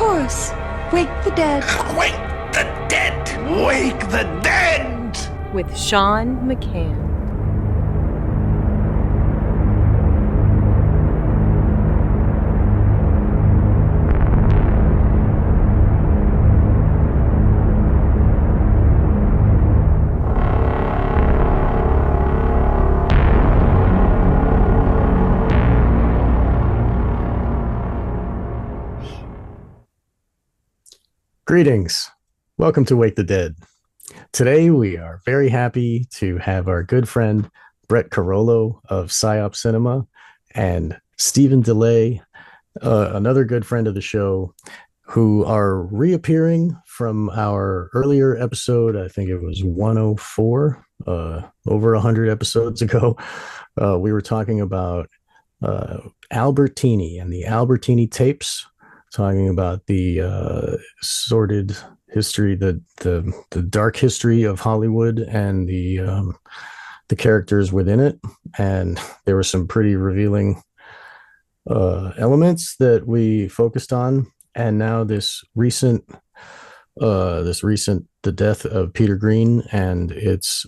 course. Wake the dead. Wake the dead! Wake the dead! With Sean McCann. Greetings. Welcome to Wake the Dead. Today we are very happy to have our good friend Brett Carollo of PsyOp Cinema and Steven DeLay, another good friend of the show, who are reappearing from our earlier episode. I think it was 104, over 100 episodes ago. We were talking about Albertini and the Albertini tapes, talking about the sordid history, the dark history of Hollywood and the characters within it. And there were some pretty revealing elements that we focused on. And now this recent the death of Peter Greene and its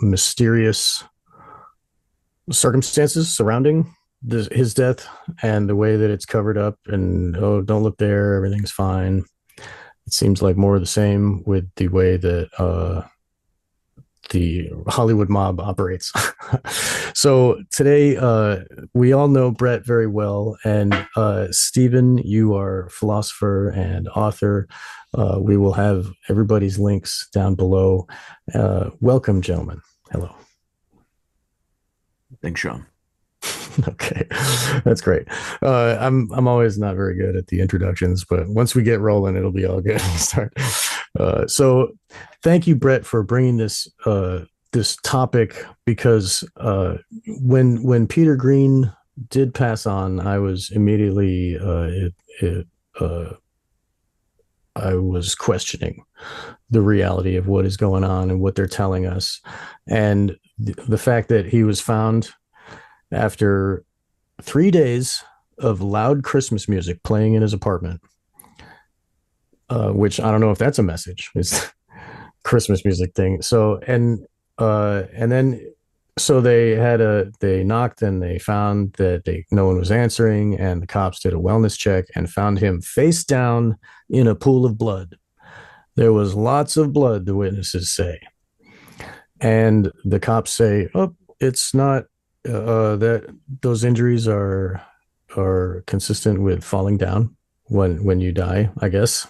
mysterious circumstances surrounding his death and the way that it's covered up, and don't look there, everything's fine. It seems like more of the same with the way that the Hollywood mob operates. So today we all know Brett very well, and Stephen, you are a philosopher and author. We will have everybody's links down below. Welcome, gentlemen. Hello. Thanks, Sean. Okay, that's great. I'm always not very good at the introductions, but once we get rolling, it'll be all good. Start. So, thank you, Brett, for bringing this topic, because when Peter Greene did pass on, I was immediately I was questioning the reality of what is going on and what they're telling us, and the fact that he was found after 3 days of loud Christmas music playing in his apartment, which I don't know if that's a message, is Christmas music thing. So, and then, so they knocked and they found that no one was answering, and the cops did a wellness check and found him face down in a pool of blood. There was lots of blood, the witnesses say. And the cops say, oh, it's not, that those injuries are consistent with falling down when you die, I guess.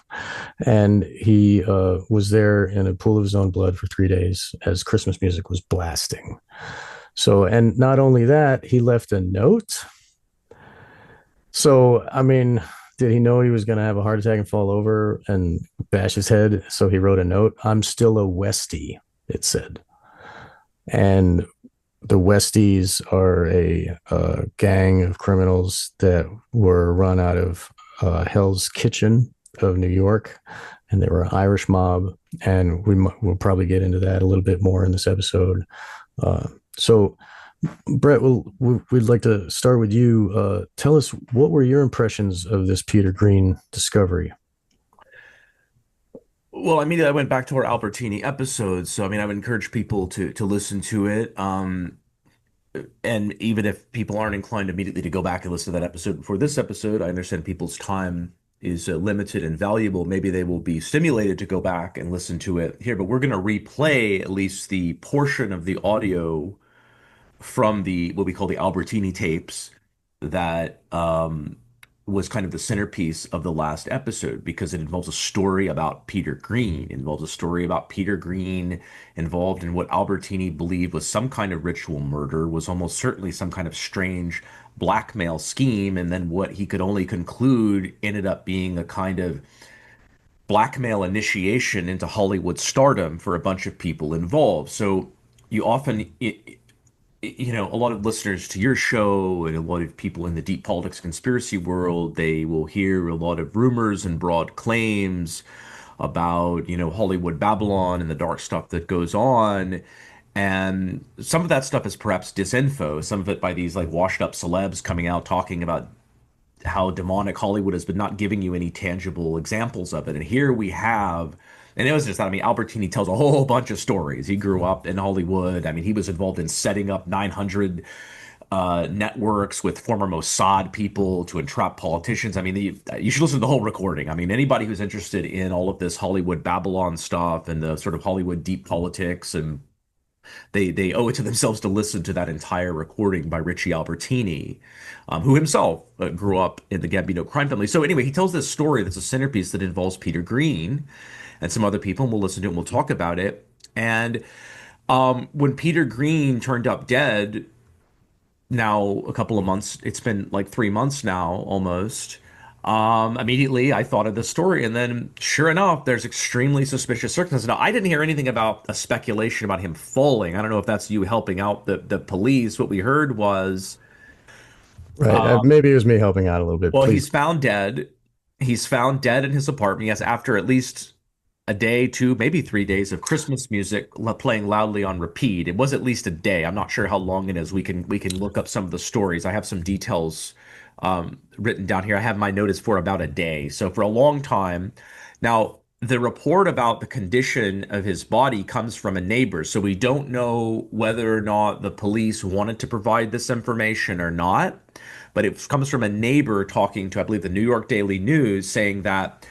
And he was there in a pool of his own blood for 3 days as Christmas music was blasting. So, and not only that, he left a note. So, I mean, did he know he was going to have a heart attack and fall over and bash his head? So he wrote a note. I'm still a Westie, it said. And the Westies are a gang of criminals that were run out of Hell's Kitchen of New York, and they were an Irish mob, and we'll probably get into that a little bit more in this episode. So, Brett, we'd like to start with you. Tell us, what were your impressions of this Peter Greene discovery? Well, I mean, I went back to our Albertini episodes, so I mean, I would encourage people to listen to it. And even if people aren't inclined immediately to go back and listen to that episode before this episode, I understand people's time is limited and valuable. Maybe they will be stimulated to go back and listen to it here, but we're going to replay at least the portion of the audio from the what we call the Albertini tapes that was kind of the centerpiece of the last episode, because it involves a story about Peter Greene. It involves a story about Peter Greene involved in what Albertini believed was some kind of ritual murder, was almost certainly some kind of strange blackmail scheme, and then what he could only conclude ended up being a kind of blackmail initiation into Hollywood stardom for a bunch of people involved. So you often, a lot of listeners to your show and a lot of people in the deep politics conspiracy world, they will hear a lot of rumors and broad claims about, Hollywood Babylon and the dark stuff that goes on. And some of that stuff is perhaps disinfo, some of it by these like washed up celebs coming out talking about how demonic Hollywood is, but not giving you any tangible examples of it. And here we have, and it was just that, I mean, Albertini tells a whole bunch of stories. He grew up in Hollywood. I mean, he was involved in setting up 900 networks with former Mossad people to entrap politicians. I mean, you should listen to the whole recording. I mean, anybody who's interested in all of this Hollywood Babylon stuff and the sort of Hollywood deep politics, and they owe it to themselves to listen to that entire recording by Richie Albertini, who himself grew up in the Gambino crime family. So anyway, he tells this story that's a centerpiece that involves Peter Greene and some other people, and we'll listen to it and we'll talk about it. And when Peter Greene turned up dead, now a couple of months, it's been like 3 months now almost. Immediately I thought of the story, and then sure enough, there's extremely suspicious circumstances. Now, I didn't hear anything about a speculation about him falling. I don't know if that's you helping out the police. What we heard was, Right. Maybe it was me helping out a little bit. well, Please. he's found dead. He's found dead in his apartment. Yes, after at least a day, 2, maybe 3 days of Christmas music playing loudly on repeat. It was at least a day. I'm not sure how long it is. We can look up some of the stories. I have some details written down here. I have my notice for about a day. So for a long time. Now, the report about the condition of his body comes from a neighbor. So we don't know whether or not the police wanted to provide this information or not. But it comes from a neighbor talking to, I believe, the New York Daily News, saying that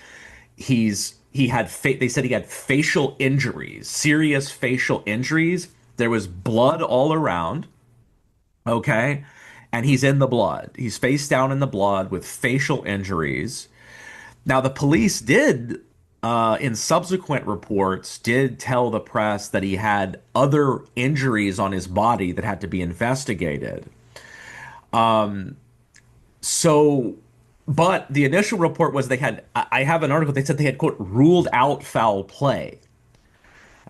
they said he had facial injuries, serious facial injuries. There was blood all around. Okay. And he's in the blood. He's face down in the blood with facial injuries. Now, the police did, in subsequent reports, did tell the press that he had other injuries on his body that had to be investigated. But the initial report was I have an article, they said they had, quote, ruled out foul play.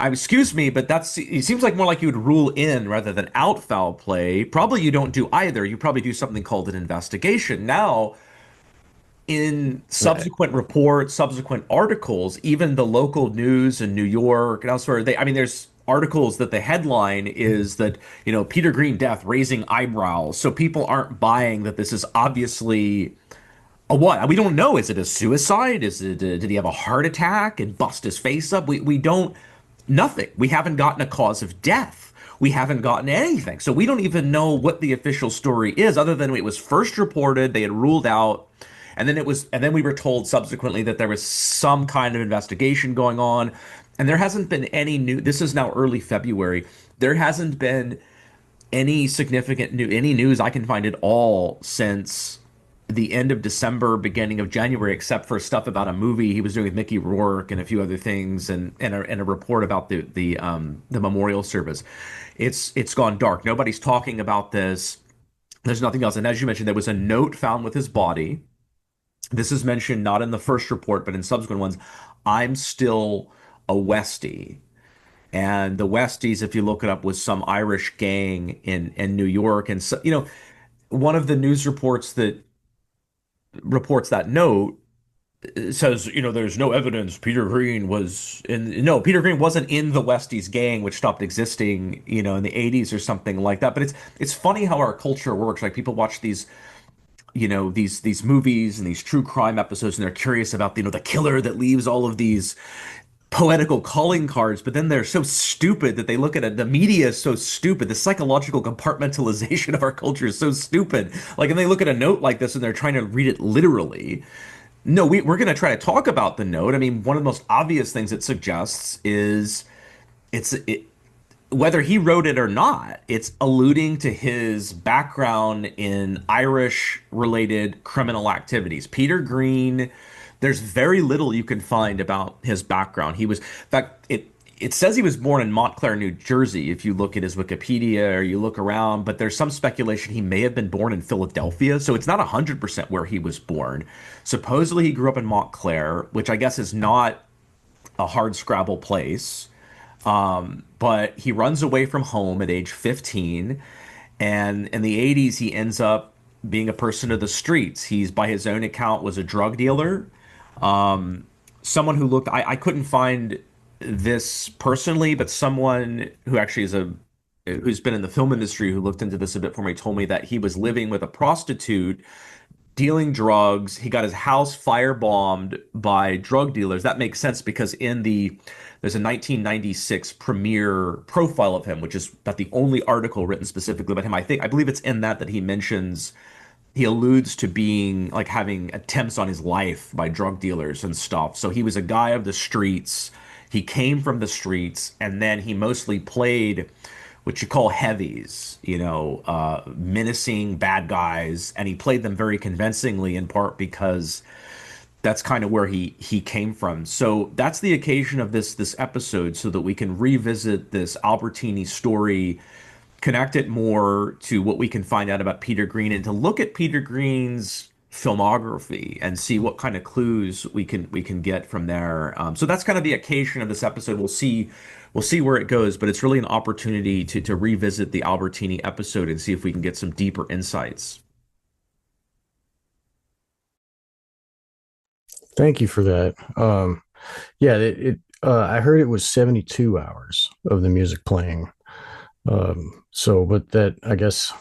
Excuse me, but it seems like more like you would rule in rather than out foul play. Probably you don't do either. You probably do something called an investigation. Now, in subsequent reports, subsequent articles, even the local news in New York and elsewhere, there's articles that the headline is that, Peter Greene death raising eyebrows. So people aren't buying that this is obviously a what? We don't know. Is it a suicide? Did he have a heart attack and bust his face up? We don't, nothing. We haven't gotten a cause of death. We haven't gotten anything. So we don't even know what the official story is, other than it was first reported, they had ruled out, and then we were told subsequently that there was some kind of investigation going on. And there hasn't been any this is now early February. There hasn't been any significant any news I can find at all since the end of December, beginning of January, except for stuff about a movie he was doing with Mickey Rourke and a few other things, and a report about the memorial service. It's gone dark. Nobody's talking about this. There's nothing else. And as you mentioned, there was a note found with his body. This is mentioned not in the first report, but in subsequent ones. I'm still a Westie. And the Westies, if you look it up, was some Irish gang in New York. And so, one of the news reports that reports that note says, there's no evidence Peter Greene was in. No, Peter Greene wasn't in the Westies gang, which stopped existing, in the 80s or something like that. But it's funny how our culture works. Like, people watch these these movies and these true crime episodes, and they're curious about the killer that leaves all of these poetical calling cards, but then they're so stupid that they look at it. The media is so stupid. The psychological compartmentalization of our culture is so stupid. Like, and they look at a note like this and they're trying to read it literally. No, we're going to try to talk about the note. I mean, one of the most obvious things it suggests is whether he wrote it or not, it's alluding to his background in Irish-related criminal activities. Peter Greene, there's very little you can find about his background. In fact, it says he was born in Montclair, New Jersey, if you look at his Wikipedia or you look around, but there's some speculation he may have been born in Philadelphia, so it's not 100% where he was born. Supposedly he grew up in Montclair, which I guess is not a hardscrabble place. But he runs away from home at age 15, and in the 80s he ends up being a person of the streets. He's, by his own account, was a drug dealer. Someone who looked, I couldn't find this personally, but someone who actually who's been in the film industry who looked into this a bit for me told me that he was living with a prostitute dealing drugs. He got his house firebombed by drug dealers. That makes sense because there's a 1996 premiere profile of him, which is about the only article written specifically about him. I believe it's in that he mentions, he alludes to being like having attempts on his life by drug dealers and stuff. So he was a guy of the streets. He came from the streets, and then he mostly played what you call heavies, menacing bad guys, and he played them very convincingly, in part because that's kind of where he came from. So that's the occasion of this episode, so that we can revisit this Albertini story, connect it more to what we can find out about Peter Greene, and to look at Peter Greene's filmography and see what kind of clues we can get from there. So that's kind of the occasion of this episode. We'll see where it goes, but it's really an opportunity to revisit the Albertini episode and see if we can get some deeper insights. Thank you for that. Yeah, I heard it was 72 hours of the music playing. But that, I guess,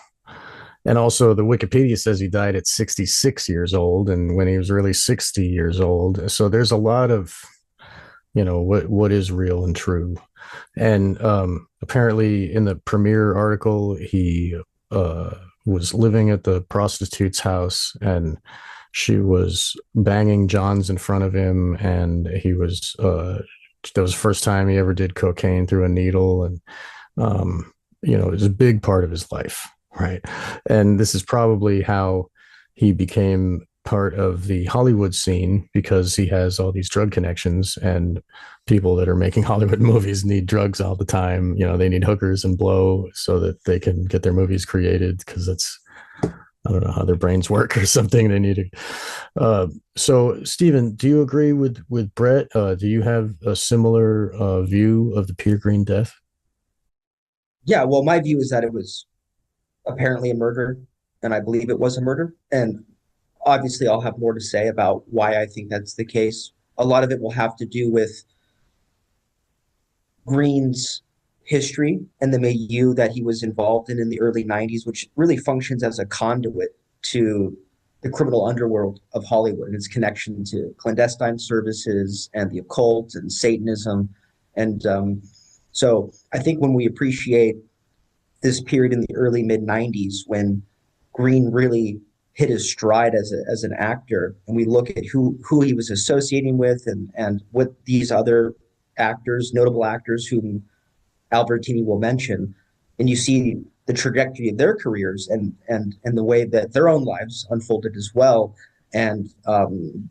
and also the Wikipedia says he died at 66 years old, and when he was really 60 years old. So there's a lot of, what is real and true. And apparently in the premiere article, he was living at the prostitute's house, and she was banging Johns in front of him, and that was the first time he ever did cocaine through a needle. And it was a big part of his life, right? And this is probably how he became part of the Hollywood scene, because he has all these drug connections, and people that are making Hollywood movies need drugs all the time. They need hookers and blow so that they can get their movies created, because that's, I don't know how their brains work or something. They need to. So, Stephen, do you agree with Brett? Do you have a similar view of the Peter Greene death? Yeah, well, my view is that it was apparently a murder, and I believe it was a murder. And obviously, I'll have more to say about why I think that's the case. A lot of it will have to do with Greene's history and the milieu that he was involved in the early 90s, which really functions as a conduit to the criminal underworld of Hollywood and its connection to clandestine services and the occult and Satanism. And so I think when we appreciate this period in the early mid 90s, when Greene really hit his stride as an actor, and we look at who he was associating with, and what these other actors, notable actors whom Albertini will mention, and you see the trajectory of their careers and the way that their own lives unfolded as well, and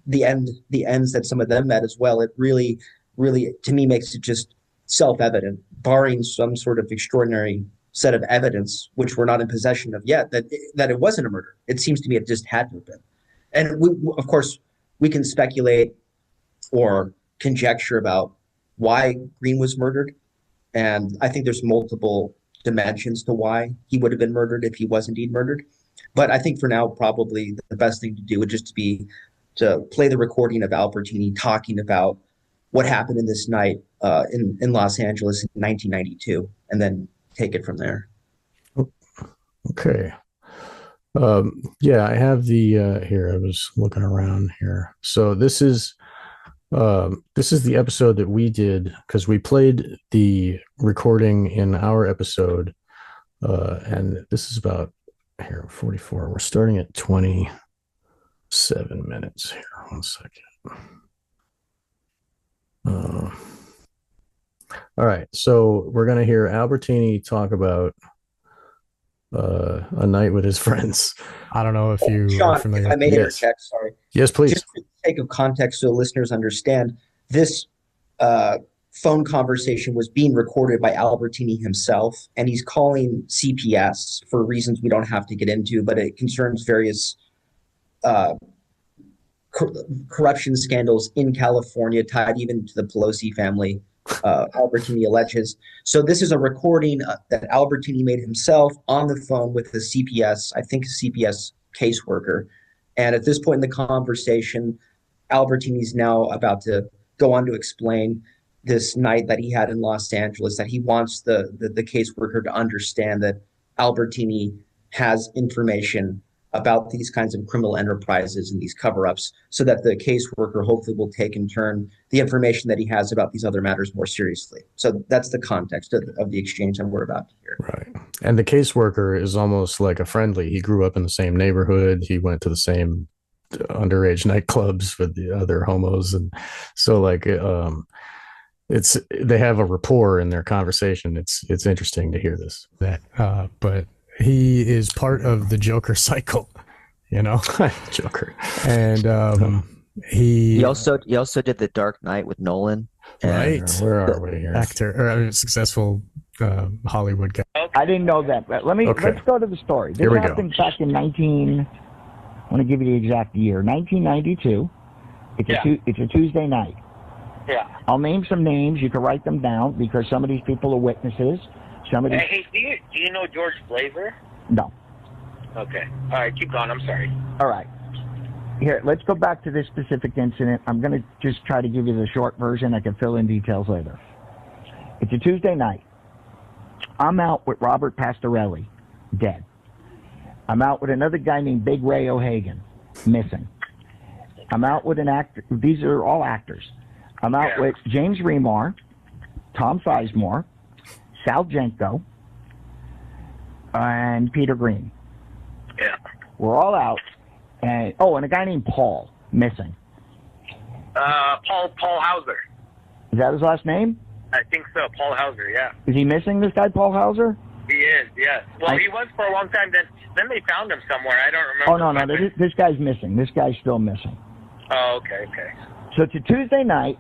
the ends that some of them met as well. It really, really, to me, makes it just self-evident, barring some sort of extraordinary set of evidence, which we're not in possession of yet, that it wasn't a murder. It seems to me it just had to have been. And of course, we can speculate or conjecture about why Greene was murdered. And I think there's multiple dimensions to why he would have been murdered if he was indeed murdered. But I think for now, probably the best thing to do would just be to play the recording of Albertini talking about what happened in this night in Los Angeles in 1992, and then take it from there. Okay. Yeah, I have the here. I was looking around here. So this is the episode that we did, because we played the recording in our episode, and this is about here 44. We're starting at 27 minutes here. 1 second. All right, so we're going to hear Albertini talk about a night with his friends. I don't know if you Sean, are familiar. if I may interject, sorry. Yes, please. Just for the sake of context, so listeners understand, this phone conversation was being recorded by Albertini himself, and he's calling CPS for reasons we don't have to get into, but it concerns various corruption scandals in California, tied even to the Pelosi family, Albertini alleges. So this is a recording that Albertini made himself on the phone with the CPS, I think a CPS caseworker. And at this point in the conversation, Albertini's now about to go on to explain this night that he had in Los Angeles, that he wants the caseworker to understand that Albertini has information about these kinds of criminal enterprises and these cover-ups so that the caseworker hopefully will take in turn the information that he has about these other matters more seriously. So that's the context of the exchange that we're about to hear. Right. And the caseworker is almost like a friendly. He grew up in the same neighborhood. He went to the same underage nightclubs with the other homos. And so like, they have a rapport in their conversation. It's interesting to hear this. But he is part of the Joker cycle, Joker. And He also did The Dark Knight with Nolan. Right. Where are we here? Actor or a successful Hollywood guy. I didn't know that. But let's go to the story. This happened back in I want to give you the exact year, 1992. It's a Tuesday night. Yeah. I'll name some names. You can write them down because some of these people are witnesses. Hey, do you know George Blazer? No. Okay. All right, keep going. I'm sorry. All right. Here, let's go back to this specific incident. I'm going to just try to give you the short version. I can fill in details later. It's a Tuesday night. I'm out with Robert Pastorelli, dead. I'm out with another guy named Big Ray O'Hagan, missing. I'm out with an actor. These are all actors. I'm out with James Remar, Tom Sizemore, Sal Jenko, and Peter Greene. Yeah. We're all out. And a guy named Paul, missing. Paul Hauser. Is that his last name? I think so. Paul Hauser, yeah. Is he missing, this guy, Paul Hauser? He is, yes. Well, he was for a long time. Then they found him somewhere. I don't remember. Oh, no. This guy's missing. This guy's still missing. Oh, okay. So it's a Tuesday night,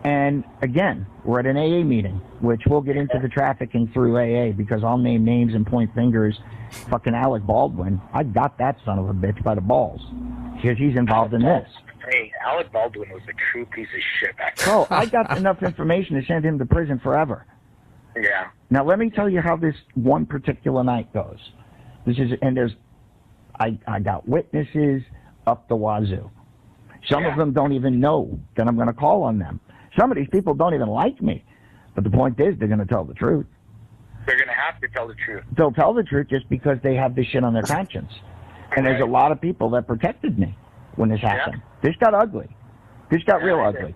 and again, we're at an AA meeting, which we'll get into the trafficking through AA because I'll name names and point fingers. Fucking Alec Baldwin. I got that son of a bitch by the balls because he's involved in this. Hey, Alec Baldwin was a true piece of shit back then. Bro, I got enough information to send him to prison forever. Yeah. Now, let me tell you how this one particular night goes. I got witnesses up the wazoo. Some of them don't even know that I'm going to call on them. Some of these people don't even like me. But the point is, they're going to tell the truth. They're going to have to tell the truth. They'll tell the truth just because they have this shit on their conscience. And there's a lot of people that protected me when this happened. This got ugly. This got real ugly.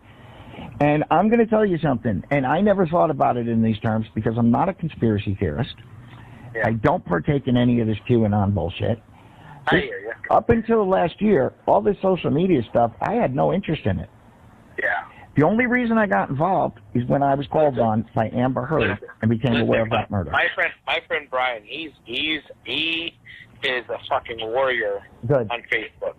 And I'm going to tell you something. And I never thought about it in these terms because I'm not a conspiracy theorist. I don't partake in any of this QAnon bullshit. I hear you. Up until last year, all this social media stuff, I had no interest in it. Yeah. The only reason I got involved is when I was called on by Amber Heard and became aware of that murder. My friend Brian, he is a fucking warrior on Facebook.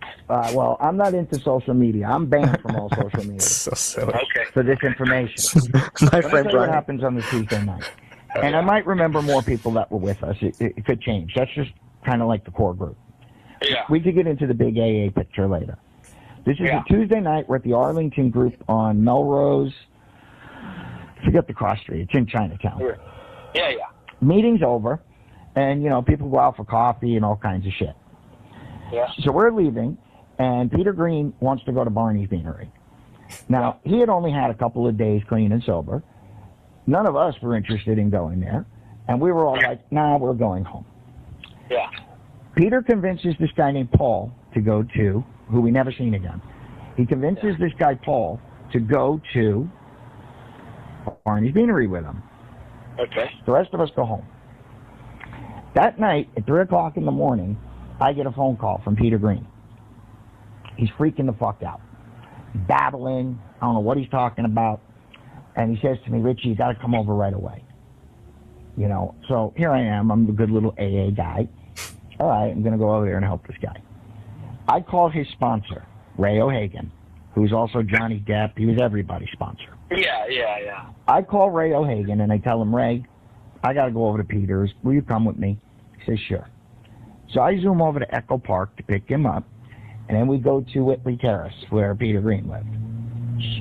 Well, I'm not into social media. I'm banned from all social media. So silly. Okay. For this information. My friend What Brian. happens on the Tuesday night. And I might remember more people that were with us. It could change. That's just kind of like the core group. Yeah. We could get into the big AA picture later. This is a Tuesday night. We're at the Arlington group on Melrose. Forget the cross street. It's in Chinatown. Yeah. Meeting's over, and, people go out for coffee and all kinds of shit. Yeah. So we're leaving, and Peter Greene wants to go to Barney's Beanery. Now, he had only had a couple of days clean and sober. None of us were interested in going there, and we were all like, nah, we're going home. Yeah. Peter convinces this guy named Paul to go to, who we never seen again. He convinces this guy Paul to go to Barney's Beanery with him. Okay. The rest of us go home. That night, at 3 o'clock in the morning, I get a phone call from Peter Greene. He's freaking the fuck out. Babbling. I don't know what he's talking about. And he says to me, Richie, you got to come over right away. So here I am. I'm a good little AA guy. All right, I'm going to go over there and help this guy. I called his sponsor, Ray O'Hagan, who's also Johnny Depp. He was everybody's sponsor. Yeah. I call Ray O'Hagan, and I tell him, Ray, I got to go over to Peter's. Will you come with me? He says, sure. So I zoom over to Echo Park to pick him up, and then we go to Whitley Terrace, where Peter Greene lived.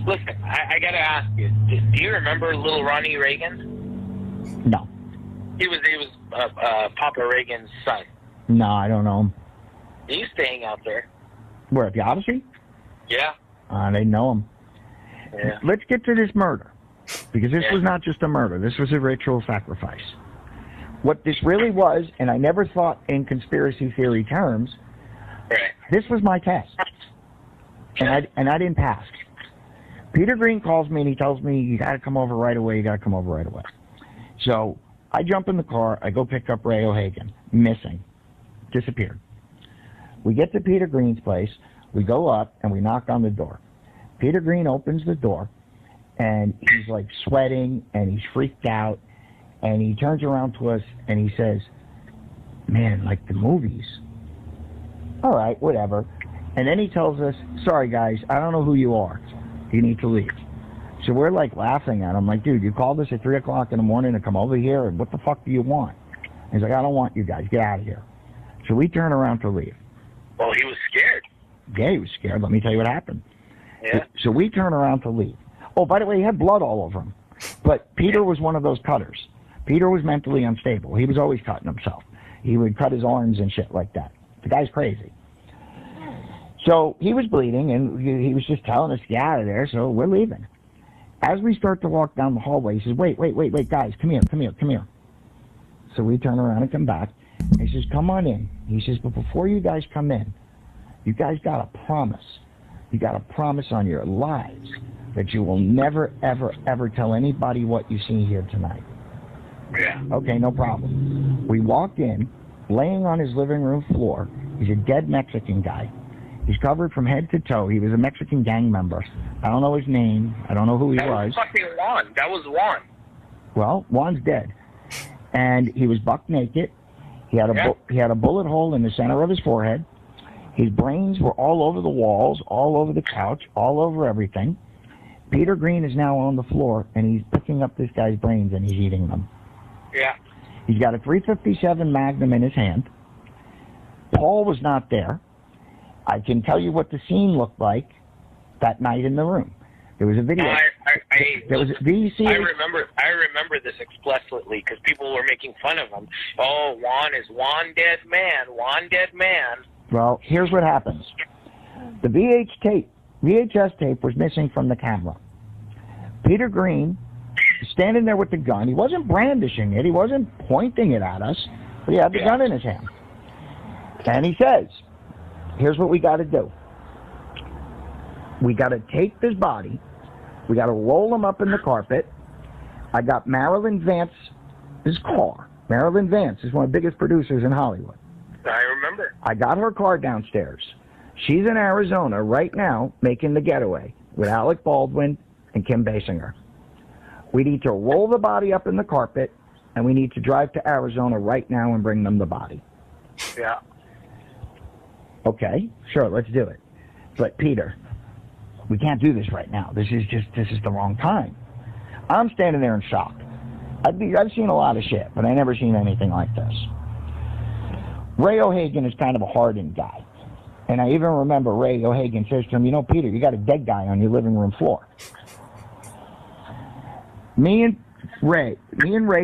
Listen, I got to ask you, do you remember little Ronnie Reagan? No. He was Papa Reagan's son. No, I don't know him. He used to hang out there. Where, at the Odyssey? Yeah. I didn't know him. Yeah. Let's get to this murder, because this was not just a murder. This was a ritual sacrifice. What this really was, and I never thought in conspiracy theory terms, This was my test, and I didn't pass. Peter Greene calls me and he tells me, you got to come over right away. You got to come over right away. So I jump in the car. I go pick up Ray O'Hagan, missing, disappeared. We get to Peter Greene's place. We go up and we knock on the door. Peter Greene opens the door, and he's like sweating and he's freaked out, and he turns around to us and he says, man, like the movies. All right, whatever. And then he tells us, sorry guys, I don't know who you are. You need to leave. So we're like laughing at him, like, dude, you called us at 3 o'clock in the morning to come over here, and what the fuck do you want? He's like, I don't want you guys, get out of here. So we turn around to leave. Well, he was scared. Yeah, he was scared. Let me tell you what happened. Yeah. So we turn around to leave. Oh, by the way, he had blood all over him. But Peter was one of those cutters. Peter was mentally unstable. He was always cutting himself. He would cut his arms and shit like that. The guy's crazy. So he was bleeding, and he was just telling us to get out of there, so we're leaving. As we start to walk down the hallway, he says, wait, guys, come here. So we turn around and come back. He says, come on in. He says, but before you guys come in, you guys got to promise. You got to promise on your lives that you will never, ever, ever tell anybody what you see here tonight. Yeah. Okay, no problem. We walk in, laying on his living room floor. He's a dead Mexican guy. He's covered from head to toe. He was a Mexican gang member. I don't know his name. I don't know who he was. That was fucking Juan. That was Juan. Well, Juan's dead. And he was buck naked. He had a bullet hole in the center of his forehead. His brains were all over the walls, all over the couch, all over everything. Peter Greene is now on the floor, and he's picking up this guy's brains, and he's eating them. Yeah. He's got a .357 Magnum in his hand. Paul was not there. I can tell you what the scene looked like that night in the room. There was a video. I remember this explicitly because people were making fun of him. Oh, Juan is Juan dead man. Juan dead man. Well, here's what happens. The VHS tape was missing from the camera. Peter Greene is standing there with the gun. He wasn't brandishing it. He wasn't pointing it at us. But he had the gun in his hand. And he says, here's what we got to do. We got to take this body. We got to roll him up in the carpet. I got Marilyn Vance's car. Marilyn Vance is one of the biggest producers in Hollywood. I remember. I got her car downstairs. She's in Arizona right now making the getaway with Alec Baldwin and Kim Basinger. We need to roll the body up in the carpet, and we need to drive to Arizona right now and bring them the body. Yeah. Okay, sure, let's do it. But Peter, we can't do this right now. This is the wrong time. I'm standing there in shock. I've seen a lot of shit, but I never seen anything like this. Ray O'Hagan is kind of a hardened guy. And I even remember Ray O'Hagan says to him, you know, Peter, you got a dead guy on your living room floor. Me and Ray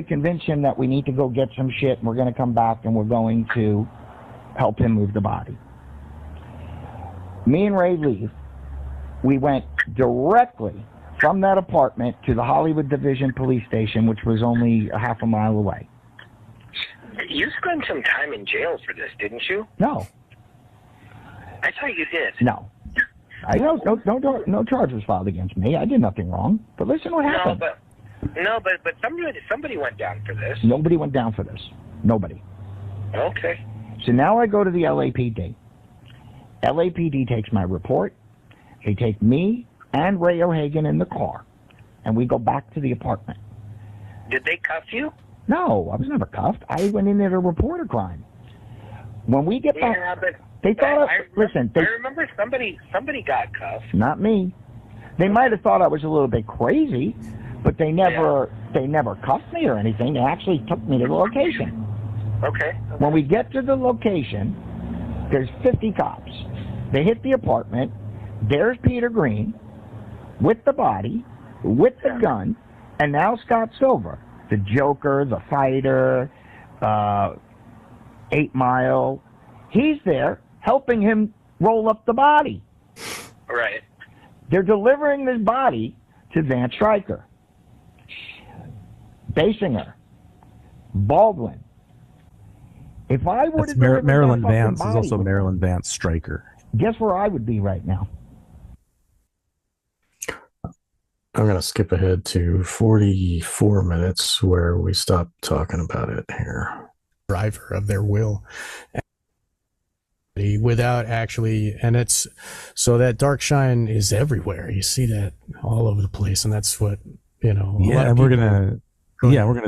convinced him that we need to go get some shit, and we're going to come back and we're going to help him move the body. Me and Ray leave. We went directly from that apartment to the Hollywood Division Police Station, which was only a half a mile away. You spent some time in jail for this, didn't you? No. I thought you did. No. No charge was filed against me. I did nothing wrong. But listen what happened. But somebody went down for this. Nobody went down for this. Nobody. Okay. So now I go to the LAPD. LAPD takes my report. They take me and Ray O'Hagan in the car, and we go back to the apartment. Did they cuff you? No, I was never cuffed. I went in there to report a crime. When we get back, they thought I remember somebody got cuffed. Not me. They might have thought I was a little bit crazy, but they never cuffed me or anything. They actually took me to the location. Okay. When we get to the location, there's 50 cops. They hit the apartment. There's Peter Greene with the body, with the gun, and now Scott Silver, the Joker, the fighter, 8 Mile. He's there helping him roll up the body. Right. They're delivering this body to Vance Stryker, Basinger, Baldwin. If I were to Marilyn Vance is also Marilyn Vance Stryker. Guess where I would be right now? I'm going to skip ahead to 44 minutes where we stop talking about it here. Driver of their will. Without actually, and it's so that dark shine is everywhere. You see that all over the place, and that's what, you know. Yeah, and we're gonna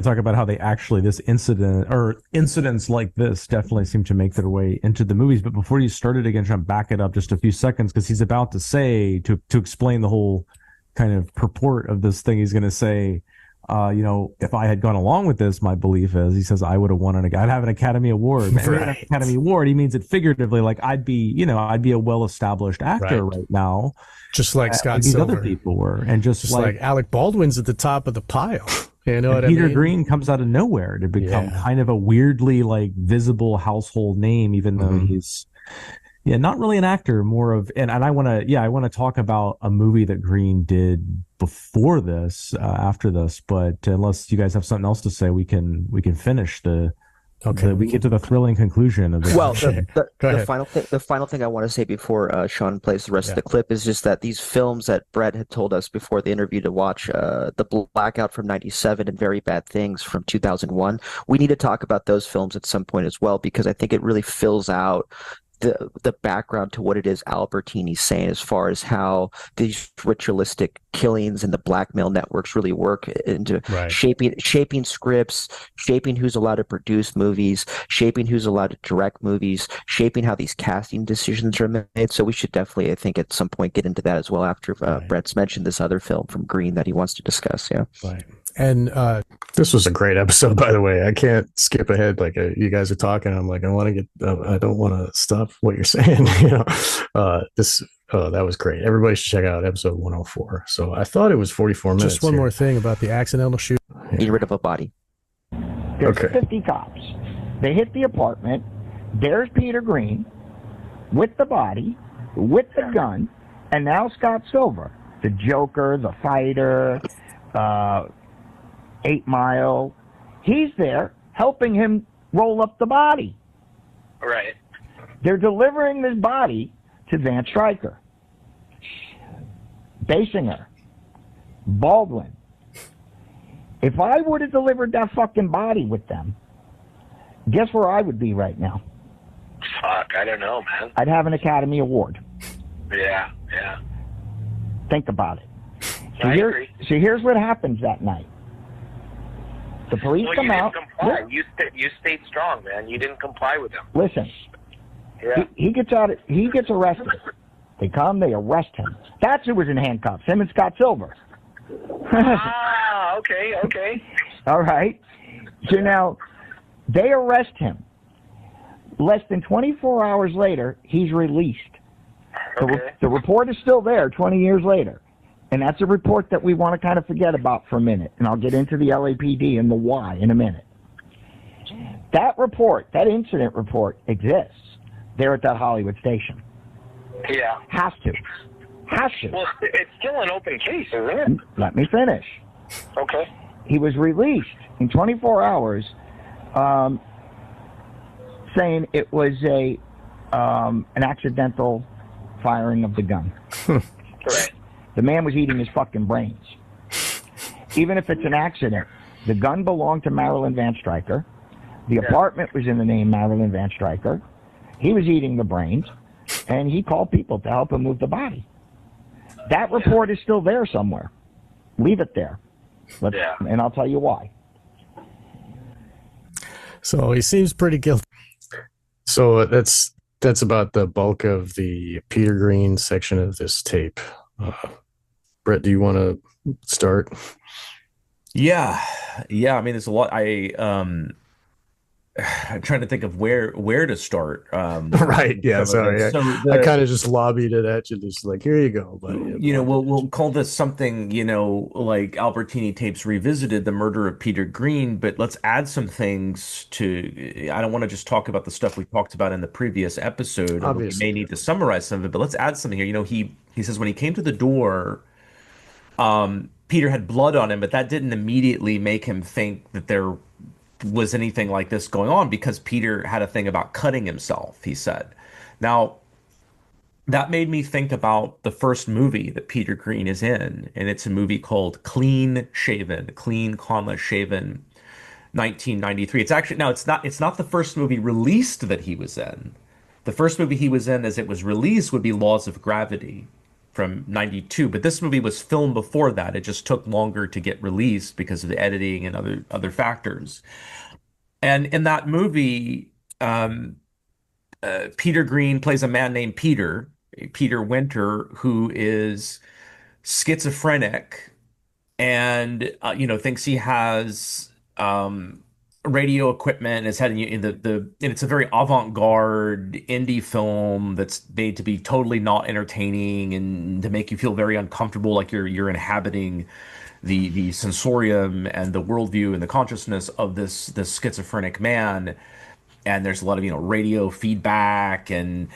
talk about how they actually this incident or incidents like this definitely seem to make their way into the movies. But before you started again, trying to back it up just a few seconds because he's about to say to explain the whole kind of purport of this thing. He's going to say, you know, if I had gone along with this, my belief is, he says, I would have won I'd have an Academy Award. Right. An Academy Award, he means it figuratively, like I'd be a well-established actor right now. Just like Scott like these Silver. other people were. And just like Alec Baldwin's at the top of the pile. You know what I mean? Peter Greene comes out of nowhere to become kind of a weirdly like visible household name, even though he's not really an actor, more of, and I want to talk about a movie that Greene did before this, after this, but unless you guys have something else to say, we can finish we can get to the thrilling conclusion of this. Well, the final thing I want to say before Sean plays the rest of the clip is just that these films that Brett had told us before the interview to watch, The Blackout from '97 and Very Bad Things from 2001, we need to talk about those films at some point as well, because I think it really fills out the background to what it is Albertini's saying as far as how these ritualistic killings and the blackmail networks really work into shaping scripts, shaping who's allowed to produce movies, shaping who's allowed to direct movies, shaping how these casting decisions are made. So we should definitely, I think, at some point get into that as well after Brett's mentioned this other film from Greene that he wants to discuss. Yeah. Right. And this was a great episode, by the way. I can't skip ahead. Like you guys are talking, I'm like, I don't want to stop what you're saying. You know, that was great. Everybody should check out episode 104. So I thought it was 44 minutes. Just one more thing about the accidental shoot. Get rid of a body. There's 50 cops. They hit the apartment. There's Peter Greene with the body, with the gun, and now Scott Silver, the Joker, the fighter, 8 Mile. He's there helping him roll up the body. Right. They're delivering this body to Van Stryker, Basinger, Baldwin. If I would have delivered that fucking body with them, guess where I would be right now? Fuck, I don't know, man. I'd have an Academy Award. Yeah. Think about it. I agree. So here's what happens that night. The police come out. Comply. You stayed strong, man. You didn't comply with them. Listen. Yeah. He gets out. He gets arrested. They come. They arrest him. That's who was in handcuffs. Him and Scott Silver. Okay. All right. So now they arrest him. Less than 24 hours later, he's released. The report is still there 20 years later. And that's a report that we want to kind of forget about for a minute. And I'll get into the LAPD and the why in a minute. That report, that incident report, exists there at that Hollywood station. Yeah. Has to. Well, it's still an open case, isn't it? Let me finish. Okay. He was released in 24 hours saying it was an accidental firing of the gun. Correct. The man was eating his fucking brains. Even if it's an accident, the gun belonged to Marilyn Van Stryker. The apartment was in the name Marilyn Van Stryker. He was eating the brains, and he called people to help him move the body. That report is still there somewhere. Leave it there. And I'll tell you why. So he seems pretty guilty. So that's about the bulk of the Peter Greene section of this tape. Brett, do you want to start? Yeah. I mean, there's a lot. I'm trying to think of where to start. Right. Yeah. Sorry. I kind of just lobbied it at you, just like, here you go, buddy. We'll call this something, like Albertini tapes revisited, the murder of Peter Greene, but let's add some things to. I don't want to just talk about the stuff we talked about in the previous episode. Obviously. We may need to summarize some of it, but let's add something here. He says when he came to the door, Peter had blood on him, but that didn't immediately make him think that there was anything like this going on, because Peter had a thing about cutting himself, he said. Now, that made me think about the first movie that Peter Greene is in, and it's a movie called Clean, comma, Shaven, 1993. It's actually, no, it's not the first movie released that he was in. The first movie he was in as it was released would be Laws of Gravity from 92, but this movie was filmed before that. It just took longer to get released because of the editing and other factors. And in that movie, Peter Greene plays a man named Peter Winter, who is schizophrenic and thinks he has radio equipment and is heading in and it's a very avant-garde indie film that's made to be totally not entertaining and to make you feel very uncomfortable, like you're inhabiting the sensorium and the worldview and the consciousness of this schizophrenic man. And there's a lot of radio feedback and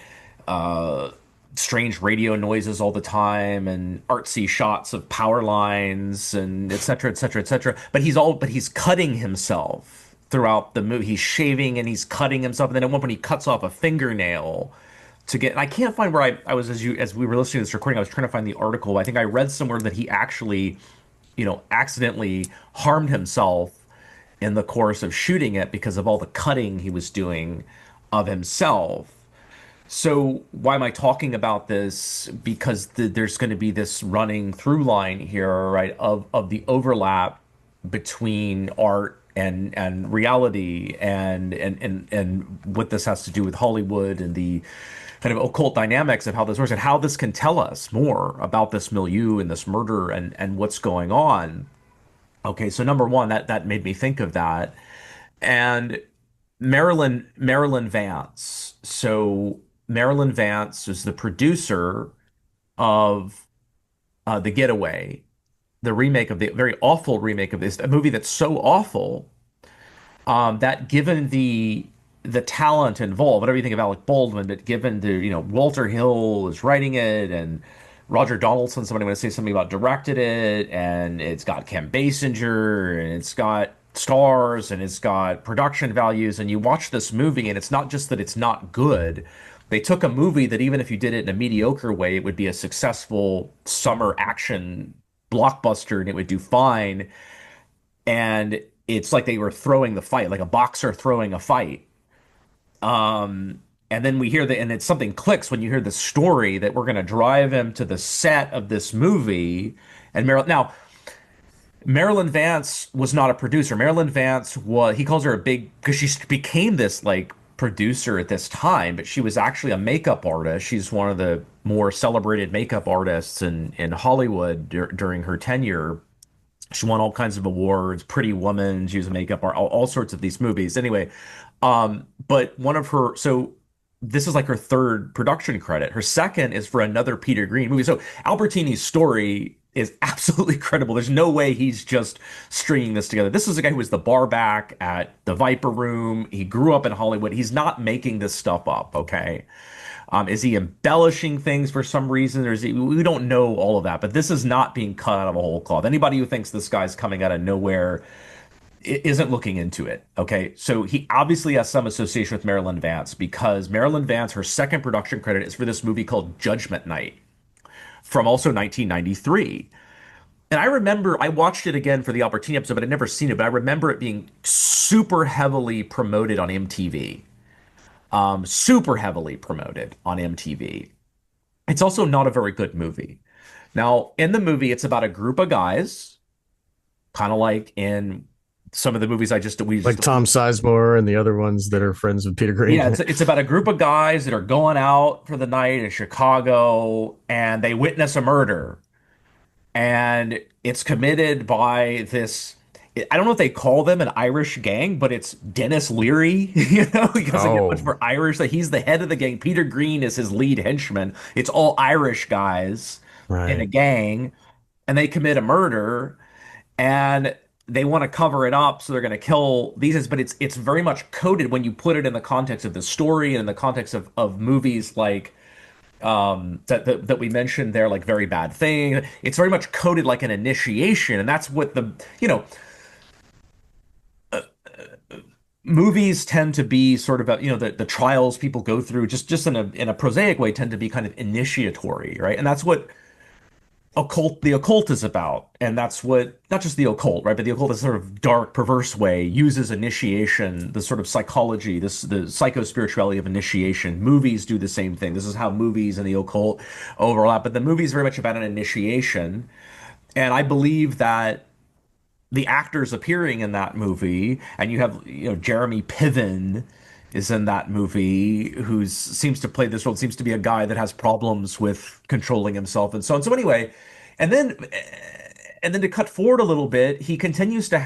uh strange radio noises all the time and artsy shots of power lines and et cetera, et cetera, et cetera. But he's cutting himself throughout the movie. He's shaving and he's cutting himself. And then at one point he cuts off a fingernail to get, and I can't find where I was as we were listening to this recording, I was trying to find the article. I think I read somewhere that he actually, accidentally harmed himself in the course of shooting it because of all the cutting he was doing of himself. So why am I talking about this? Because there's going to be this running through line here, right, of the overlap between art and reality and what this has to do with Hollywood and the kind of occult dynamics of how this works and how this can tell us more about this milieu and this murder and what's going on. Okay, so number one, that made me think of that. And Marilyn Vance. So Marilyn Vance is the producer of The Getaway, the remake of the very awful remake of this, a movie that's so awful that given the talent involved, whatever you think of Alec Baldwin, but given the Walter Hill is writing it and Roger Donaldson, somebody want to say something about directed it, and it's got Kim Basinger and it's got stars and it's got production values, and you watch this movie and it's not just that it's not good. They took a movie that even if you did it in a mediocre way, it would be a successful summer action blockbuster and it would do fine. And it's like they were throwing the fight, like a boxer throwing a fight. And then we hear and it's something clicks when you hear the story that we're going to drive him to the set of this movie. And Marilyn Vance was not a producer. Marilyn Vance he calls her a big, because she became this like producer at this time, but she was actually a makeup artist. She's one of the more celebrated makeup artists in Hollywood during her tenure. She won all kinds of awards, Pretty Woman. She was a makeup art, all sorts of these movies. Anyway, but so this is like her third production credit. Her second is for another Peter Greene movie. So Albertini's story is absolutely credible. There's no way he's just stringing this together. This is a guy who was the bar back at the Viper Room. He grew up in Hollywood. He's not making this stuff up, okay? Is he embellishing things for some reason, or we don't know all of that, but this is not being cut out of a whole cloth. Anybody who thinks this guy's coming out of nowhere isn't looking into it. Okay, so he obviously has some association with Marilyn Vance, because Marilyn Vance, her second production credit is for this movie called Judgment Night from also 1993. And I remember I watched it again for the Albertini episode, but I'd never seen it. But I remember it being super heavily promoted on MTV. Super heavily promoted on MTV. It's also not a very good movie. Now, in the movie, it's about a group of guys, kind of like in some of the movies like Tom Sizemore and the other ones that are friends with Peter Greene. Yeah, it's about a group of guys that are going out for the night in Chicago, and they witness a murder, and it's committed by this. I don't know if they call them an Irish gang, but it's Dennis Leary, because they get much more Irish. That he's the head of the gang. Peter Greene is his lead henchman. It's all Irish guys in a gang, and they commit a murder, and they want to cover it up, so they're going to kill these guys. But it's very much coded when you put it in the context of the story and in the context of movies like that we mentioned there, like Very Bad Thing. It's very much coded like an initiation, and that's what movies tend to be sort of the trials people go through just in a prosaic way tend to be kind of initiatory, right? And that's what the occult is about, and that's what not just the occult, right, but the occult is sort of dark, perverse way uses initiation, the sort of psychology, the psycho spirituality of initiation. Movies do the same thing. This is how movies and the occult overlap, but the movie is very much about an initiation, and I believe that the actors appearing in that movie, and you have Jeremy Piven is in that movie, who seems to play this role, seems to be a guy that has problems with controlling himself and so on. So anyway, and then and then to cut forward a little bit, Greene continues to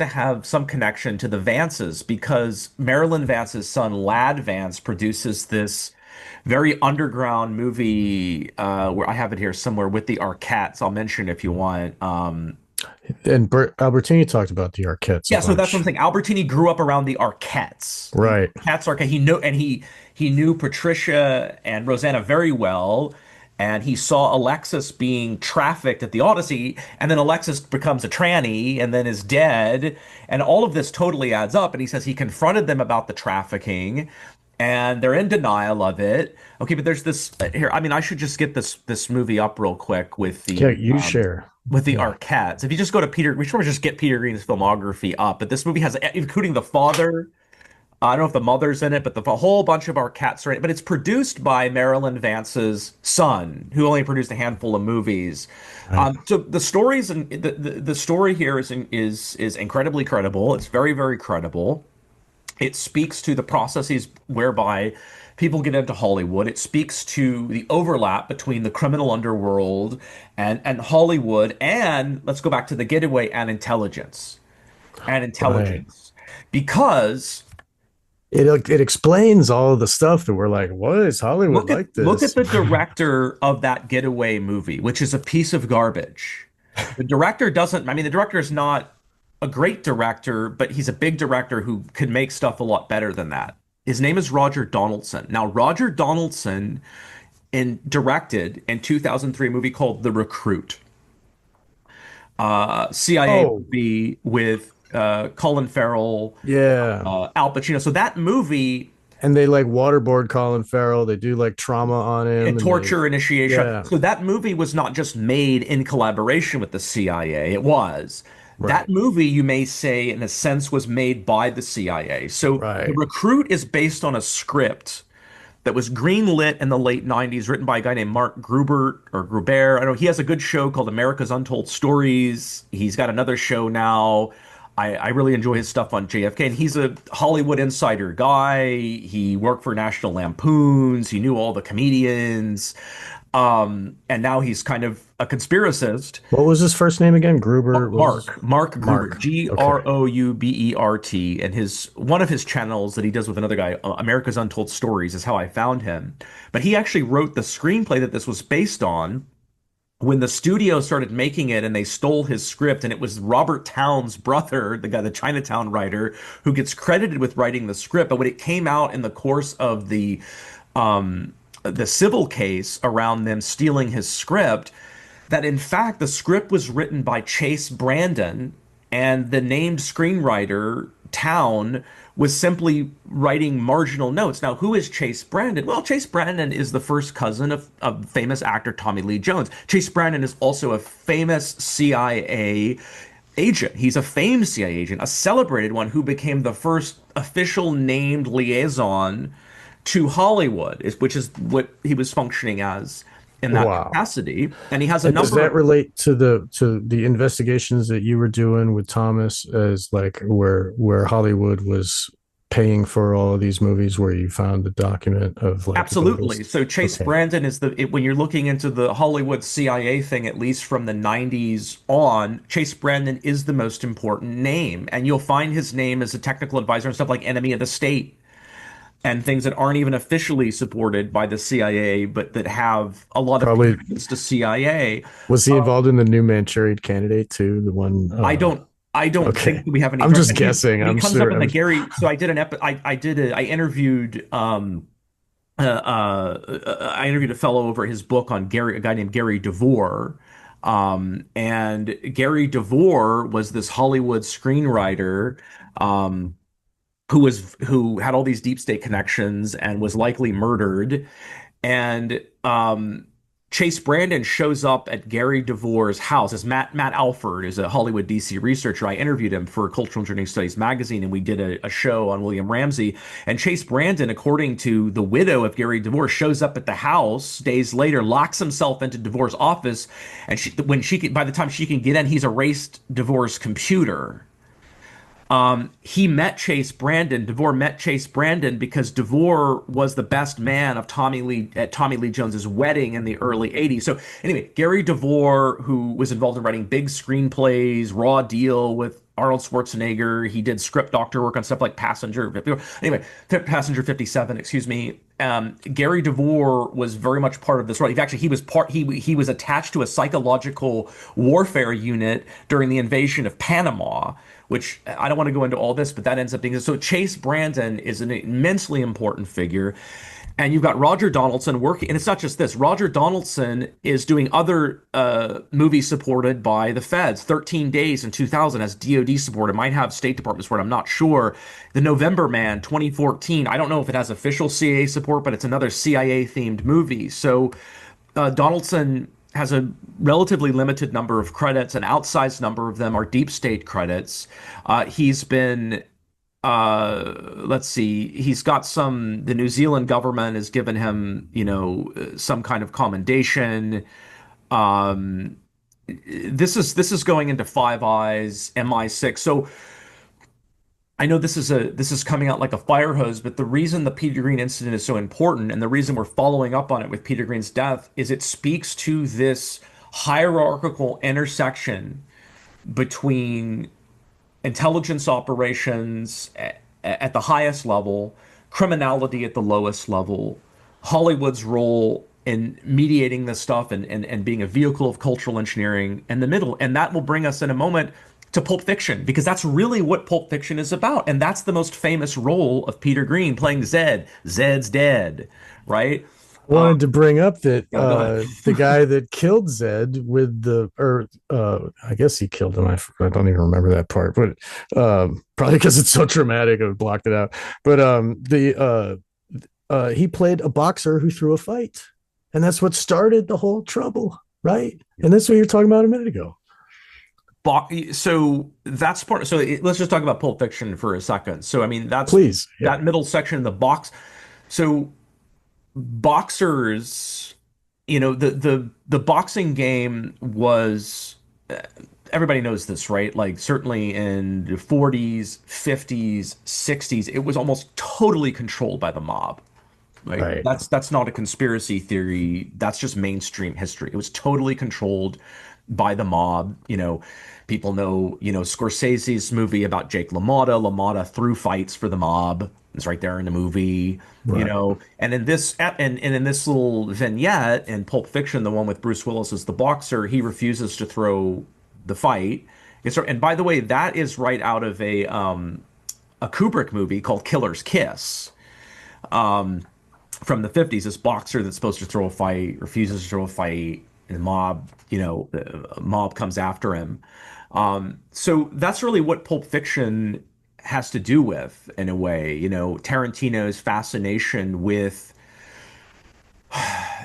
have some connection to the Vances because Marilyn Vance's son, Lad Vance, produces this very underground movie where I have it here somewhere with the Arquettes. I'll mention if you want. And Albertini talked about the Arquettes. Yeah, so that's what I'm saying. Albertini grew up around the Arquettes. Right. Arquette. He knew Patricia and Rosanna very well, and he saw Alexis being trafficked at the Odyssey, and then Alexis becomes a tranny and then is dead, and all of this totally adds up. And he says he confronted them about the trafficking, and they're in denial of it. Okay, but there's this here. I mean, I should just get this movie up real quick with the share. With the Arquettes. If you just go to we should just get Peter Greene's filmography up. But this movie has, including the father, I don't know if the mother's in it, but the whole bunch of Arquettes are in it. But it's produced by Marilyn Vance's son, who only produced a handful of movies. Right. So the stories and the story here is incredibly credible. It's very, very credible. It speaks to the processes whereby people get into Hollywood. It speaks to the overlap between the criminal underworld and Hollywood, and let's go back to the getaway and intelligence. Right. Because it explains all of the stuff that we're like, what is Hollywood like this? Look at the director of that getaway movie, which is a piece of garbage. The director is not a great director, but he's a big director who could make stuff a lot better than that. His name is Roger Donaldson. Now, Roger Donaldson directed in 2003 a movie called The Recruit. CIA movie with Colin Farrell, Al Pacino. So that movie, and they like waterboard Colin Farrell. They do like trauma on him and torture initiation. Yeah. So that movie was not just made in collaboration with the CIA. It was. Right. That movie, you may say, in a sense, was made by the CIA. So The Recruit is based on a script that was greenlit in the late 90s, written by a guy named Mark Gruber. I don't know. He has a good show called America's Untold Stories. He's got another show now. I really enjoy his stuff on JFK. And he's a Hollywood insider guy. He worked for National Lampoons. He knew all the comedians. And now he's kind of a conspiracist. What was his first name again? Gruber? Mark Gruber. Groubert. And one of his channels that he does with another guy, America's Untold Stories, is how I found him. But he actually wrote the screenplay that this was based on when the studio started making it, and they stole his script. And it was Robert Towne's brother, the Chinatown writer, who gets credited with writing the script. But when it came out in the course of the civil case around them stealing his script, that in fact the script was written by Chase Brandon, and the named screenwriter Towne was simply writing marginal notes. Now, who is Chase Brandon? Well, Chase Brandon is the first cousin of famous actor Tommy Lee Jones. Chase Brandon is also a famous CIA agent. He's a famed CIA agent, a celebrated one, who became the first official named liaison to Hollywood, which is what he was functioning as in that capacity. And he has a number. Does that relate to the investigations that you were doing with Thomas, as like where Hollywood was paying for all of these movies, where you found the document of like absolutely. So Chase Brandon is when you're looking into the Hollywood CIA thing, at least from the 90s on, Chase Brandon is the most important name, and you'll find his name as a technical advisor and stuff like Enemy of the State, and things that aren't even officially supported by the CIA, but that have a lot of connections to CIA. Was he involved in the New Manchurian Candidate too? The one I don't think we have any. I'm just guessing. He comes up in the Gary. So I did I interviewed I interviewed a fellow over his book on a guy named Gary DeVore. And Gary DeVore was this Hollywood screenwriter. who had all these deep state connections and was likely murdered. And Chase Brandon shows up at Gary DeVore's house. As Matt Alford is a Hollywood DC researcher. I interviewed him for Cultural and Journey Studies magazine, and we did a show on William Ramsey. And Chase Brandon, according to the widow of Gary DeVore, shows up at the house days later, locks himself into DeVore's office, and by the time she can get in, he's erased DeVore's computer. He met Chase Brandon. DeVore met Chase Brandon because DeVore was the best man of Tommy Lee Jones's wedding in the early 80s. So anyway, Gary DeVore, who was involved in writing big screenplays, Raw Deal with Arnold Schwarzenegger. He did script doctor work on stuff like Passenger 57, excuse me. Gary DeVore was very much part of this. Right, actually, he was attached to a psychological warfare unit during the invasion of Panama, which I don't want to go into all this, but that ends up being so. Chase Brandon is an immensely important figure. And you've got Roger Donaldson working, and it's not just this. Roger Donaldson is doing other movies supported by the feds. 13 Days in 2000 has DOD support. It might have State Department support. I'm not sure. The November Man 2014. I don't know if it has official CIA support, but it's another CIA-themed movie. So Donaldson has a relatively limited number of credits. An outsized number of them are deep state credits. He's been let's see, he's got the New Zealand government has given him, some kind of commendation. This is going into Five Eyes, MI6. So I know this is coming out like a fire hose, but the reason the Peter Greene incident is so important, and the reason we're following up on it with Peter Greene's death, is it speaks to this hierarchical intersection between intelligence operations at the highest level, criminality at the lowest level, Hollywood's role in mediating this stuff and being a vehicle of cultural engineering in the middle. And that will bring us in a moment to Pulp Fiction, because that's really what Pulp Fiction is about. And that's the most famous role of Peter Greene playing Zed. Zed's dead, right? I wanted to bring up that the guy that killed Zed I guess he killed him. I don't even remember that part, but probably because it's so traumatic, I blocked it out. But he played a boxer who threw a fight, and that's what started the whole trouble, right? And that's what you're talking about a minute ago. So that's part. So let's just talk about Pulp Fiction for a second. So I mean, that middle section of the box. So boxers, the boxing game was, everybody knows this, right? Like certainly in the 40s, 50s, 60s, it was almost totally controlled by the mob. Right. That's not a conspiracy theory. That's just mainstream history. It was totally controlled by the mob. People know, Scorsese's movie about Jake LaMotta. LaMotta threw fights for the mob. It's right there in the movie, right. And in this little vignette in Pulp Fiction, the one with Bruce Willis as the boxer, he refuses to throw the fight. And by the way, that is right out of a Kubrick movie called Killer's Kiss, from the 50s. This boxer that's supposed to throw a fight refuses to throw a fight, and the mob comes after him. So that's really what Pulp Fiction has to do with, in a way, Tarantino's fascination with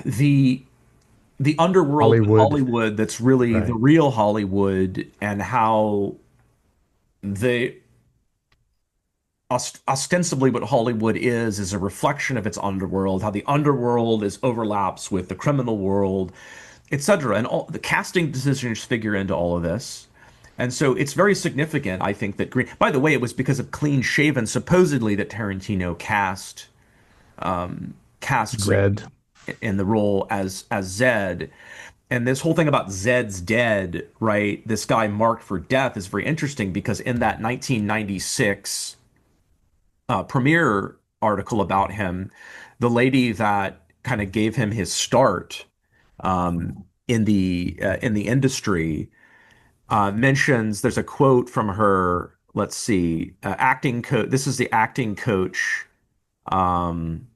the underworld of Hollywood that's really the real Hollywood, and how ostensibly what Hollywood is a reflection of its underworld, how the underworld overlaps with the criminal world, etc. And all the casting decisions figure into all of this. And so it's very significant, I think, that Greene. By the way, it was because of Clean Shaven, supposedly, that Tarantino cast Zed in the role as Zed. And this whole thing about Zed's dead, right? This guy marked for death is very interesting, because in that 1996 premiere article about him, the lady that kind of gave him his start in the industry mentions, there's a quote from her, let's see, acting coach. This is the acting coach,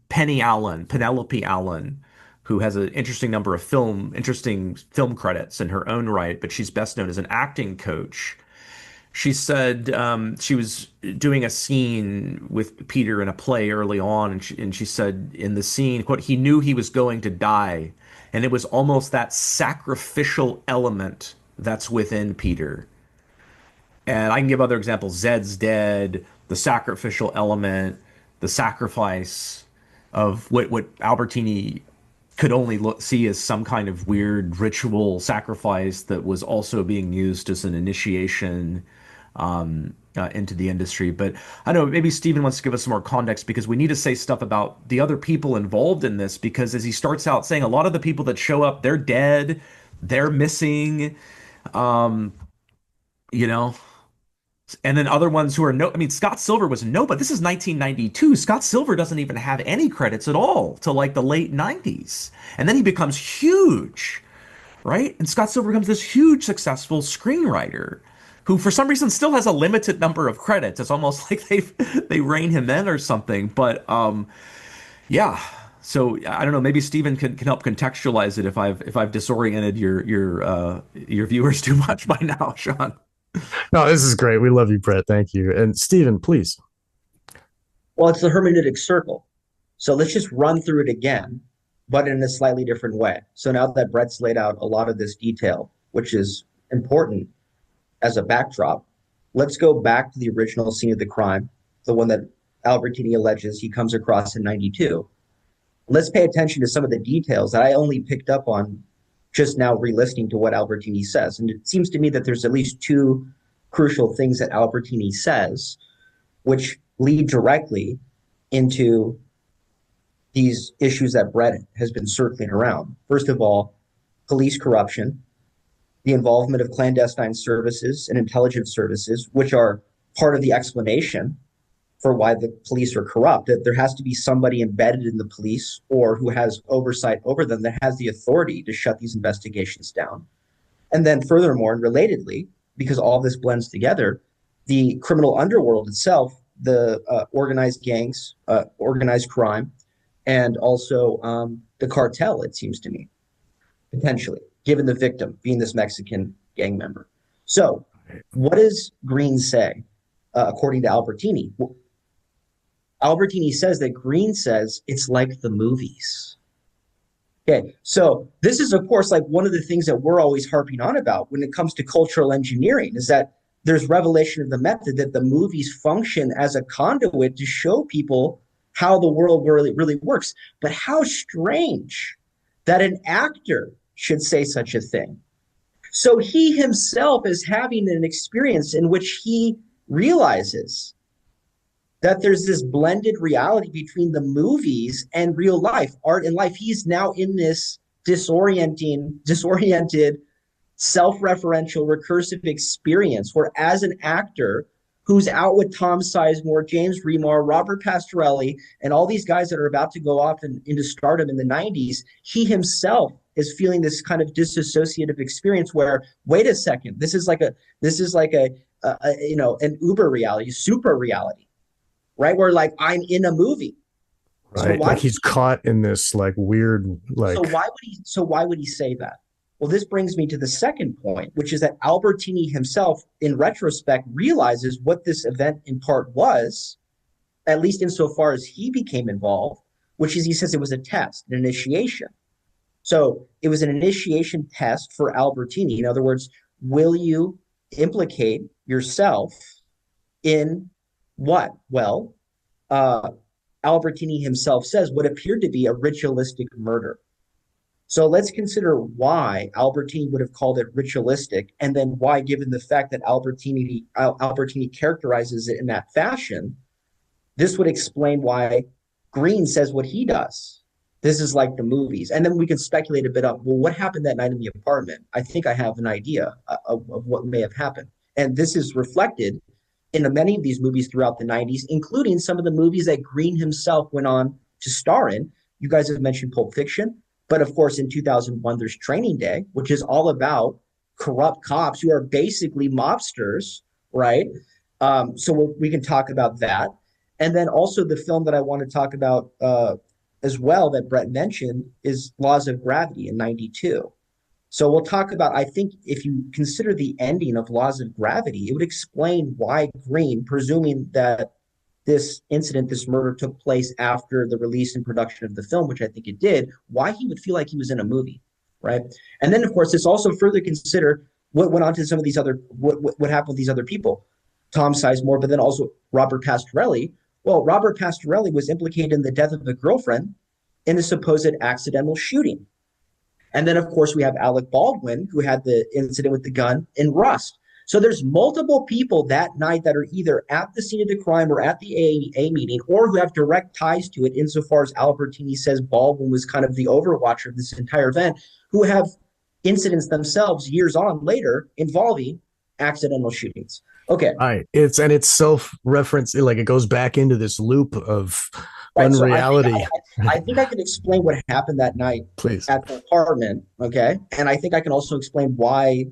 Penelope Allen, who has an interesting number of film credits in her own right, but she's best known as an acting coach. She said she was doing a scene with Peter in a play early on, and she said in the scene, quote, he knew he was going to die, and it was almost that sacrificial element that's within Peter. And I can give other examples. Zed's dead, the sacrificial element, the sacrifice of what Albertini could only see as some kind of weird ritual sacrifice that was also being used as an initiation into the industry. But I don't know, maybe Stephen wants to give us some more context because we need to say stuff about the other people involved in this, because as he starts out saying, a lot of the people that show up, they're dead, they're missing, you know, and then other ones who are I mean, Scott Silver was but this is 1992. Scott Silver doesn't even have any credits at all till like the late 90s. And then he becomes huge, right? And Scott Silver becomes this huge successful screenwriter who for some reason still has a limited number of credits. It's almost like they rein him in or something. But yeah. So I don't know, maybe Stephen can help contextualize it if I've disoriented your viewers too much by now, Sean. No, this is great. We love you, Brett. Thank you. And Stephen, please. Well, it's the hermeneutic circle. So let's just run through it again, but in a slightly different way. So now that Brett's laid out a lot of this detail, which is important as a backdrop, let's go back to the original scene of the crime, the one that Albertini alleges he comes across in 92. Let's pay attention to some of the details that I only picked up on just now re-listening to what Albertini says. And it seems to me that there's at least two crucial things that Albertini says, which lead directly into these issues that Brett has been circling around. First of all, police corruption, the involvement of clandestine services and intelligence services, which are part of the explanation for why the police are corrupt. That there has to be somebody embedded in the police or who has oversight over them that has the authority to shut these investigations down. And then furthermore, and relatedly, because all this blends together, the criminal underworld itself, the organized gangs, organized crime, and also the cartel, it seems to me, potentially, given the victim being this Mexican gang member. So what does Greene say, according to Albertini? Albertini says that Greene says it's like the movies. Okay, so this is, of course, like one of the things that we're always harping on about when it comes to cultural engineering is that there's revelation of the method that the movies function as a conduit to show people how the world really works. But how strange that an actor should say such a thing. So he himself is having an experience in which he realizes that there's this blended reality between the movies and real life, art and life. He's now in this disoriented, self-referential, recursive experience where as an actor who's out with Tom Sizemore, James Remar, Robert Pastorelli, and all these guys that are about to go off into stardom in the 90s, he himself is feeling this kind of disassociative experience where, wait a second, this is like an uber reality, super reality. Right, where like I'm in a movie, right? So like he's caught in this like weird like. So why would he say that? Well, this brings me to the second point, which is that Albertini himself, in retrospect, realizes what this event in part was, at least insofar as he became involved, which is he says it was a test, an initiation. So it was an initiation test for Albertini. In other words, will you implicate yourself in what? Well, Albertini himself says what appeared to be a ritualistic murder. So let's consider why Albertini would have called it ritualistic, and then why, given the fact that Albertini characterizes it in that fashion, this would explain why Greene says what he does. This is like the movies. And then we can speculate a bit on, well, what happened that night in the apartment? I think I have an idea of what may have happened. And this is reflected in many of these movies throughout the 90s, including some of the movies that Greene himself went on to star in. You guys have mentioned Pulp Fiction, but of course in 2001 there's Training Day, which is all about corrupt cops who are basically mobsters, right? So we can talk about that. And then also the film that I want to talk about as well that Brett mentioned is Laws of Gravity in 92. So we'll talk about, I think if you consider the ending of Laws of Gravity, it would explain why Greene, presuming that this incident, this murder took place after the release and production of the film, which I think it did, why he would feel like he was in a movie, right? And then, of course, it's also further consider what went on to some of these other, what happened with these other people, Tom Sizemore, but then also Robert Pastorelli. Well, Robert Pastorelli was implicated in the death of a girlfriend in a supposed accidental shooting. And then, of course, we have Alec Baldwin, who had the incident with the gun in Rust. So there's multiple people that night that are either at the scene of the crime or at the AAA meeting, or who have direct ties to it, insofar as Albertini says Baldwin was kind of the overwatcher of this entire event, who have incidents themselves years on later involving accidental shootings. Okay. All right. It's self-reference, like it goes back into this loop of unreality. So I think I can explain what happened that night, please, at the apartment. Okay. And I think I can also explain why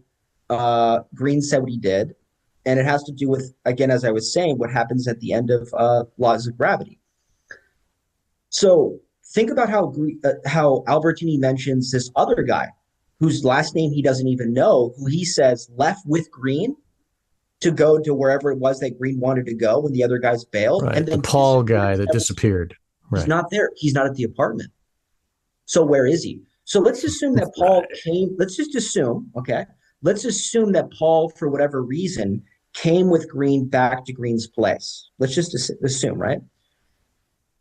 Greene said what he did. And it has to do with, again, as I was saying, what happens at the end of Laws of Gravity. So think about how Albertini mentions this other guy whose last name he doesn't even know, who he says left with Greene to go to wherever it was that Greene wanted to go when the other guys bailed. Right. And then the Paul guy that disappeared. He's right. not there. He's not at the apartment. So where is he? So let's assume that Paul came. Let's just assume, okay? Let's assume that Paul, for whatever reason, came with Greene back to Greene's place. Let's just assume, right?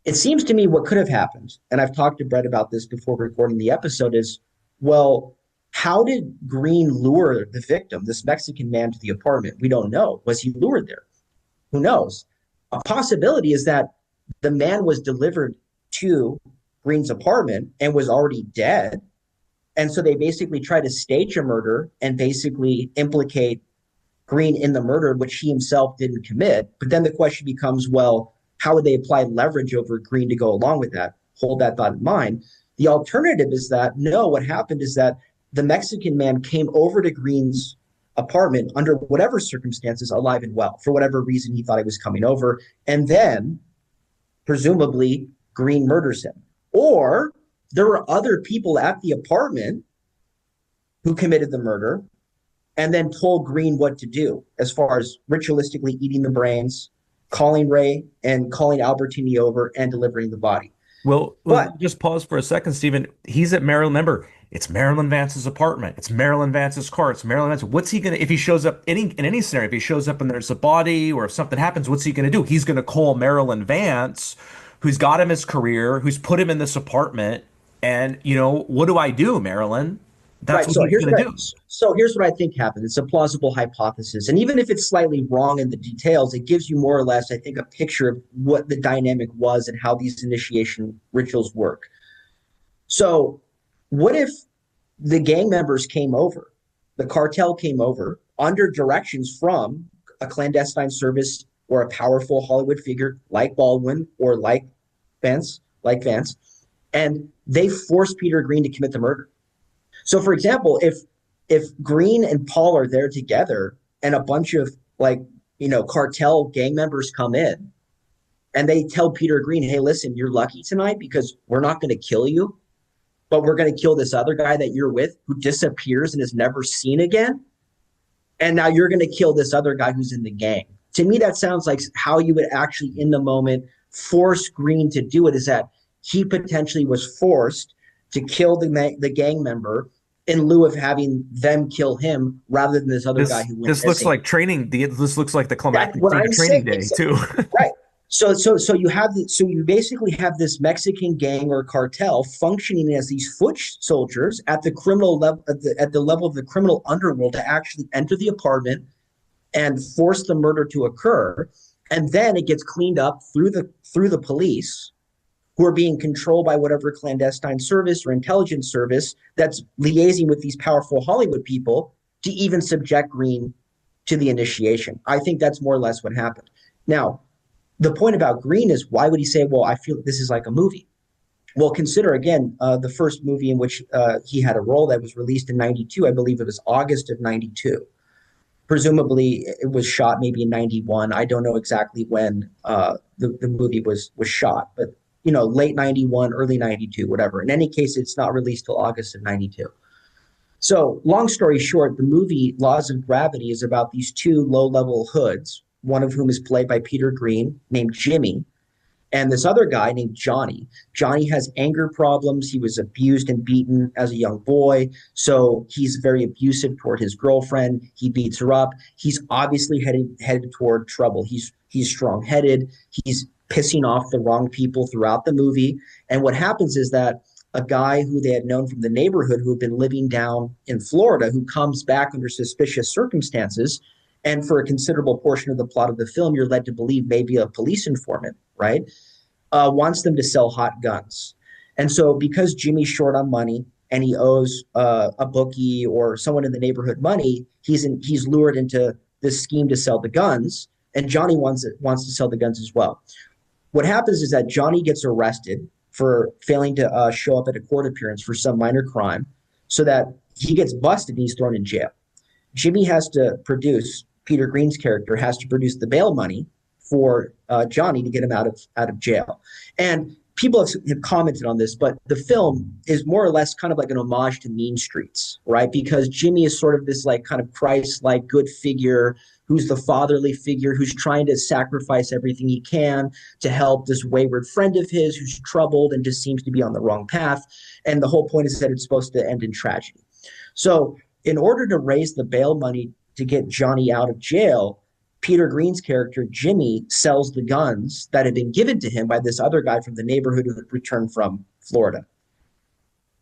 It seems to me what could have happened, and I've talked to Brett about this before recording the episode, is, well, how did Greene lure the victim, this Mexican man, to the apartment? We don't know. Was he lured there? Who knows? A possibility is that the man was delivered to Greene's apartment and was already dead. And so they basically try to stage a murder and basically implicate Greene in the murder, which he himself didn't commit. But then the question becomes, well, how would they apply leverage over Greene to go along with that? Hold that thought in mind. The alternative is that, no, what happened is that the Mexican man came over to Greene's apartment under whatever circumstances, alive and well, for whatever reason he thought he was coming over. And then, presumably, Greene murders him. Or there were other people at the apartment who committed the murder and then told Greene what to do, as far as ritualistically eating the brains, calling Ray and calling Albertini over and delivering the body. Well, just pause for a second, Stephen. He's at Marilyn. Remember, it's Marilyn Vance's apartment. It's Marilyn Vance's car. It's Marilyn Vance. What's he going to, if he shows up in any scenario, if he shows up and there's a body or if something happens, what's he going to do? He's going to call Marilyn Vance, who's got him his career, who's put him in this apartment. And, what do I do, Marilyn? That's right. what he's going to do. So here's what I think happened. It's a plausible hypothesis. And even if it's slightly wrong in the details, it gives you more or less, I think, a picture of what the dynamic was and how these initiation rituals work. So what if the gang members came over, the cartel came over under directions from a clandestine service or a powerful Hollywood figure like Baldwin or like Vance, and they forced Peter Greene to commit the murder? So, for example, if Greene and Paul are there together and a bunch of cartel gang members come in and they tell Peter Greene, hey, listen, you're lucky tonight because we're not going to kill you, but we're going to kill this other guy that you're with who disappears and is never seen again. And now you're going to kill this other guy who's in the gang. To me, that sounds like how you would actually, in the moment, force Greene to do it, is that he potentially was forced to kill the gang member in lieu of having them kill him rather than this other guy who went This looks like training. This looks like the climactic training day too. Right. So you basically have this Mexican gang or cartel functioning as these foot soldiers at the criminal level, at the level of the criminal underworld, to actually enter the apartment and force the murder to occur, and then it gets cleaned up through the police, who are being controlled by whatever clandestine service or intelligence service that's liaising with these powerful Hollywood people to even subject Greene to the initiation. I think that's more or less what happened. Now, the point about Greene is, why would he say, well, I feel this is like a movie? Well, consider, again, the first movie in which he had a role that was released in 92. I believe it was August of 92. Presumably, it was shot maybe in 91. I don't know exactly when the movie was shot, but late 91, early 92, whatever. In any case, it's not released till August of 92. So, long story short, the movie Laws of Gravity is about these two low-level hoods, one of whom is played by Peter Greene, named Jimmy, and this other guy named Johnny. Johnny has anger problems. He was abused and beaten as a young boy, so he's very abusive toward his girlfriend. He beats her up. He's obviously headed toward trouble. He's strong-headed. He's pissing off the wrong people throughout the movie. And what happens is that a guy who they had known from the neighborhood who had been living down in Florida, who comes back under suspicious circumstances, and for a considerable portion of the plot of the film, you're led to believe maybe a police informant, right? Wants them to sell hot guns. And so because Jimmy's short on money and he owes a bookie or someone in the neighborhood money, he's lured into this scheme to sell the guns, and Johnny wants to sell the guns as well. What happens is that Johnny gets arrested for failing to show up at a court appearance for some minor crime, so that he gets busted and he's thrown in jail. Jimmy has to produce, Peter Greene's character has to produce the bail money for Johnny to get him out of jail. And people have commented on this, but the film is more or less kind of like an homage to Mean Streets, right? Because Jimmy is sort of this like kind of Christ-like good figure who's the fatherly figure who's trying to sacrifice everything he can to help this wayward friend of his who's troubled and just seems to be on the wrong path. And the whole point is that it's supposed to end in tragedy. So in order to raise the bail money to get Johnny out of jail, Peter Greene's character, Jimmy, sells the guns that had been given to him by this other guy from the neighborhood who had returned from Florida.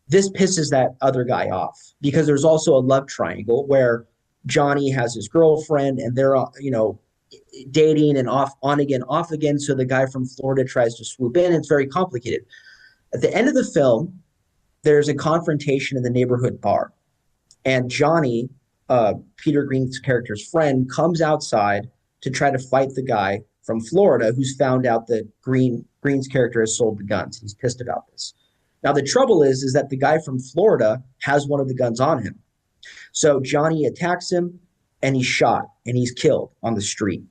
This pisses that other guy off because there's also a love triangle where Johnny has his girlfriend and they're, dating and on again. So the guy from Florida tries to swoop in. It's very complicated. At the end of the film, there's a confrontation in the neighborhood bar, and Johnny, Peter Greene's character's friend, comes outside to try to fight the guy from Florida who's found out that Greene's character has sold the guns. He's pissed about this. Now, the trouble is that the guy from Florida has one of the guns on him. So Johnny attacks him and he's shot and he's killed on the street.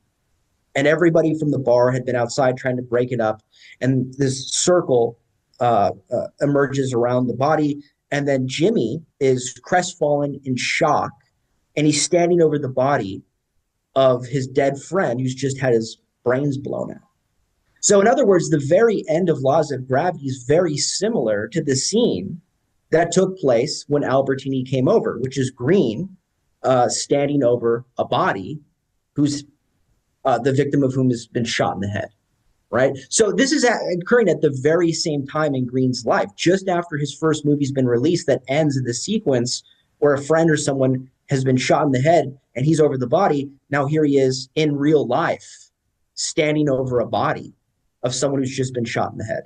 And everybody from the bar had been outside trying to break it up. And this circle emerges around the body. And then Jimmy is crestfallen in shock. And he's standing over the body of his dead friend who's just had his brains blown out. So in other words, the very end of Laws of Gravity is very similar to the scene that took place when Albertini came over, which is Greene standing over a body who's the victim of whom has been shot in the head, right? So this is occurring at the very same time in Greene's life, just after his first movie's been released, that ends in the sequence where a friend or someone has been shot in the head and he's over the body. Now here he is in real life, standing over a body of someone who's just been shot in the head.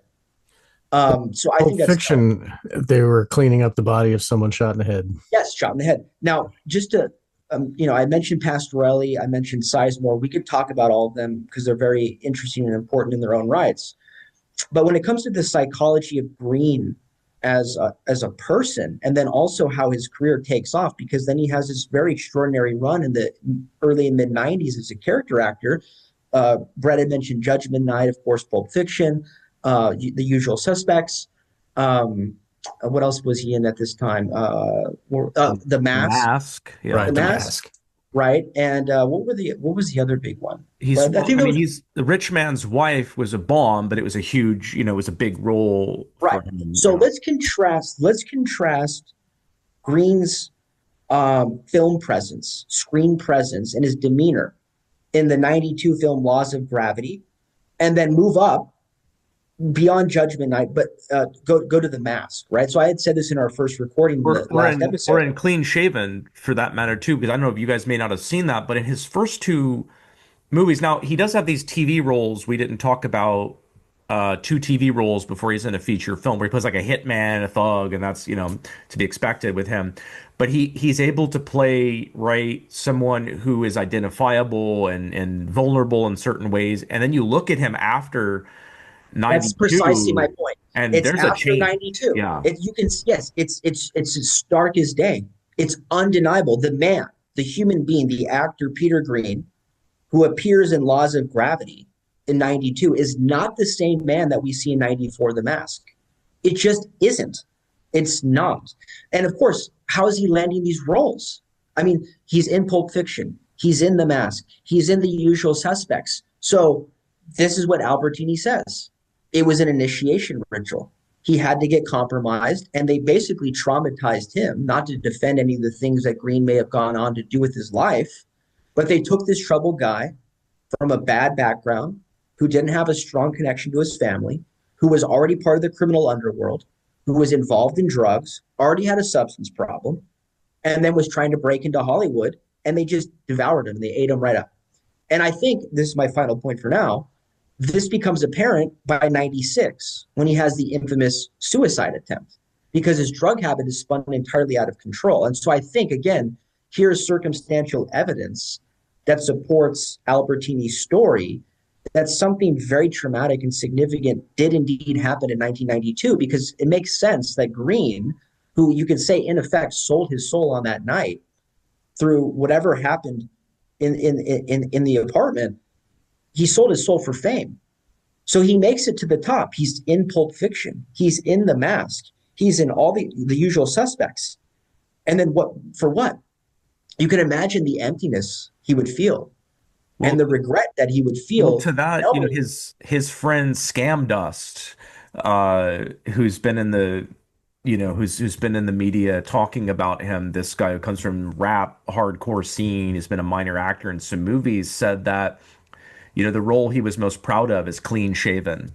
So I think that's fiction. They were cleaning up the body of someone shot in the head. Yes, shot in the head. Now, just to, I mentioned Pastorelli, I mentioned Sizemore. We could talk about all of them because they're very interesting and important in their own rights. But when it comes to the psychology of Greene as a person, and then also how his career takes off, because then he has this very extraordinary run in the early and mid 90s as a character actor. Brett had mentioned Judgment Night, of course, Pulp Fiction, The Usual Suspects. What else was he in at this time? The Mask. Yeah. Right, The The Mask. Right. And what was the other big one? He's The Rich Man's Wife was a bomb, but it was a huge, it was a big role. Right. For him, So let's contrast Greene's film presence, screen presence, and his demeanor in the 92 film Laws of Gravity, and then move up beyond Judgment Night, but go to The Mask, right? So I had said this in our first recording, last episode. Or in Clean Shaven, for that matter, too, because I don't know if you guys may not have seen that, but in his first two movies, now he does have these TV roles. We didn't talk about two TV roles before he's in a feature film where he plays like a hitman, a thug, and that's, to be expected with him. But he's able to play, right, someone who is identifiable and vulnerable in certain ways. And then you look at him after 92. That's precisely my point. And it's there's after a change. 92. Yeah. It's as stark as day. It's undeniable. The man, the human being, the actor Peter Greene, who appears in Laws of Gravity in 92, is not the same man that we see in 94, The Mask. It just isn't. It's not. And of course, how is he landing these roles? I mean, he's in Pulp Fiction. He's in The Mask. He's in The Usual Suspects. So this is what Albertini says. It was an initiation ritual. He had to get compromised, and they basically traumatized him, not to defend any of the things that Greene may have gone on to do with his life, but they took this troubled guy from a bad background who didn't have a strong connection to his family, who was already part of the criminal underworld, who was involved in drugs, already had a substance problem, and then was trying to break into Hollywood, and they just devoured him. They ate him right up. And I think this is my final point for now. This becomes apparent by 96 when he has the infamous suicide attempt because his drug habit is spun entirely out of control. And so I think, again, here's circumstantial evidence that supports Albertini's story that something very traumatic and significant did indeed happen in 1992, because it makes sense that Greene, who you could say in effect sold his soul on that night through whatever happened in the apartment, he sold his soul for fame. So he makes it to the top. He's in Pulp Fiction. He's in The Mask. He's in all the Usual Suspects. And then what? For what? You can imagine the emptiness he would feel, and the regret that he would feel. Well, to that, his friend Scam Dust, who's been in the, who's been in the media talking about him. This guy who comes from rap hardcore scene, has been a minor actor in some movies, said that, the role he was most proud of is Clean Shaven.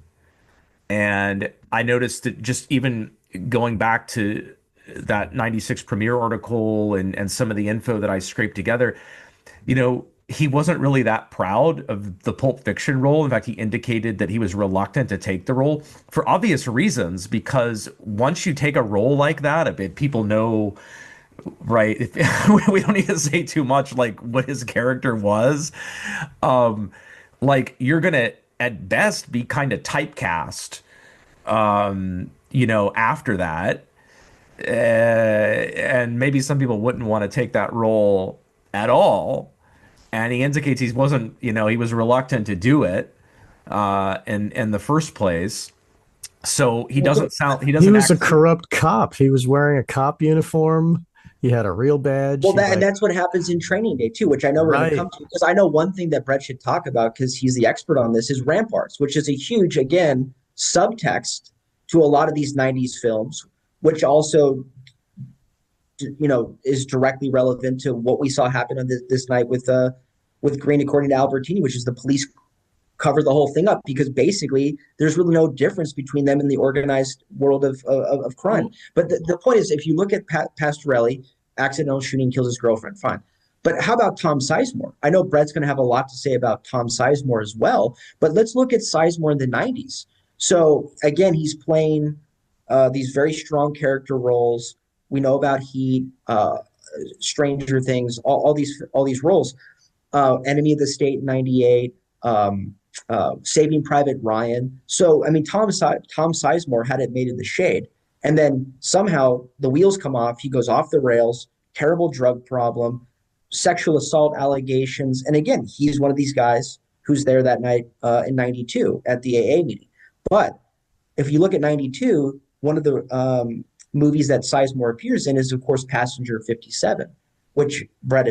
And I noticed that just even going back to that 96 premiere article and some of the info that I scraped together, he wasn't really that proud of the Pulp Fiction role. In fact, he indicated that he was reluctant to take the role for obvious reasons, because once you take a role like that, people know, right? We don't need to say too much, like what his character was. Like you're going to, at best, be kind of typecast, after that. And maybe some people wouldn't want to take that role at all. And he indicates he wasn't, he was reluctant to do it in the first place. So he doesn't sound, he was a corrupt cop. He was wearing a cop uniform. He had a real badge. Well, and that's what happens in Training Day too, which I know we're going to come to, because I know one thing that Brett should talk about, because he's the expert on this, is Ramparts, which is a huge, again, subtext to a lot of these 90s films, which also, is directly relevant to what we saw happen on this night with Greene, according to Albertini, which is the police cover the whole thing up, because basically there's really no difference between them and the organized world of crime. But the point is, if you look at Pastorelli, accidental shooting, kills his girlfriend, fine. But how about Tom Sizemore? I know Brett's going to have a lot to say about Tom Sizemore as well, but let's look at Sizemore in the 90s. So again, he's playing these very strong character roles. We know about Heat, Stranger Things, all these roles. Enemy of the State, 98, Saving Private Ryan. So, I mean, Tom Sizemore had it made in the shade. And then somehow the wheels come off. He goes off the rails, terrible drug problem, sexual assault allegations. And again, he's one of these guys who's there that night in 92 at the AA meeting. But if you look at 92, one of the movies that Sizemore appears in is, of course, Passenger 57, which Brett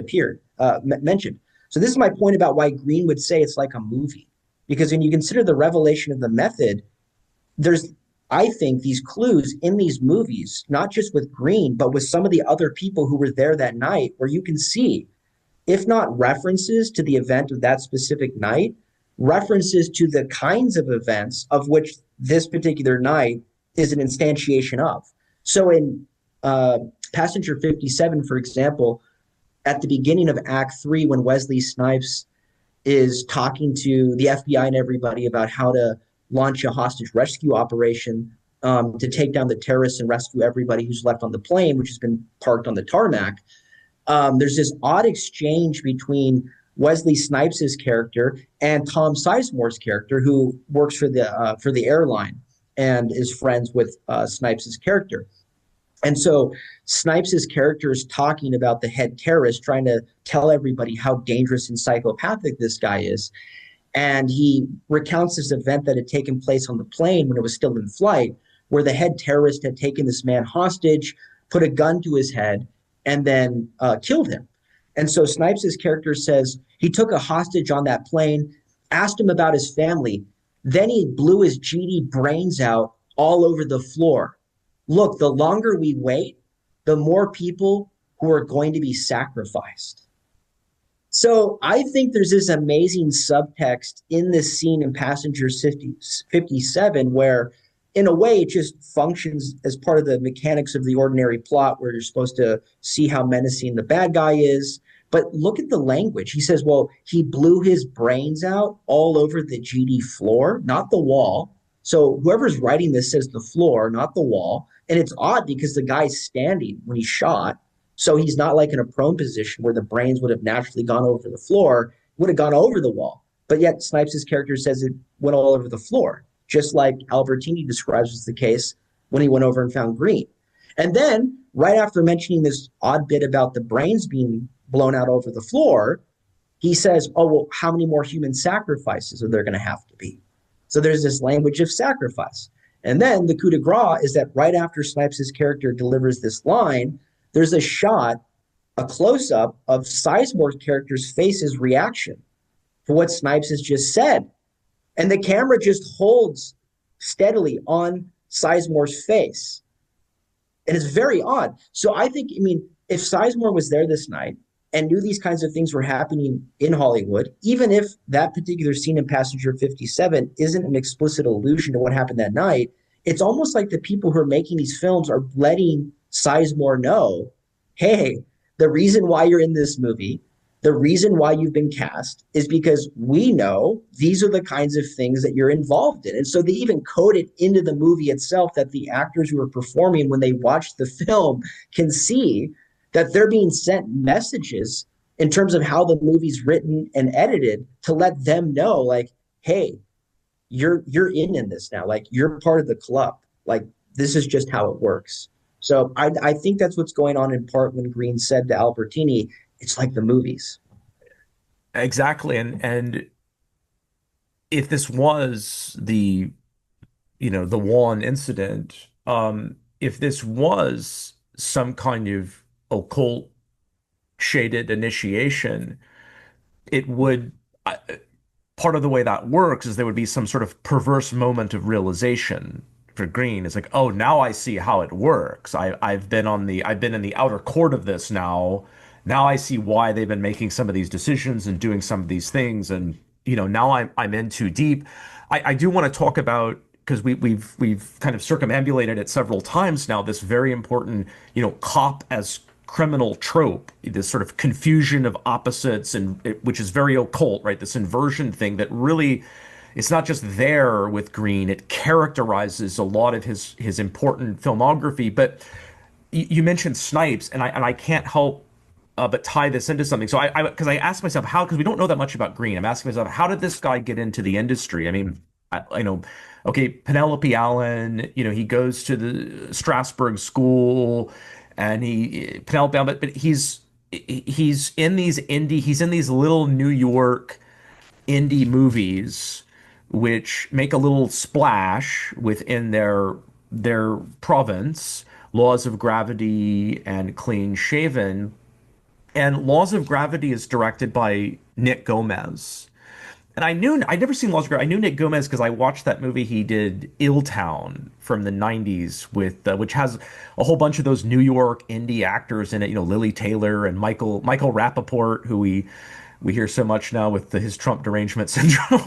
mentioned. So this is my point about why Greene would say it's like a movie. Because when you consider the revelation of the method, there's, I think, these clues in these movies, not just with Greene, but with some of the other people who were there that night, where you can see, if not references to the event of that specific night, references to the kinds of events of which this particular night is an instantiation of. So in Passenger 57, for example, at the beginning of Act 3, when Wesley Snipes is talking to the FBI and everybody about how to launch a hostage rescue operation to take down the terrorists and rescue everybody who's left on the plane, which has been parked on the tarmac, there's this odd exchange between Wesley Snipes' character and Tom Sizemore's character, who works for the airline and is friends with Snipes' character. And so Snipes' character is talking about the head terrorist, trying to tell everybody how dangerous and psychopathic this guy is. And he recounts this event that had taken place on the plane when it was still in flight, where the head terrorist had taken this man hostage, put a gun to his head, and then killed him. And so Snipes' character says he took a hostage on that plane, asked him about his family. Then he blew his GD brains out all over the floor. Look, the longer we wait, the more people who are going to be sacrificed. So I think there's this amazing subtext in this scene in Passenger 57 where, in a way, it just functions as part of the mechanics of the ordinary plot where you're supposed to see how menacing the bad guy is. But look at the language. He says, well, he blew his brains out all over the GD floor, not the wall. So whoever's writing this says the floor, not the wall. And it's odd because the guy's standing when he's shot. So he's not like in a prone position where the brains would have naturally gone over the floor, would have gone over the wall. But yet Snipes' character says it went all over the floor, just like Albertini describes as the case when he went over and found Greene. And then right after mentioning this odd bit about the brains being blown out over the floor, he says, oh, well, how many more human sacrifices are there going to have to be? So there's this language of sacrifice. And then the coup de grace is that right after Snipes' character delivers this line, there's a shot, a close-up of Sizemore's character's face's reaction to what Snipes has just said. And the camera just holds steadily on Sizemore's face. And it's very odd. So I think, if Sizemore was there this night and knew these kinds of things were happening in Hollywood, even if that particular scene in Passenger 57 isn't an explicit allusion to what happened that night, it's almost like the people who are making these films are letting Sizemore know, hey, the reason why you're in this movie, the reason why you've been cast is because we know these are the kinds of things that you're involved in. And so they even code it into the movie itself that the actors who are performing when they watch the film can see that they're being sent messages in terms of how the movie's written and edited to let them know, like, hey, you're in this now. Like, you're part of the club. Like, this is just how it works. So I think that's what's going on in part when Greene said to Albertini, it's like the movies. Exactly. And if this was the Juan incident, if this was some kind of occult shaded initiation, it would part of the way that works is there would be some sort of perverse moment of realization for Greene. It's like, oh, now I see how it works. I've been in the outer court of this now. Now I see why they've been making some of these decisions and doing some of these things. And now I'm in too deep. I do want to talk about, because we've kind of circumambulated it several times now, this very important cop as criminal trope, this sort of confusion of opposites, and which is very occult, right? This inversion thing that really, it's not just there with Greene, it characterizes a lot of his important filmography. But you mentioned Snipes, and I can't help but tie this into something. So because I asked myself because we don't know that much about Greene, I'm asking myself, how did this guy get into the industry? I mean, I know, okay, Penelope Allen, he goes to the Strasbourg School, and Penelope Allen, but he's in these little New York indie movies, which make a little splash within their province. Laws of Gravity and Clean Shaven. And Laws of Gravity is directed by Nick Gomez. And I'd never seen Laws of Gravity. I knew Nick Gomez because I watched that movie he did, Ill Town, from the 90s, which has a whole bunch of those New York indie actors in it, Lily Taylor and Michael Rappaport, who we hear so much now with his Trump derangement syndrome.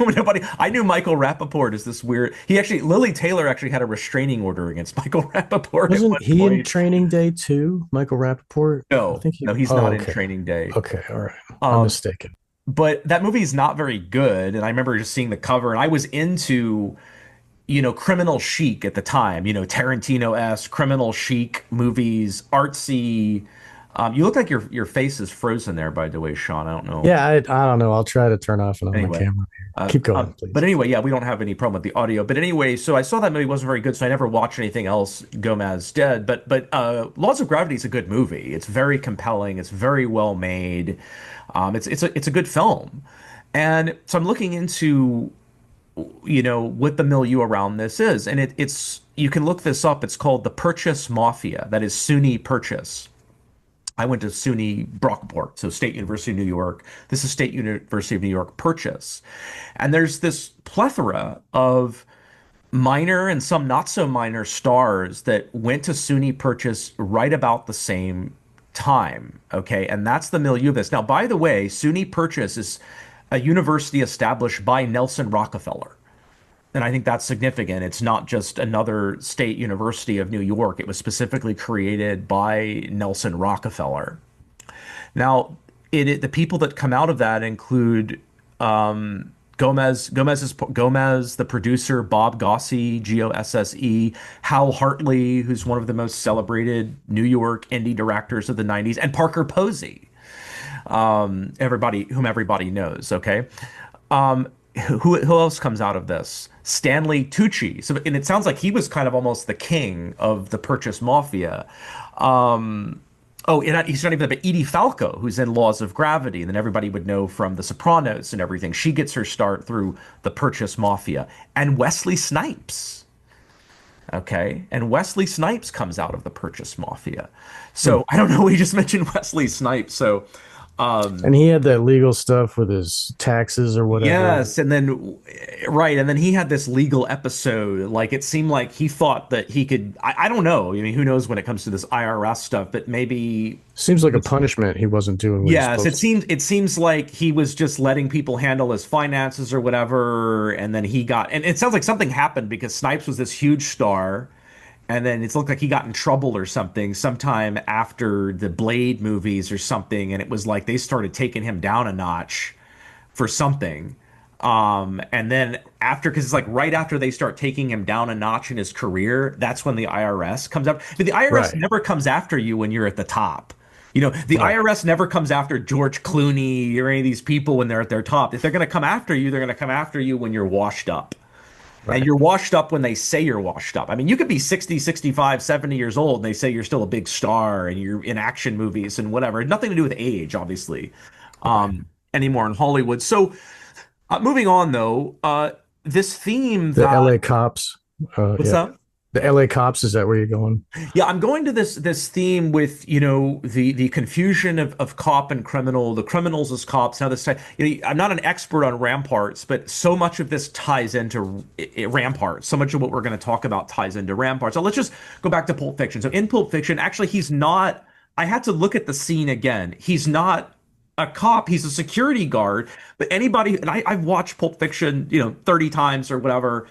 I knew Michael Rappaport is this weird. Lily Taylor actually had a restraining order against Michael Rappaport. Wasn't he in Training Day too, Michael Rappaport? No, he's not in Training Day. Okay, all right. I'm mistaken. But that movie is not very good. And I remember just seeing the cover, and I was into, criminal chic at the time, Tarantino-esque criminal chic movies, artsy. You look like your face is frozen there, by the way, Sean. I don't know. Yeah, I don't know. I'll try to turn off and on my camera. Keep going, please. But anyway, yeah, we don't have any problem with the audio. But anyway, so I saw that movie wasn't very good, so I never watched anything else Gomez did. But Laws of Gravity is a good movie. It's very compelling. It's very well made. It's a good film. And so I'm looking into what the milieu around this is, and it's you can look this up. It's called the Purchase Mafia. That is SUNY Purchase. I went to SUNY Brockport, so State University of New York. This is State University of New York Purchase. And there's this plethora of minor and some not so minor stars that went to SUNY Purchase right about the same time. Okay. And that's the milieu of this. Now, by the way, SUNY Purchase is a university established by Nelson Rockefeller. And I think that's significant. It's not just another state university of New York. It was specifically created by Nelson Rockefeller. Now, the people that come out of that include Gomez, the producer, Bob Gosse, Gosse, Hal Hartley, who's one of the most celebrated New York indie directors of the 90s, and Parker Posey, whom everybody knows. Okay. Who else comes out of this? Stanley Tucci. So, and it sounds like he was kind of almost the king of the Purchase Mafia. He's not even, but Edie Falco, who's in Laws of Gravity, and then everybody would know from The Sopranos and everything. She gets her start through the Purchase Mafia. And Wesley Snipes. Okay. And Wesley Snipes comes out of the Purchase Mafia. So I don't know. We just mentioned Wesley Snipes. So, and he had that legal stuff with his taxes or whatever. Yes, and then he had this legal episode. Like, it seemed like he thought that he could. I don't know. I mean, who knows when it comes to this IRS stuff? But maybe seems like a punishment he wasn't doing. Yes, it seems like he was just letting people handle his finances or whatever, and then he got. And it sounds like something happened because Snipes was this huge star. And then it looked like he got in trouble or something sometime after the Blade movies or something. And it was like they started taking him down a notch for something. And then because it's like right after they start taking him down a notch in his career, that's when the IRS comes up. But the IRS never comes after you when you're at the top. The IRS never comes after George Clooney or any of these people when they're at their top. If they're going to come after you, they're going to come after you when you're washed up. Right. And you're washed up when they say you're washed up. I mean, you could be 60, 65, 70 years old and they say you're still a big star and you're in action movies and whatever. Nothing to do with age, obviously, anymore in Hollywood. So moving on, though, this theme the LA Cops. What's that? The LA Cops, is that where you're going? Yeah, I'm going to this theme with, the confusion of cop and criminal, the criminals as cops. Now I'm not an expert on Ramparts, but so much of this ties into Ramparts. So much of what we're going to talk about ties into Ramparts. So let's just go back to Pulp Fiction. So in Pulp Fiction, actually, he's not, I had to look at the scene again. He's not a cop, he's a security guard, but anybody, and I've watched Pulp Fiction, 30 times or whatever.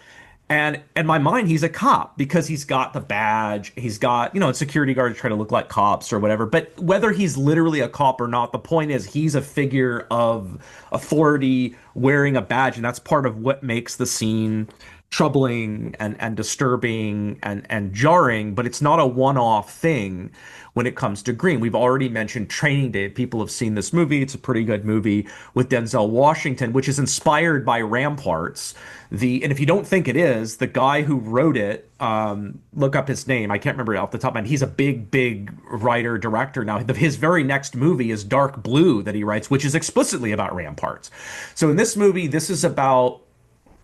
And in my mind, he's a cop because he's got the badge. He's got, security guards try to look like cops or whatever. But whether he's literally a cop or not, the point is he's a figure of authority wearing a badge. And that's part of what makes the scene troubling and disturbing and jarring. But it's not a one-off thing when it comes to Greene. We've already mentioned Training Day. People have seen this movie. It's a pretty good movie with Denzel Washington, which is inspired by Ramparts. And if you don't think it is, the guy who wrote it, look up his name. I can't remember it off the top of my head. He's a big writer, director now. His very next movie is Dark Blue that he writes, which is explicitly about Ramparts. So in this movie, this is about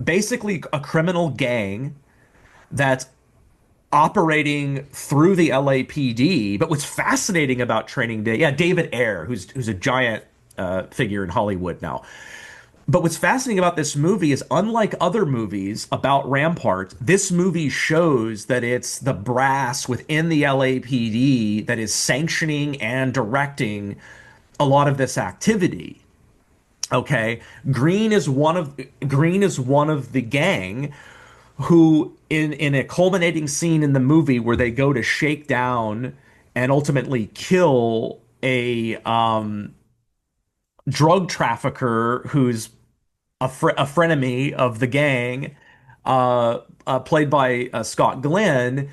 basically a criminal gang that's operating through the LAPD. But what's fascinating about Training Day, David Ayer, who's a giant figure in Hollywood now. But what's fascinating about this movie is, unlike other movies about Ramparts, this movie shows that it's the brass within the LAPD that is sanctioning and directing a lot of this activity. Okay, Greene is one of the gang who, in a culminating scene in the movie where they go to shake down and ultimately kill a drug trafficker who's a frenemy of the gang, played by Scott Glenn.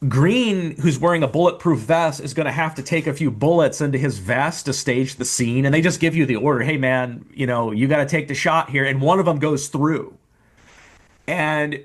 Greene, who's wearing a bulletproof vest, is going to have to take a few bullets into his vest to stage the scene. And they just give you the order, hey, man, you got to take the shot here. And one of them goes through. And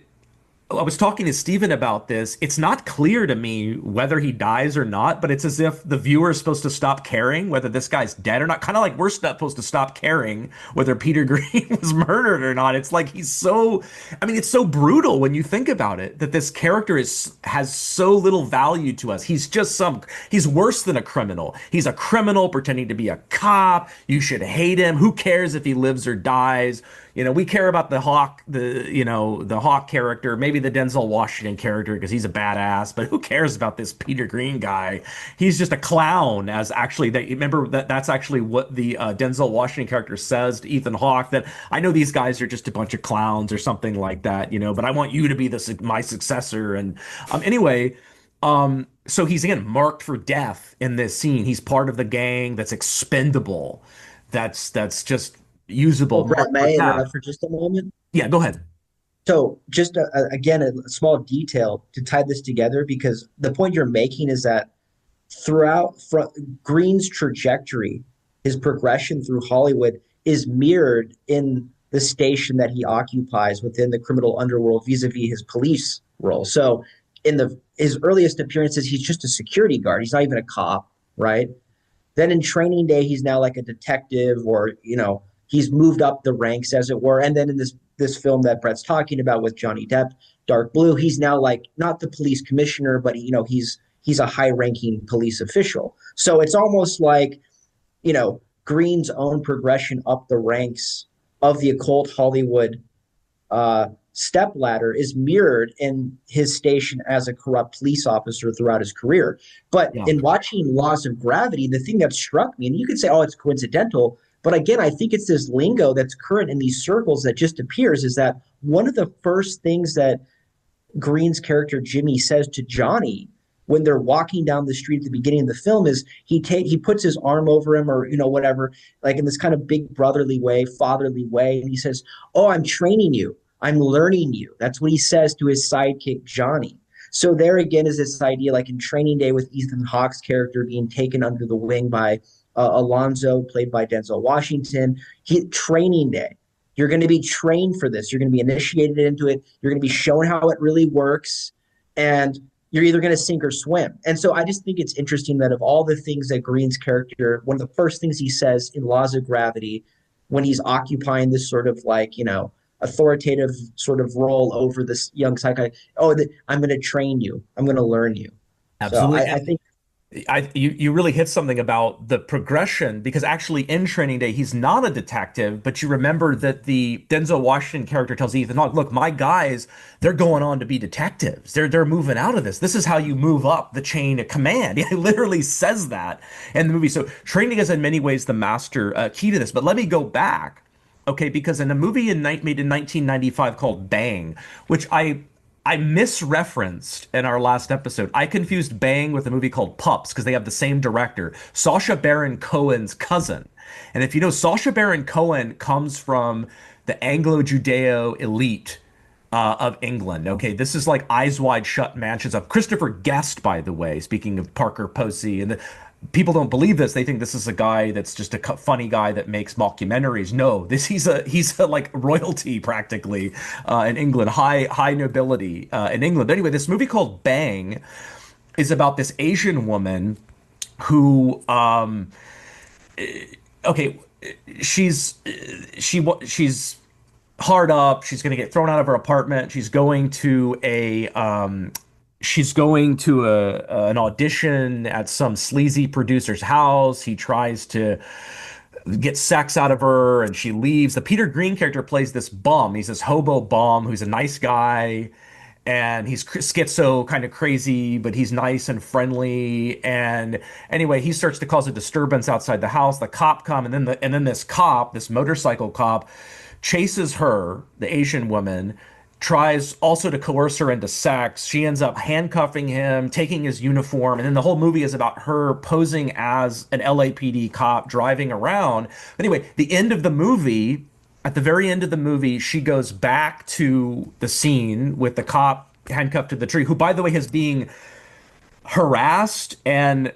I was talking to Steven about this. It's not clear to me whether he dies or not, but it's as if the viewer is supposed to stop caring whether this guy's dead or not. Kind of like we're supposed to stop caring whether Peter Greene was murdered or not. It's like I mean, it's so brutal when you think about it that this character has so little value to us. He's worse than a criminal. He's a criminal pretending to be a cop. You should hate him. Who cares if he lives or dies? We care about the Hawk character, maybe the Denzel Washington character because he's a badass, but who cares about this Peter Greene guy? He's just a clown. As actually, remember that's actually what the Denzel Washington character says to Ethan Hawke, that I know these guys are just a bunch of clowns or something like that, but I want you to be my successor. And anyway, so he's again marked for death in this scene. He's part of the gang that's expendable. That's just usable. Well, Brett, may I interrupt for just a moment? Yeah, go ahead. So just again, a small detail to tie this together, because the point you're making is that throughout Greene's trajectory, his progression through Hollywood is mirrored in the station that he occupies within the criminal underworld vis-a-vis his police role. So in his earliest appearances, he's just a security guard. He's not even a cop, right? Then in Training Day, he's now like a detective, or he's moved up the ranks, as it were. And then in this film that Brett's talking about with Johnny Depp, Dark Blue, he's now like not the police commissioner, but he's a high-ranking police official. So it's almost like Greene's own progression up the ranks of the occult Hollywood step ladder is mirrored in his station as a corrupt police officer throughout his career. But in watching Laws of Gravity, the thing that struck me, and you could say, oh, it's coincidental, but again, I think it's this lingo that's current in these circles that just appears, is that one of the first things that Greene's character Jimmy says to Johnny when they're walking down the street at the beginning of the film is he puts his arm over him, or whatever, like in this kind of big brotherly way, fatherly way, and he says, "Oh, I'm training you. I'm learning you." That's what he says to his sidekick Johnny. So there again is this idea, like in Training Day with Ethan Hawke's character being taken under the wing by Alonzo, played by Denzel Washington. Training Day. You're going to be trained for this. You're going to be initiated into it. You're going to be shown how it really works, and you're either going to sink or swim. And so I just think it's interesting that of all the things that Greene's character, one of the first things he says in Laws of Gravity, when he's occupying this sort of like, authoritative sort of role over this young psychiatrist, I'm going to train you. I'm going to learn you. Absolutely. So I think you really hit something about the progression, because actually in Training Day, he's not a detective, but you remember that the Denzel Washington character tells Ethan Hawke, look, my guys, they're going on to be detectives. They're moving out of this. This is how you move up the chain of command. He literally says that in the movie. So Training is in many ways the master key to this. But let me go back. Okay, because in a movie made in 1995 called Bang, which I misreferenced in our last episode. I confused Bang with a movie called Pups because they have the same director, Sacha Baron Cohen's cousin. And if you know, Sacha Baron Cohen comes from the Anglo-Judeo elite of England. Okay, this is like Eyes Wide Shut mansions of Christopher Guest, by the way, speaking of Parker Posey. And people don't believe this. They think this is a guy that's just a funny guy that makes mockumentaries. No, he's a like royalty practically in England, high nobility in England. But anyway, this movie called Bang is about this Asian woman who, she's hard up. She's going to get thrown out of her apartment. She's going to an audition at some sleazy producer's house. He tries to get sex out of her and she leaves. The Peter Greene character plays this bum. He's this hobo bum who's a nice guy, and he's schizo, kind of crazy, but he's nice and friendly. And anyway, he starts to cause a disturbance outside the house. The cop come, and then this motorcycle cop chases her, the Asian woman, tries also to coerce her into sex. She ends up handcuffing him, taking his uniform, and then the whole movie is about her posing as an LAPD cop driving around. But anyway, at the very end of the movie, she goes back to the scene with the cop handcuffed to the tree, who, by the way, is being harassed and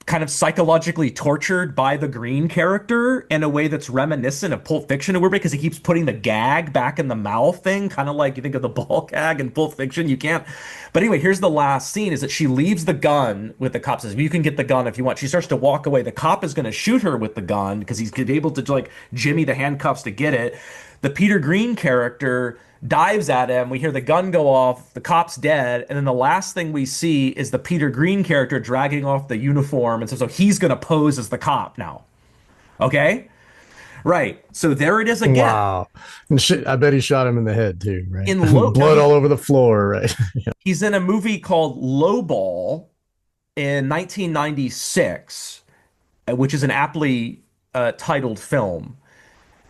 kind of psychologically tortured by the Greene character in a way that's reminiscent of Pulp Fiction a weird way, because he keeps putting the gag back in the mouth thing, kind of like you think of the ball gag in Pulp Fiction. You can't. But anyway, here's the last scene: is that she leaves the gun with the cop. Says, "You can get the gun if you want." She starts to walk away. The cop is going to shoot her with the gun because he's able to like jimmy the handcuffs to get it. The Peter Greene character dives at him. We hear the gun go off. The cop's dead. And then the last thing we see is the Peter Greene character dragging off the uniform. And so he's going to pose as the cop now. Okay? Right. So there it is again. Wow. And I bet he shot him in the head too, right? In blood all over the floor, right? Yeah. He's in a movie called Lowball in 1996, which is an aptly titled film.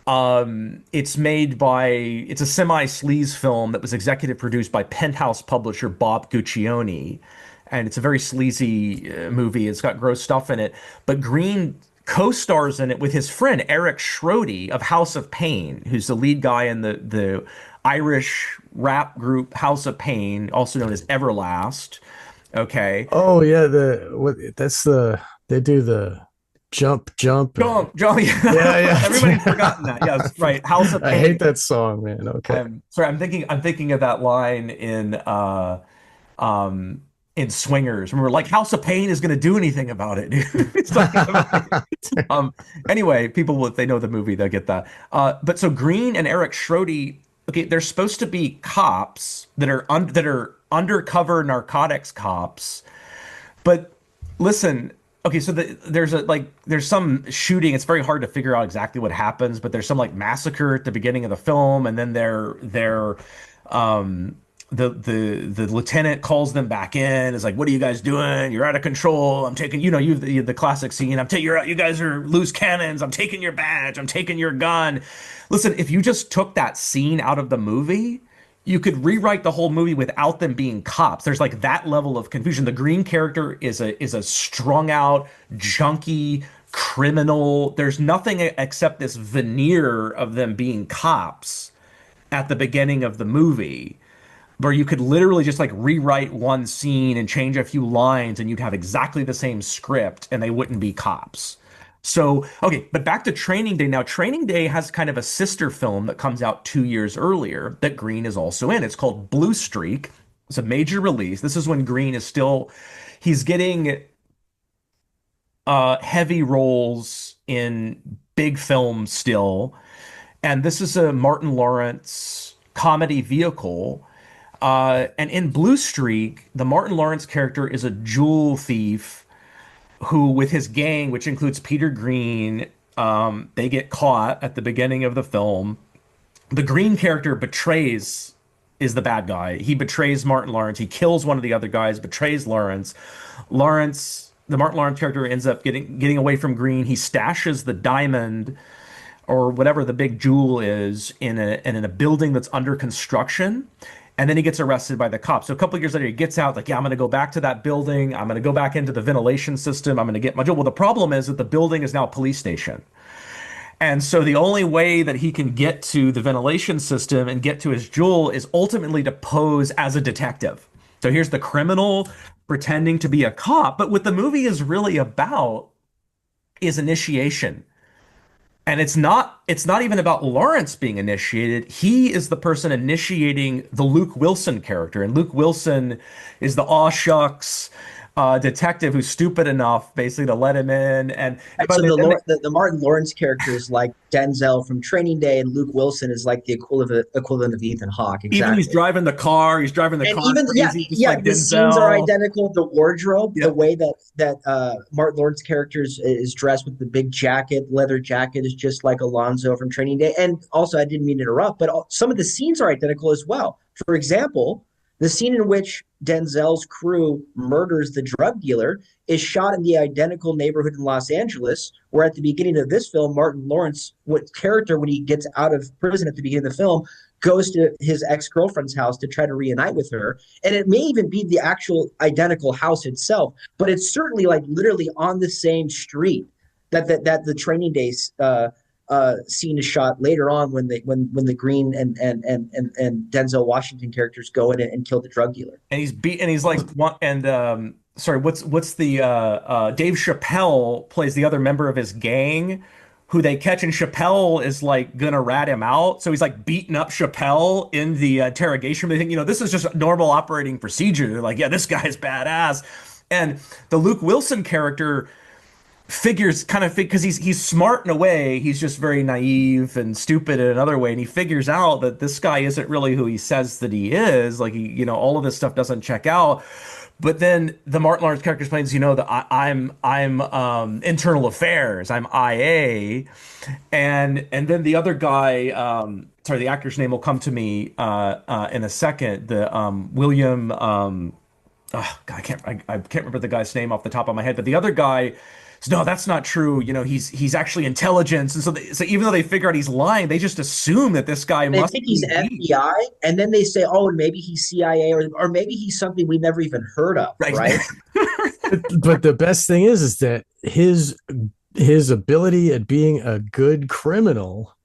It's a semi-sleaze film that was executive produced by Penthouse publisher Bob Guccione, and it's a very sleazy movie. It's got gross stuff in it, but Greene co-stars in it with his friend Eric Schrody of House of Pain, who's the lead guy in the Irish rap group House of Pain, also known as Everlast. Okay. Oh yeah, they do the jump. Yeah. Yeah. Everybody's forgotten that. Yes, right. House of Pain. I hate that song, man. Okay. Sorry, I'm thinking of that line in Swingers. Remember, like, House of Pain is going to do anything about it. Anyway, people, if they know the movie, they'll get that. But so Greene and Eric Schrody, okay, they're supposed to be cops that are undercover narcotics cops. But listen, okay, so there's some shooting. It's very hard to figure out exactly what happens, but there's some like massacre at the beginning of the film, and then the lieutenant calls them back in. Is like, "What are you guys doing? You're out of control. I'm taking, you the classic scene. You guys are loose cannons. I'm taking your badge. I'm taking your gun." Listen, if you just took that scene out of the movie, you could rewrite the whole movie without them being cops. There's like that level of confusion. The Greene character is a strung out junkie criminal. There's nothing except this veneer of them being cops at the beginning of the movie, where you could literally just like rewrite one scene and change a few lines and you'd have exactly the same script and they wouldn't be cops. So, okay, but back to Training Day. Now, Training Day has kind of a sister film that comes out 2 years earlier that Greene is also in. It's called Blue Streak. It's a major release. This is when Greene is he's getting heavy roles in big films still. And this is a Martin Lawrence comedy vehicle. And in Blue Streak, the Martin Lawrence character is a jewel thief who, with his gang, which includes Peter Greene, they get caught at the beginning of the film. The Greene character is the bad guy. He betrays Martin Lawrence. He kills one of the other guys, betrays Lawrence. The Martin Lawrence character ends up getting away from Greene. He stashes the diamond or whatever the big jewel is in a building that's under construction. And then he gets arrested by the cops. So a couple of years later, he gets out like, yeah, I'm going to go back to that building. I'm going to go back into the ventilation system. I'm going to get my jewel. Well, the problem is that the building is now a police station. And so the only way that he can get to the ventilation system and get to his jewel is ultimately to pose as a detective. So here's the criminal pretending to be a cop. But what the movie is really about is initiation. And it's not even about Lawrence being initiated. He is the person initiating the Luke Wilson character. And Luke Wilson is the aw shucks detective who's stupid enough basically to let him in. And so the Martin Lawrence character is like Denzel from Training Day, and Luke Wilson is like the equivalent of Ethan Hawke. Exactly. Even he's driving the car crazy, like the scenes are identical. The wardrobe, the way that Martin Lawrence character is dressed with the big jacket, leather jacket, is just like Alonzo from Training Day. And also, I didn't mean to interrupt, but some of the scenes are identical as well. For example, the scene in which Denzel's crew murders the drug dealer is shot in the identical neighborhood in Los Angeles, where at the beginning of this film, Martin Lawrence, character, when he gets out of prison at the beginning of the film, goes to his ex-girlfriend's house to try to reunite with her. And it may even be the actual identical house itself, but it's certainly like literally on the same street that the Training Day scene is shot later on when the Greene and Denzel Washington characters go in and kill the drug dealer. And he's sorry, what's the Dave Chappelle plays the other member of his gang who they catch, and Chappelle is like gonna rat him out. So he's like beating up Chappelle in the interrogation. They think, this is just normal operating procedure. They're like, yeah, this guy's badass. And the Luke Wilson character figures because he's smart in a way, he's just very naive and stupid in another way, and he figures out that this guy isn't really who he says that he is. Like, all of this stuff doesn't check out. But then the Martin Lawrence character explains, that I'm internal affairs, I'm IA, and then the other guy, sorry, the actor's name will come to me in a second. The William, oh God, I can't remember the guy's name off the top of my head, but the other guy says, no, that's not true. He's actually intelligence, and so even though they figure out he's lying, they just assume that this guy They think he's FBI, and then they say, oh, and maybe he's CIA, or maybe he's something we never even heard of, right? But the best thing is that his ability at being a good criminal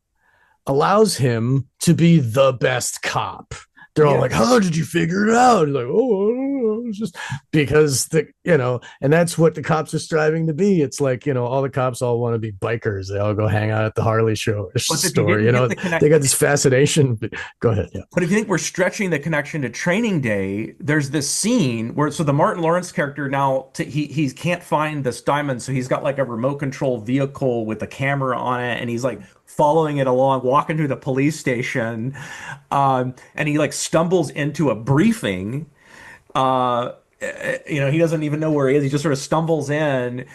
allows him to be the best cop. They're all like, how did you figure it out? He's like, oh, it's just because and that's what the cops are striving to be. It's like, all the cops all want to be bikers. They all go hang out at the Harley store. They got this fascination. But go ahead. Yeah. But if you think we're stretching the connection to Training Day, there's this scene where, so the Martin Lawrence character now, he can't find this diamond. So he's got like a remote control vehicle with a camera on it. And he's like following it along, walking to the police station. And he like stumbles into a briefing. He doesn't even know where he is. He just sort of stumbles in,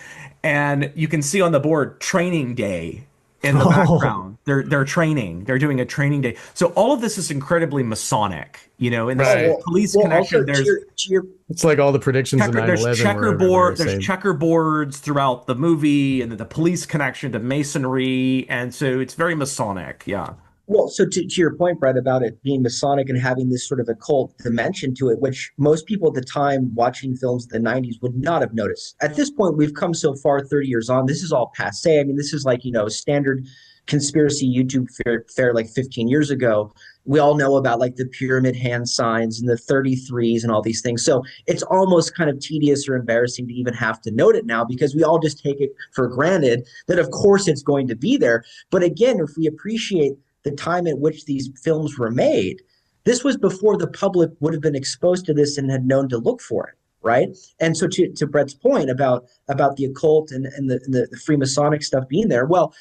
and you can see on the board Training Day in the background. They're training. They're doing a training day. So all of this is incredibly Masonic, in the police connection. It's like all the predictions of 9/11. There's checkerboards throughout the movie, and the police connection to Masonry, and so it's very Masonic. Yeah. Well, so to your point, Brett, about it being Masonic and having this sort of occult dimension to it, which most people at the time watching films in the 90s would not have noticed. At this point, we've come so far 30 years on. This is all passé. I mean, this is like, standard conspiracy YouTube fare like 15 years ago. We all know about like the pyramid hand signs and the 33s and all these things. So it's almost kind of tedious or embarrassing to even have to note it now, because we all just take it for granted that, of course, it's going to be there. But again, if we appreciate the time at which these films were made, this was before the public would have been exposed to this and had known to look for it, right? And so to Brett's point about the occult and the Freemasonic stuff being there, well,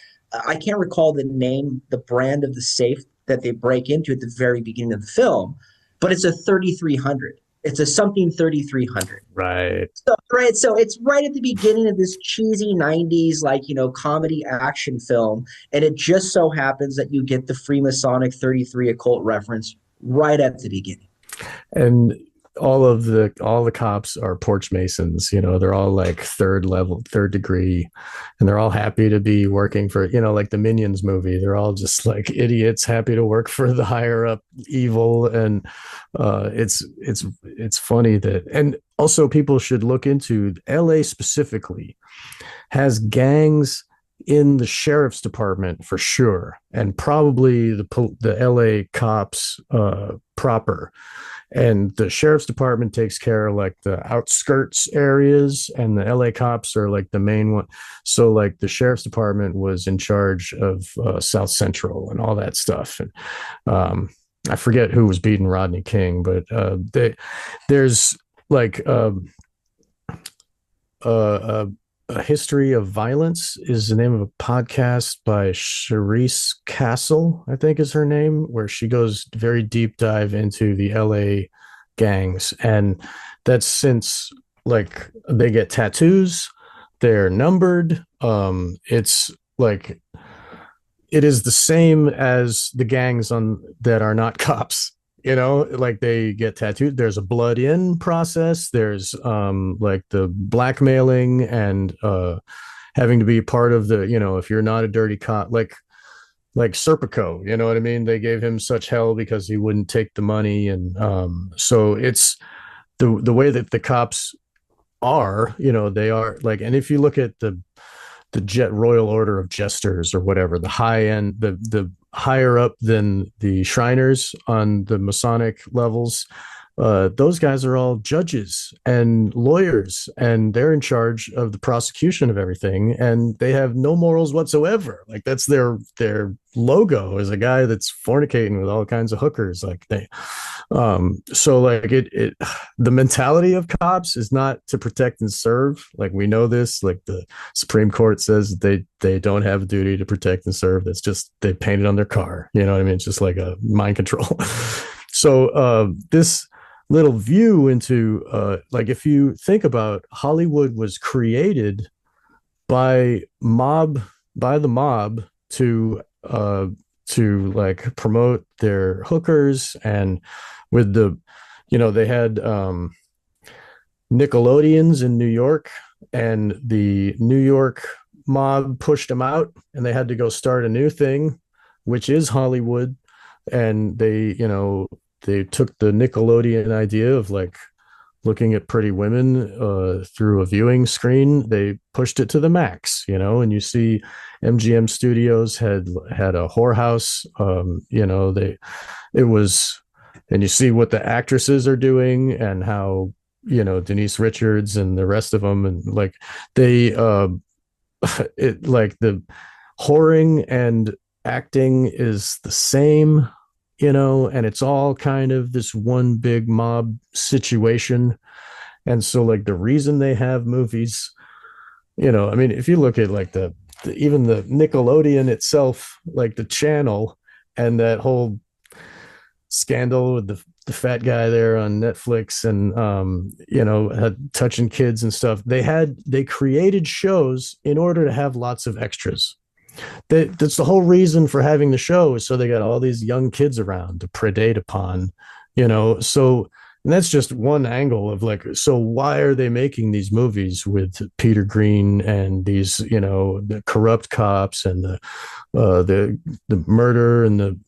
I can't recall the brand of the safe that they break into at the very beginning of the film, but it's a 3300. It's a something 3300. Right. So it's right at the beginning of this cheesy 90s, comedy action film. And it just so happens that you get the Freemasonic 33 occult reference right at the beginning. And all the cops are porch masons. They're all like third degree, and they're all happy to be working for, like the Minions movie. They're all just like idiots, happy to work for the higher up evil. And it's funny that, and also people should look into LA specifically has gangs in the sheriff's department for sure, and probably the LA cops proper. And the sheriff's department takes care of like the outskirts areas, and the LA cops are like the main one. So like the sheriff's department was in charge of South Central and all that stuff. And I forget who was beating Rodney King, but there's like A History of Violence is the name of a podcast by Charisse Castle, I think is her name, where she goes very deep dive into the LA gangs. And that's since like they get tattoos, they're numbered. It's like, it is the same as the gangs that are not cops. Like they get tattooed. There's a blood in process. There's like the blackmailing and having to be part of the, if you're not a dirty cop, like Serpico, you know what I mean? They gave him such hell because he wouldn't take the money. And so it's the way that the cops are, they are like, and if you look at the Royal Order of Jesters or whatever, the high end, the higher up than the Shriners on the Masonic levels, those guys are all judges and lawyers, and they're in charge of the prosecution of everything, and they have no morals whatsoever. Like that's their logo is a guy that's fornicating with all kinds of hookers. Like they, so like it the mentality of cops is not to protect and serve. Like we know this. Like the Supreme Court says they don't have a duty to protect and serve. That's just they painted on their car. You know what I mean? It's just like a mind control. So this little view into like if you think about Hollywood was created by the mob to like promote their hookers, and with the they had Nickelodeons in New York, and the New York mob pushed them out, and they had to go start a new thing, which is Hollywood. And they took the Nickelodeon idea of like looking at pretty women through a viewing screen. They pushed it to the max, and you see MGM Studios had a whorehouse. And you see what the actresses are doing and how, Denise Richards and the rest of them. And like they, like the whoring and acting is the same, and it's all kind of this one big mob situation. And so like the reason they have movies, I mean, if you look at like even the Nickelodeon itself, like the channel, and that whole scandal with the fat guy there on Netflix, and had touching kids and stuff. They created shows in order to have lots of extras. That's the whole reason for having the show, is so they got all these young kids around to predate upon, so. And that's just one angle of like, so why are they making these movies with Peter Greene and these, the corrupt cops and the murder and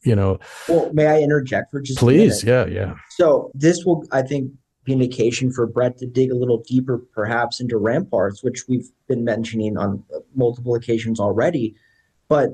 Well, may I interject for just please? a minute? Yeah. So this will, I think, be an occasion for Brett to dig a little deeper, perhaps into Ramparts, which we've been mentioning on multiple occasions already. But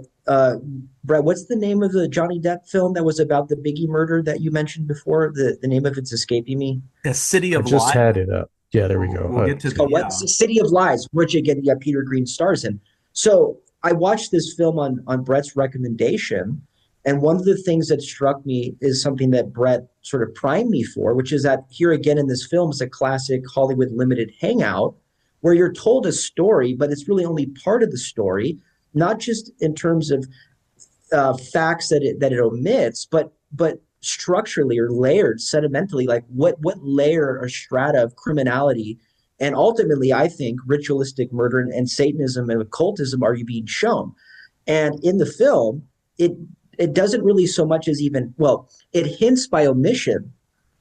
Brett, what's the name of the Johnny Depp film that was about the Biggie murder that you mentioned before? The name of it's escaping me. The City of I just Lies. had it up. Yeah, there we go. We'll get to It's called what? City of Lies, which again, Peter Greene stars in. So I watched this film on Brett's recommendation, and one of the things that struck me is something that Brett sort of primed me for, which is that here again in this film is a classic Hollywood limited hangout where you're told a story, but it's really only part of the story, not just in terms of facts that it omits, but structurally or layered, sedimentally, like what layer or strata of criminality and ultimately, I think, ritualistic murder and Satanism and occultism are you being shown. And in the film, it doesn't really so much as it hints by omission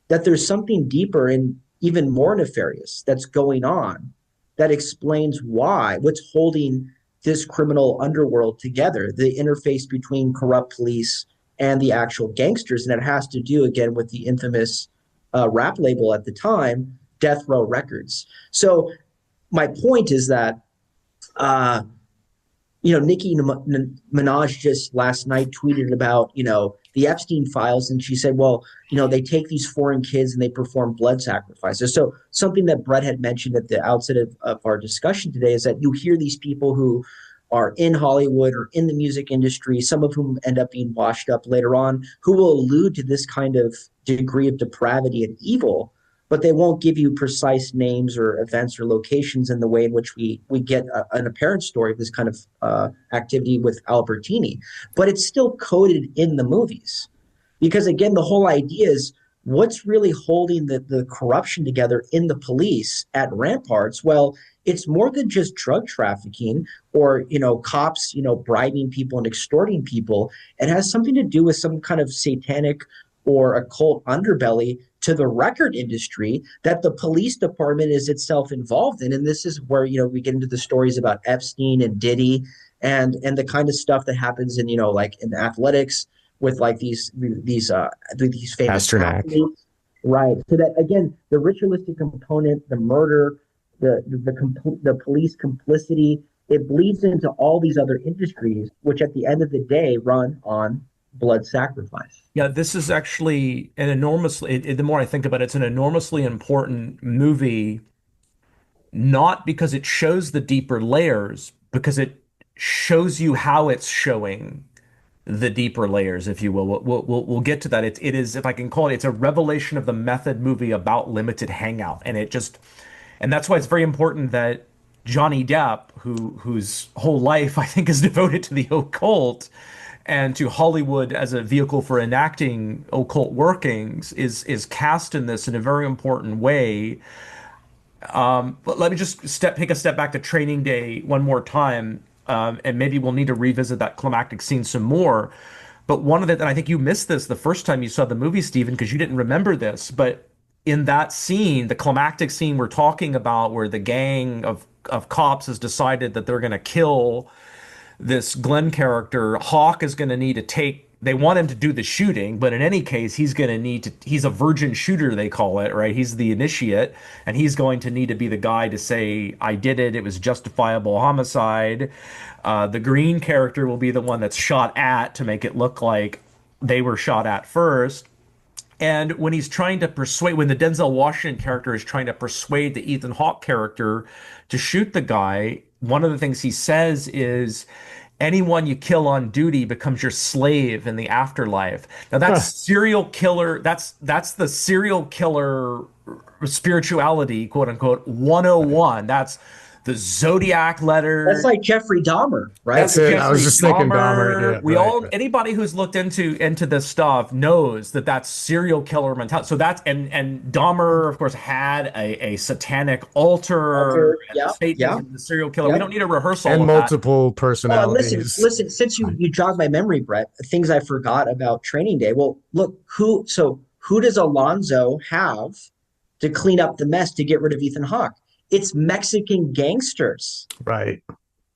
that there's something deeper and even more nefarious that's going on that explains what's holding this criminal underworld together, the interface between corrupt police and the actual gangsters. And it has to do, again, with the infamous rap label at the time, Death Row Records. So my point is that, Nicki Minaj just last night tweeted about, the Epstein files. And she said, well, they take these foreign kids and they perform blood sacrifices. So something that Brett had mentioned at the outset of our discussion today is that you hear these people who are in Hollywood or in the music industry, some of whom end up being washed up later on, who will allude to this kind of degree of depravity and evil, but they won't give you precise names or events or locations in the way in which we get an apparent story of this kind of activity with Albertini. But it's still coded in the movies. Because again, the whole idea is what's really holding the corruption together in the police at Ramparts? Well, it's more than just drug trafficking or, cops, bribing people and extorting people. It has something to do with some kind of satanic or occult underbelly to the record industry that the police department is itself involved in. And this is where, we get into the stories about Epstein and Diddy and the kind of stuff that happens in, like in athletics with like these famous athletes. Right. So that, again, the ritualistic component, the murder, the police complicity, it bleeds into all these other industries, which at the end of the day run on blood sacrifice. Yeah, this is actually an enormously, the more I think about it, it's an enormously important movie, not because it shows the deeper layers, because it shows you how it's showing the deeper layers, if you will. We'll get to that. It is, if I can call it, it's a revelation of the method movie about limited hangout, and and that's why it's very important that Johnny Depp, whose whole life I think is devoted to the occult and to Hollywood as a vehicle for enacting occult workings, is cast in this in a very important way. But let me just take a step back to Training Day one more time, and maybe we'll need to revisit that climactic scene some more. But and I think you missed this the first time you saw the movie, Stephen, because you didn't remember this. But in that scene, the climactic scene we're talking about, where the gang of cops has decided that they're going to kill this Glenn character, Hawk is going to need to they want him to do the shooting, but in any case, he's going to need to, he's a virgin shooter, they call it, right? He's the initiate, and he's going to need to be the guy to say, I did it, it was justifiable homicide. The Greene character will be the one that's shot at to make it look like they were shot at first. And when he's trying to when the Denzel Washington character is trying to persuade the Ethan Hawke character to shoot the guy, one of the things he says is, anyone you kill on duty becomes your slave in the afterlife. Now that's serial killer. That's the serial killer spirituality, quote unquote, 101. That's the Zodiac letter. That's like Jeffrey Dahmer, right? That's it. I was just thinking Dahmer. Yeah, anybody who's looked into this stuff knows that that's serial killer mentality. So that's, and Dahmer, of course, had a satanic altar. The serial killer. We don't need a rehearsal. And multiple personalities. Listen. Since you jogged my memory, Brett, things I forgot about Training Day. Well, look, who does Alonzo have to clean up the mess to get rid of Ethan Hawke? It's Mexican gangsters. Right.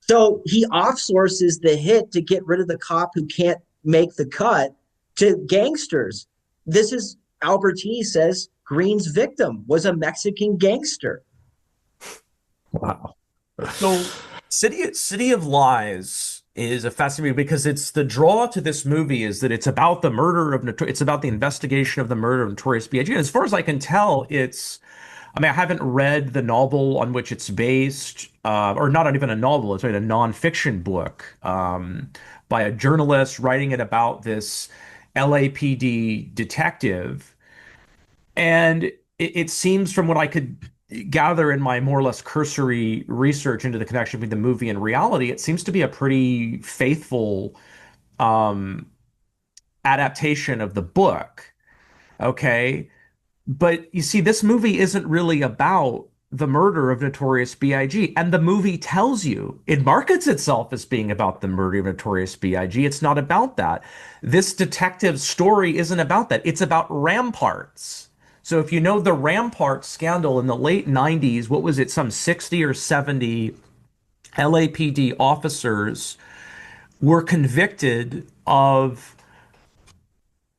So he offsources the hit to get rid of the cop who can't make the cut to gangsters. This is, Albertini says, Greene's victim was a Mexican gangster. Wow. So City of Lies is a fascinating movie because it's the draw to this movie is that it's about the it's about the investigation of the murder of Notorious B.I.G. And as far as I can tell, I haven't read the novel on which it's based, or not even a novel, it's a nonfiction book by a journalist writing it about this LAPD detective. And it seems, from what I could gather in my more or less cursory research into the connection between the movie and reality, it seems to be a pretty faithful adaptation of the book. Okay. But you see, this movie isn't really about the murder of Notorious B.I.G. And the movie tells you, it markets itself as being about the murder of Notorious B.I.G. It's not about that. This detective story isn't about that. It's about ramparts. So if you know the Rampart scandal in the late 90s, what was it, some 60 or 70 LAPD officers were convicted of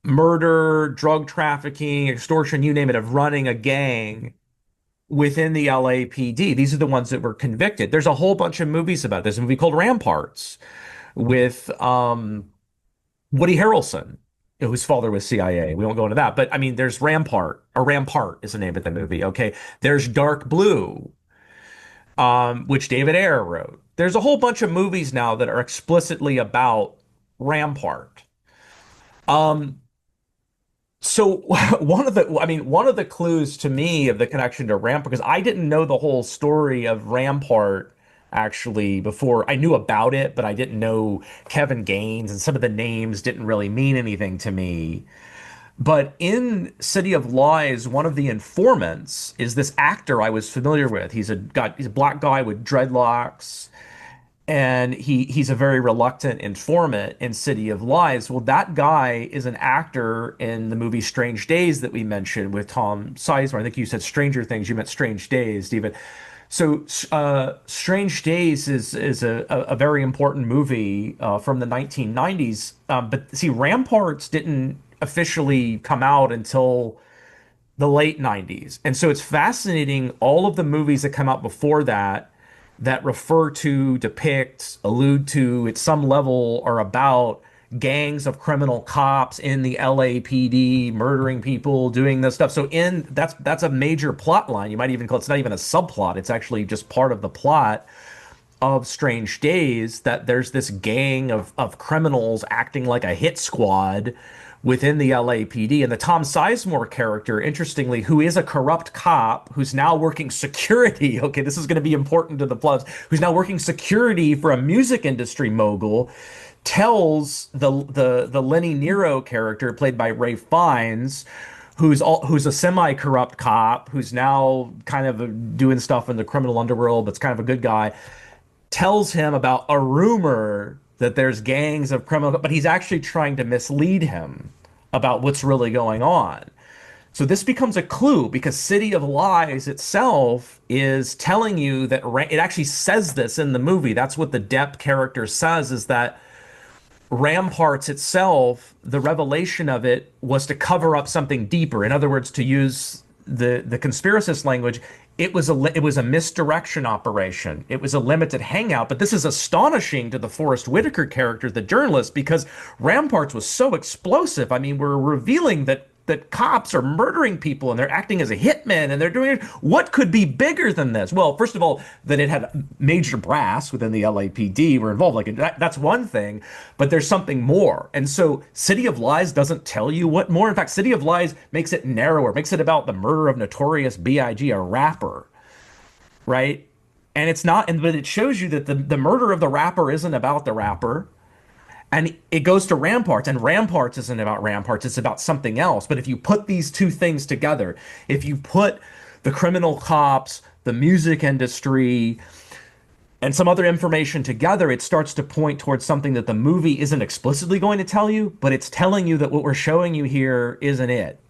murder, drug trafficking, extortion, you name it, of running a gang within the LAPD. These are the ones that were convicted. There's a whole bunch of movies about this. There's a movie called Ramparts with Woody Harrelson, whose father was CIA. We won't go into that. But I mean, there's Rampart is the name of the movie. Okay. There's Dark Blue, which David Ayer wrote. There's a whole bunch of movies now that are explicitly about Rampart. So one of the clues to me of the connection to Rampart, because I didn't know the whole story of Rampart actually before. I knew about it, but I didn't know Kevin Gaines, and some of the names didn't really mean anything to me. But in City of Lies, one of the informants is this actor I was familiar with. He's a black guy with dreadlocks. And he's a very reluctant informant in City of Lies. Well, that guy is an actor in the movie Strange Days that we mentioned with Tom Sizemore. I think you said Stranger Things. You meant Strange Days, Stephen. So Strange Days is a very important movie from the 1990s. But see, Ramparts didn't officially come out until the late 90s. And so it's fascinating, all of the movies that come out before that refer to, depict, allude to, at some level, are about gangs of criminal cops in the LAPD murdering people, doing this stuff. So that's a major plot line. You might even call it's not even a subplot. It's actually just part of the plot of Strange Days, that there's this gang of criminals acting like a hit squad within the LAPD. And the Tom Sizemore character, interestingly, who is a corrupt cop who's now working security. Okay, this is going to be important to the plots. Who's now working security for a music industry mogul, tells the Lenny Nero character, played by Ray Fiennes, who's a semi-corrupt cop who's now kind of doing stuff in the criminal underworld, but's kind of a good guy, tells him about a rumor that there's gangs of criminal, but he's actually trying to mislead him about what's really going on. So this becomes a clue, because City of Lies itself is telling you that it actually says this in the movie. That's what the Depp character says, is that Ramparts itself, the revelation of it was to cover up something deeper. In other words, to use the conspiracist language, it was a misdirection operation. It was a limited hangout. But this is astonishing to the Forrest Whitaker character, the journalist, because Ramparts was so explosive. I mean, we're revealing that cops are murdering people and they're acting as a hitman and they're doing it. What could be bigger than this? Well, first of all, that it had major brass within the LAPD were involved. Like that's one thing, but there's something more. And so City of Lies doesn't tell you what more. In fact, City of Lies makes it narrower, makes it about the murder of Notorious B.I.G., a rapper, right? And it's not, but it shows you that the murder of the rapper isn't about the rapper. And it goes to Ramparts, and Ramparts isn't about Ramparts, it's about something else. But if you put these two things together, if you put the criminal cops, the music industry, and some other information together, it starts to point towards something that the movie isn't explicitly going to tell you, but it's telling you that what we're showing you here isn't it.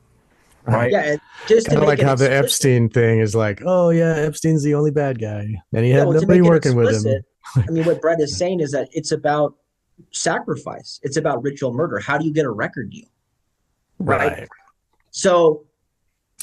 Right? Yeah, just kind of like how the Epstein thing is like, oh yeah, Epstein's the only bad guy, and he had nobody working with him. I mean, what Brett is saying is that it's about sacrifice. It's about ritual murder. How do you get a record deal? Right. So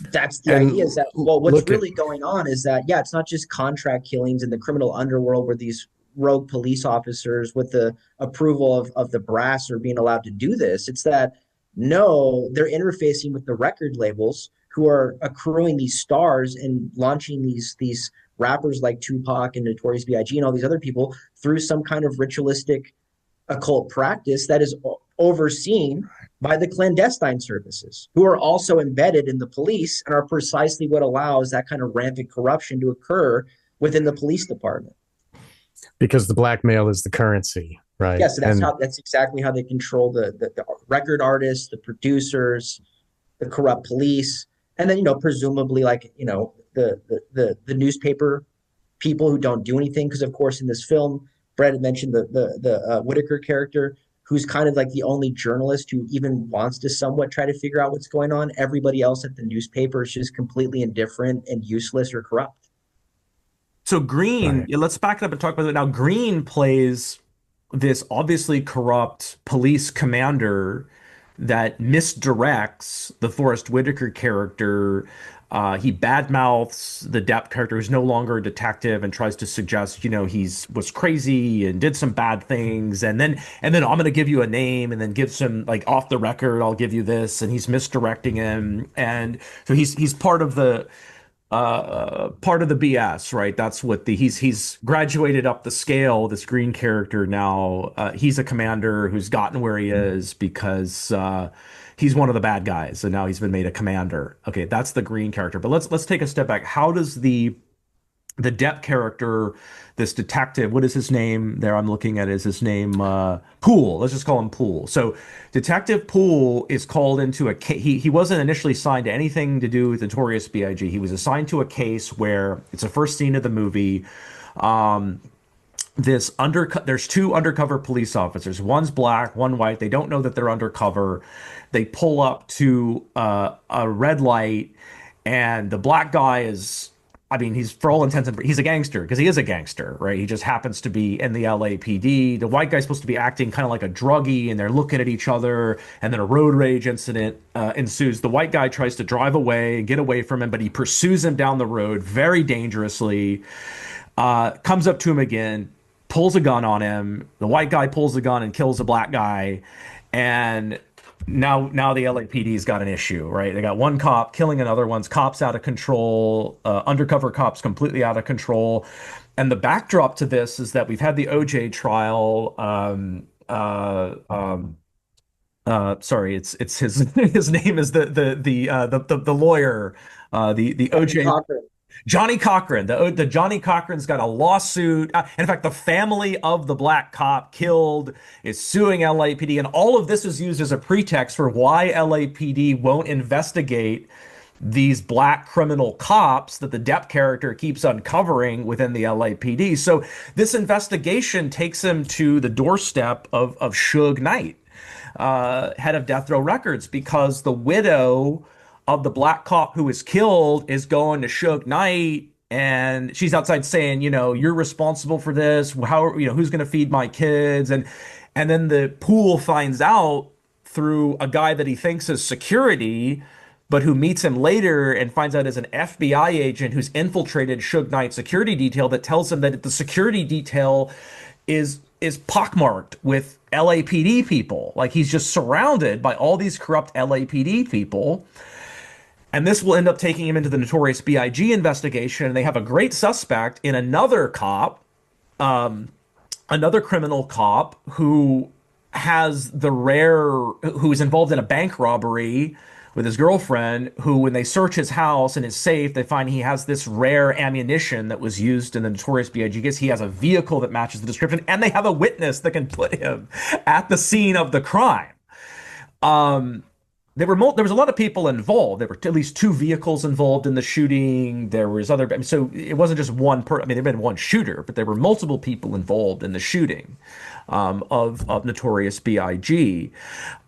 that's the idea, is that, well, what's really going on is that, yeah, it's not just contract killings in the criminal underworld where these rogue police officers with the approval of the brass are being allowed to do this. It's that, no, they're interfacing with the record labels who are accruing these stars and launching these rappers like Tupac and Notorious B.I.G. and all these other people through some kind of ritualistic occult practice that is overseen by the clandestine services, who are also embedded in the police and are precisely what allows that kind of rampant corruption to occur within the police department. Because the blackmail is the currency, right? Yes, that's exactly how they control the record artists, the producers, the corrupt police, and then presumably the newspaper people who don't do anything, because of course in this film, Brett had mentioned the Whitaker character, who's kind of like the only journalist who even wants to somewhat try to figure out what's going on. Everybody else at the newspaper is just completely indifferent and useless or corrupt. So Greene, let's back it up and talk about it now. Greene plays this obviously corrupt police commander that misdirects the Forrest Whitaker character. He badmouths the Depp character, who's no longer a detective, and tries to suggest, was crazy and did some bad things. And then I'm going to give you a name, and then gives him, like, off the record, I'll give you this. And he's misdirecting him. And so he's part of the BS, right? That's what he's graduated up the scale. This Greene character now, he's a commander who's gotten where he is because he's one of the bad guys, and now he's been made a commander. Okay, that's the Greene character. But let's take a step back. How does the Depp character, this detective, what is his name there? I'm looking at his name, Poole. Let's just call him Poole. So Detective Poole is called into a case. He wasn't initially assigned to anything to do with Notorious B.I.G. He was assigned to a case where it's the first scene of the movie. There's two undercover police officers. One's black, one white. They don't know that they're undercover. They pull up to a red light, and the black guy he's, for all intents and purposes, he's a gangster, because he is a gangster, right? He just happens to be in the LAPD. The white guy's supposed to be acting kind of like a druggie, and they're looking at each other, and then a road rage incident ensues. The white guy tries to drive away and get away from him, but he pursues him down the road very dangerously, comes up to him again, pulls a gun on him. The white guy pulls a gun and kills a black guy, and now the LAPD's got an issue, right? They got one cop killing another one's cops out of control, undercover cops completely out of control. And the backdrop to this is that we've had the OJ trial. Sorry, it's his name is the lawyer, the OJ. Cochran. Johnny Cochran. The Johnny Cochran's got a lawsuit. In fact, the family of the black cop killed is suing LAPD, and all of this is used as a pretext for why LAPD won't investigate these black criminal cops that the Depp character keeps uncovering within the LAPD. So this investigation takes him to the doorstep of Suge Knight, head of Death Row Records, because the widow of the black cop who was killed is going to Suge Knight, and she's outside saying, you're responsible for this. How, who's going to feed my kids? And then the pool finds out through a guy that he thinks is security, but who meets him later and finds out is an FBI agent who's infiltrated Suge Knight's security detail, that tells him that the security detail is pockmarked with LAPD people. Like, he's just surrounded by all these corrupt LAPD people. And this will end up taking him into the Notorious B.I.G. investigation. And they have a great suspect in another cop, another criminal cop who who is involved in a bank robbery with his girlfriend, who, when they search his house and his safe, they find he has this rare ammunition that was used in the Notorious B.I.G. case. He has a vehicle that matches the description, and they have a witness that can put him at the scene of the crime. There was a lot of people involved. There were at least 2 vehicles involved in the shooting. There was so it wasn't just one person. I mean, there had been one shooter, but there were multiple people involved in the shooting of Notorious B.I.G.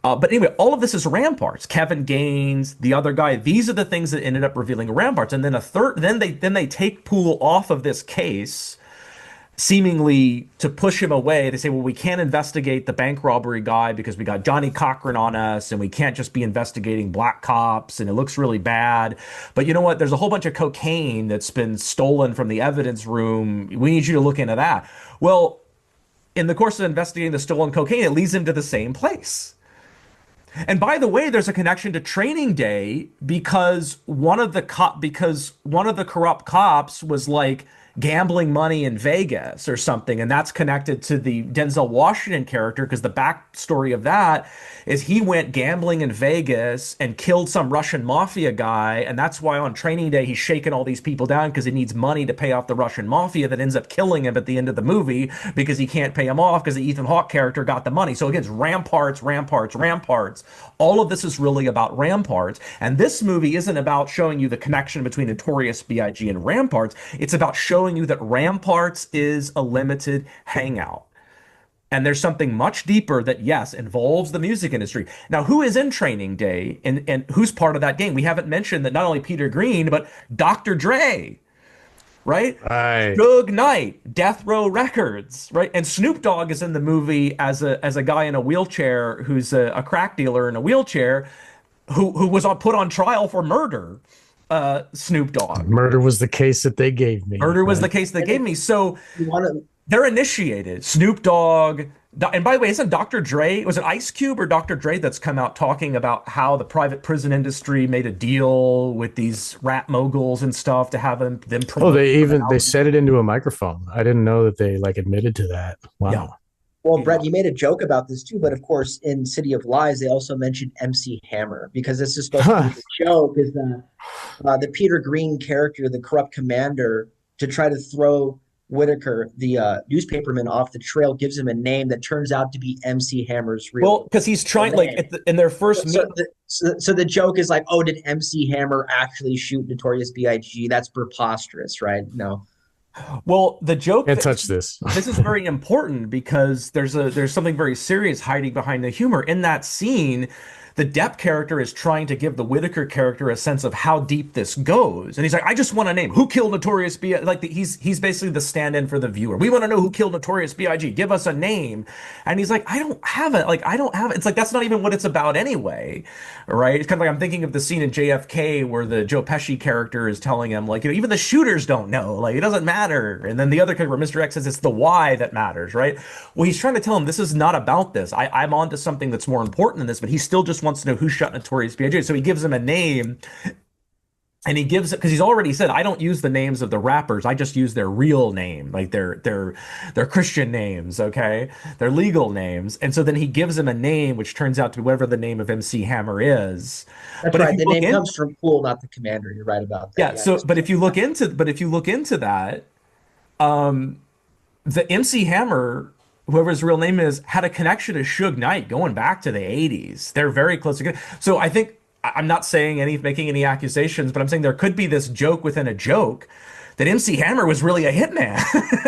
But anyway, all of this is Ramparts. Kevin Gaines, the other guy. These are the things that ended up revealing Ramparts. And then then they take Poole off of this case, seemingly to push him away. They say, well, we can't investigate the bank robbery guy because we got Johnny Cochran on us, and we can't just be investigating black cops, and it looks really bad. But you know what? There's a whole bunch of cocaine that's been stolen from the evidence room. We need you to look into that. Well, in the course of investigating the stolen cocaine, it leads him to the same place. And by the way, there's a connection to Training Day, because one of the corrupt cops was like gambling money in Vegas or something, and that's connected to the Denzel Washington character, because the backstory of that is he went gambling in Vegas and killed some Russian mafia guy, and that's why on Training Day he's shaking all these people down because he needs money to pay off the Russian mafia that ends up killing him at the end of the movie because he can't pay him off because the Ethan Hawke character got the money. So again, it's Ramparts. All of this is really about Ramparts, and this movie isn't about showing you the connection between Notorious B.I.G. and Ramparts. It's about showing you that Ramparts is a limited hangout. And there's something much deeper that, yes, involves the music industry. Now, who is in Training Day and who's part of that gang? We haven't mentioned that not only Peter Greene, but Dr. Dre, right? Suge Knight, Death Row Records, right? And Snoop Dogg is in the movie as a guy in a wheelchair who's a crack dealer in a wheelchair who was put on trial for murder. Snoop Dogg. Murder was the case that they gave me. So they're initiated. Snoop Dogg. And by the way, isn't Dr. Dre, was it Ice Cube or Dr. Dre that's come out talking about how the private prison industry made a deal with these rap moguls and stuff to have them promote? Oh, they said it into a microphone. I didn't know that they admitted to that. Wow. Yeah. Well, Brett, you made a joke about this too, but of course, in City of Lies, they also mentioned MC Hammer, because this is supposed to be the joke, is that the Peter Greene character, the corrupt commander, to try to throw Whitaker, the newspaperman, off the trail, gives him a name that turns out to be MC Hammer's real. Well, because he's trying, in their first meeting. So the joke is like, oh, did MC Hammer actually shoot Notorious B.I.G.? That's preposterous, right? No. Well, the joke. Can't touch this. This is very important because there's something very serious hiding behind the humor in that scene. the Depp character is trying to give the Whitaker character a sense of how deep this goes. And he's like, I just want a name. Who killed Notorious B.I.G.? Like he's basically the stand-in for the viewer. We want to know who killed Notorious B.I.G. Give us a name. And he's like, I don't have it. Like, I don't have it. It's like, that's not even what it's about anyway. Right? It's kind of like, I'm thinking of the scene in JFK where the Joe Pesci character is telling him, like, even the shooters don't know. Like, it doesn't matter. And then the other character, Mr. X, says it's the why that matters, right? Well, he's trying to tell him this is not about this. I'm onto something that's more important than this, but he still just wants to know who shot Notorious B.I.G. So he gives him a name, and he gives it because he's already said, I don't use the names of the rappers. I just use their real name, like their Christian names, okay? Their legal names. And so then he gives him a name, which turns out to be whatever the name of MC Hammer is. That's right. The name comes from Pool, not the commander. You're right about that. Yeah. So, but if you look into that, the MC Hammer, whoever his real name is, had a connection to Suge Knight going back to the 80s. They're very close together. So I think, I'm not saying making any accusations, but I'm saying there could be this joke within a joke that MC Hammer was really a hitman.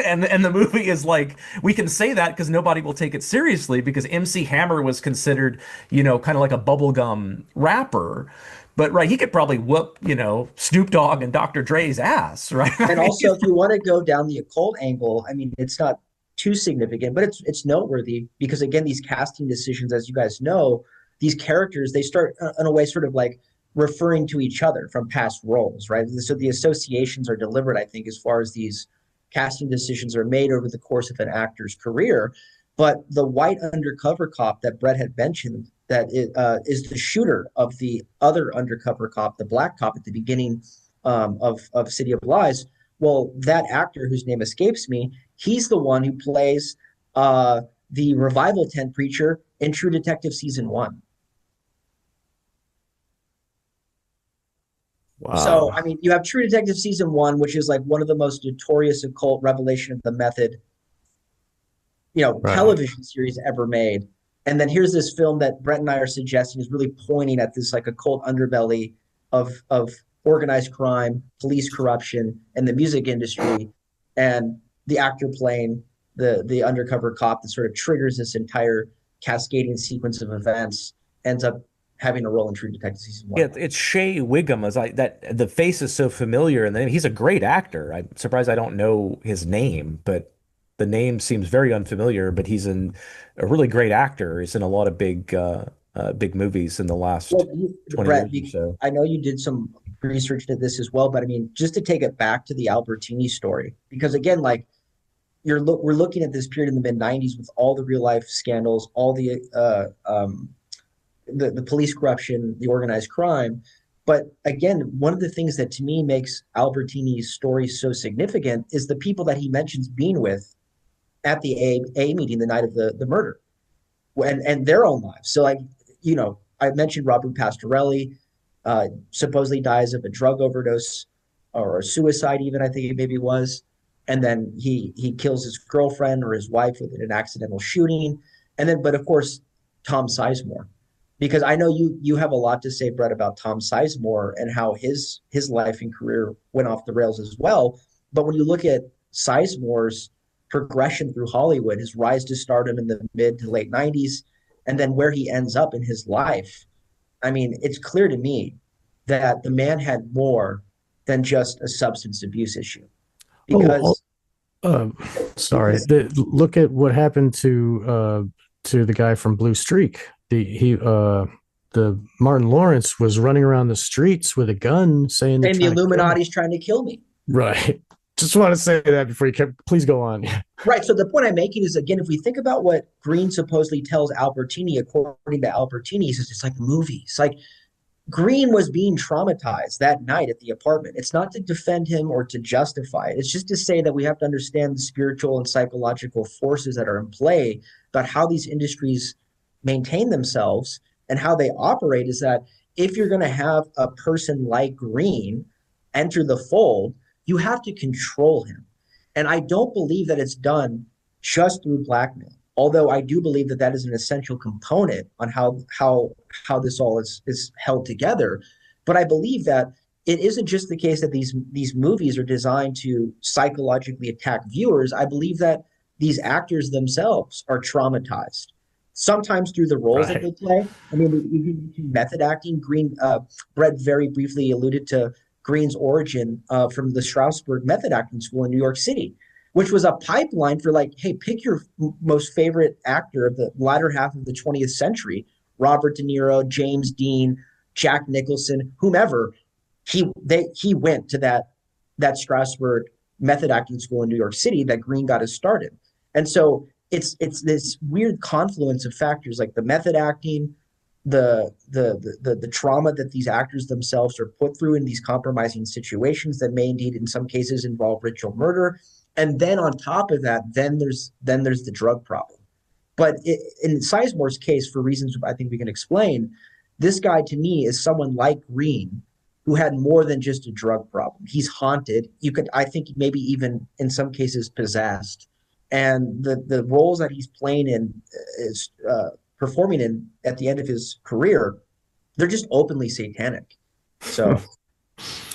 and the movie is like, we can say that because nobody will take it seriously because MC Hammer was considered, kind of like a bubblegum rapper. But right, he could probably whoop, Snoop Dogg and Dr. Dre's ass, right? And also, if you want to go down the occult angle, I mean, it's not too significant, but it's noteworthy because, again, these casting decisions, as you guys know, these characters, they start in a way sort of like referring to each other from past roles, right? So the associations are deliberate, I think, as far as these casting decisions are made over the course of an actor's career. But the white undercover cop that Brett had mentioned, that is the shooter of the other undercover cop, the black cop at the beginning of City of Lies. Well, that actor whose name escapes me, he's the one who plays the revival tent preacher in True Detective season 1. Wow. So, I mean, you have True Detective season 1, which is like one of the most notorious occult revelation of the method, right, television series ever made. And then here's this film that Brett and I are suggesting is really pointing at this like occult underbelly of organized crime, police corruption, and the music industry. And the actor playing the undercover cop that sort of triggers this entire cascading sequence of events ends up having a role in True Detective season 1. Yeah, it's Shea Wiggum. That the face is so familiar, and he's a great actor. I'm surprised I don't know his name, but the name seems very unfamiliar. But he's a really great actor. He's in a lot of big movies in the last 20 Brett, years or so. I know you did some research into this as well, but I mean, just to take it back to the Albertini story, because again, like we're looking at this period in the mid '90s with all the real life scandals, all the police corruption, the organized crime. But again, one of the things that to me makes Albertini's story so significant is the people that he mentions being with at the A meeting the night of the murder, and their own lives. So like, I mentioned Robert Pastorelli, supposedly dies of a drug overdose or a suicide even, I think it maybe was. And then he kills his girlfriend or his wife with an accidental shooting. And then, but of course, Tom Sizemore. Because I know you have a lot to say, Brett, about Tom Sizemore and how his life and career went off the rails as well. But when you look at Sizemore's progression through Hollywood, his rise to stardom in the mid to late 90s, and then where he ends up in his life, I mean, it's clear to me that the man had more than just a substance abuse issue. Because look at what happened to the guy from Blue Streak. The Martin Lawrence was running around the streets with a gun saying the Illuminati's trying to kill me. Right. Just want to say that before please go on. Right. So the point I'm making is, again, if we think about what Greene supposedly tells Albertini, according to Albertini, he says it's like a movie. It's like Greene was being traumatized that night at the apartment. It's not to defend him or to justify it. It's just to say that we have to understand the spiritual and psychological forces that are in play about how these industries maintain themselves and how they operate. Is that if you're going to have a person like Greene enter the fold, you have to control him. And I don't believe that it's done just through blackmail, although I do believe that is an essential component on how this all is held together. But I believe that it isn't just the case that these movies are designed to psychologically attack viewers. I believe that these actors themselves are traumatized. sometimes through the roles that Right. they play. I mean, even method acting. Brett very briefly alluded to Greene's origin from the Strasberg Method Acting School in New York City, which was a pipeline for like, hey, pick your most favorite actor of the latter half of the 20th century: Robert De Niro, James Dean, Jack Nicholson, whomever. He went to that Strasberg Method Acting School in New York City that Greene got his start in. And so it's this weird confluence of factors like the method acting, the trauma that these actors themselves are put through in these compromising situations that may indeed in some cases involve ritual murder. And then on top of that, then there's the drug problem. But in Sizemore's case, for reasons I think we can explain, this guy to me is someone like Greene who had more than just a drug problem. He's haunted. I think maybe even in some cases possessed. And the roles that he's playing in, is performing in at the end of his career, they're just openly satanic. So,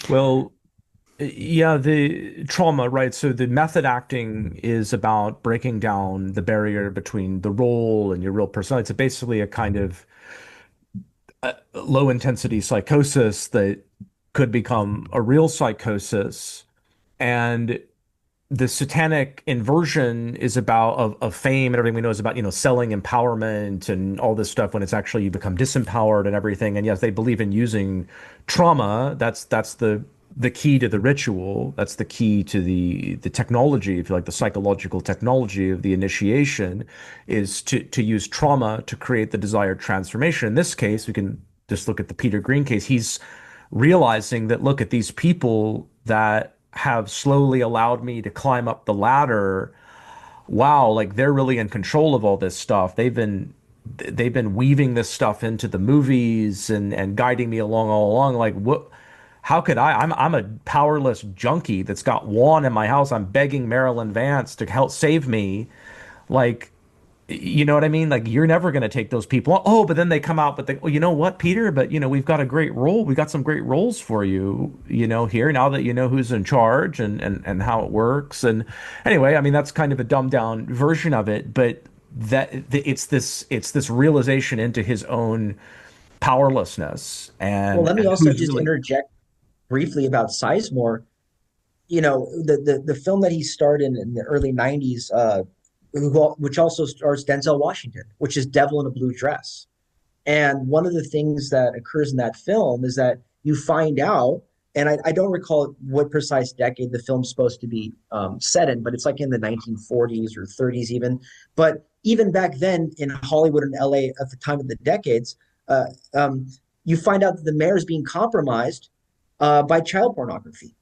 Well, yeah, the trauma, right? So the method acting is about breaking down the barrier between the role and your real personality. It's basically a kind of low intensity psychosis that could become a real psychosis. And the satanic inversion is about of fame and everything we know is about, selling empowerment and all this stuff when it's actually you become disempowered and everything. And yes, they believe in using trauma. That's the key to the ritual. That's the key to the technology, if you like, the psychological technology of the initiation is to use trauma to create the desired transformation. In this case, we can just look at the Peter Greene case. He's realizing that, look at these people that have slowly allowed me to climb up the ladder. Wow, like they're really in control of all this stuff. They've been weaving this stuff into the movies and guiding me along all along. Like what? How could I'm a powerless junkie that's got Juan in my house. I'm begging Marilyn Vance to help save me. Like, you know what I mean? Like you're never going to take those people. Oh, but then they come out, but well, you know what, Peter? But we've got a great role. We got some great roles for you, here now that you know who's in charge and how it works. And anyway, I mean, that's kind of a dumbed down version of it, but it's this realization into his own powerlessness. And well, let me and also who's just really, interject briefly about Sizemore. The film that he starred in the early 90s, which also stars Denzel Washington, which is Devil in a Blue Dress. And one of the things that occurs in that film is that you find out, and I don't recall what precise decade the film's supposed to be set in, but it's like in the 1940s or 30s even. But even back then in Hollywood and LA at the time of the decades, you find out that the mayor is being compromised by child pornography.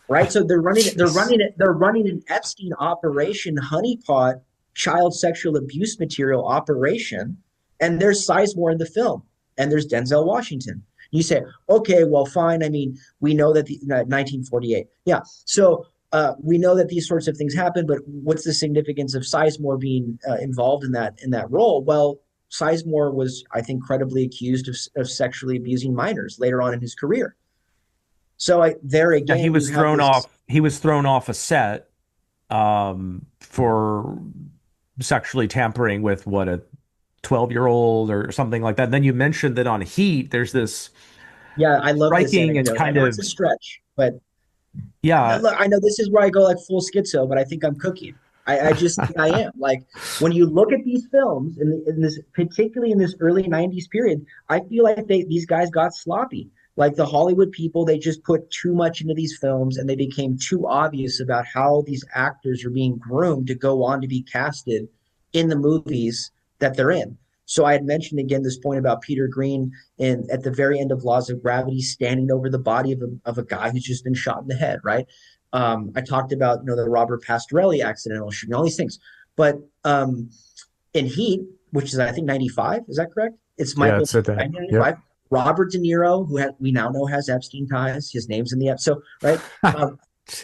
Right, so they're running an Epstein operation, honeypot, child sexual abuse material operation, and there's Sizemore in the film, and there's Denzel Washington. You say, okay, well, fine. I mean, we know that 1948, yeah. So we know that these sorts of things happen, but what's the significance of Sizemore being involved in that role? Well, Sizemore was, I think, credibly accused of sexually abusing minors later on in his career. So there again, he was thrown off. He was thrown off a set for sexually tampering with a 12-year-old or something like that. And then you mentioned that on Heat, there's this. Yeah, I love striking this and kind of it's a stretch, but yeah. Look, I know this is where I go like full schizo, but I think I'm cooking. I just think I am. Like when you look at these films in this, particularly in this early 90s period, I feel like these guys got sloppy. Like the Hollywood people, they just put too much into these films and they became too obvious about how these actors are being groomed to go on to be casted in the movies that they're in. So I had mentioned again this point about Peter Greene at the very end of Laws of Gravity, standing over the body of a guy who's just been shot in the head, right? I talked about the Robert Pastorelli accidental shooting, all these things. But in Heat, which is I think 95, is that correct? It's Michael. Yeah, it's at that. 95. Yep. Robert De Niro, we now know has Epstein ties. His name's in the episode, right?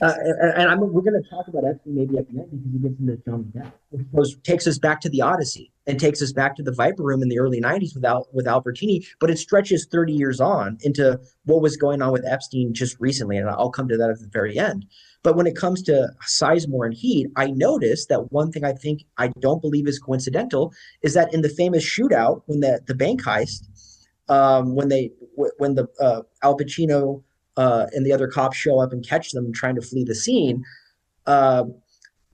We're going to talk about Epstein maybe at the end because he gets into Johnny Depp, which takes us back to the Odyssey and takes us back to the Viper Room in the early '90s with Albertini, but it stretches 30 years on into what was going on with Epstein just recently, and I'll come to that at the very end. But when it comes to Sizemore and Heat, I noticed that one thing I don't believe is coincidental is that in the famous shootout when the bank heist, when Al Pacino and the other cops show up and catch them trying to flee the scene.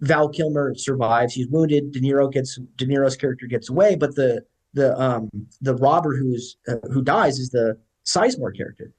Val Kilmer survives. He's wounded. De Niro's character gets away, but the robber who dies is the Sizemore character.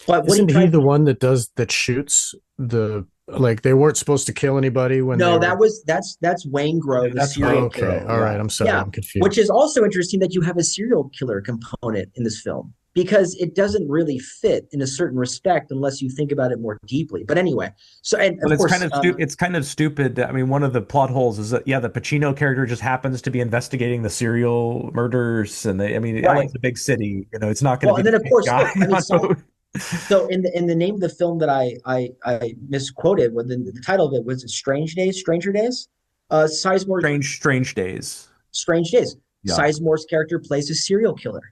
But isn't he the one that shoots the, like, they weren't supposed to kill anybody when that's Wayne Grove, the serial killer. All right, I'm sorry, I'm confused. Which is also interesting that you have a serial killer component in this film, because it doesn't really fit in a certain respect unless you think about it more deeply. But anyway, so and of course, it's kind of stupid. I mean, one of the plot holes is that the Pacino character just happens to be investigating the serial murders, and LA's a big city. It's not going to be. And then of course, so in the name of the film that I misquoted, when the title of it was Stranger Days. Sizemore. Strange Days. Yeah. Sizemore's character plays a serial killer.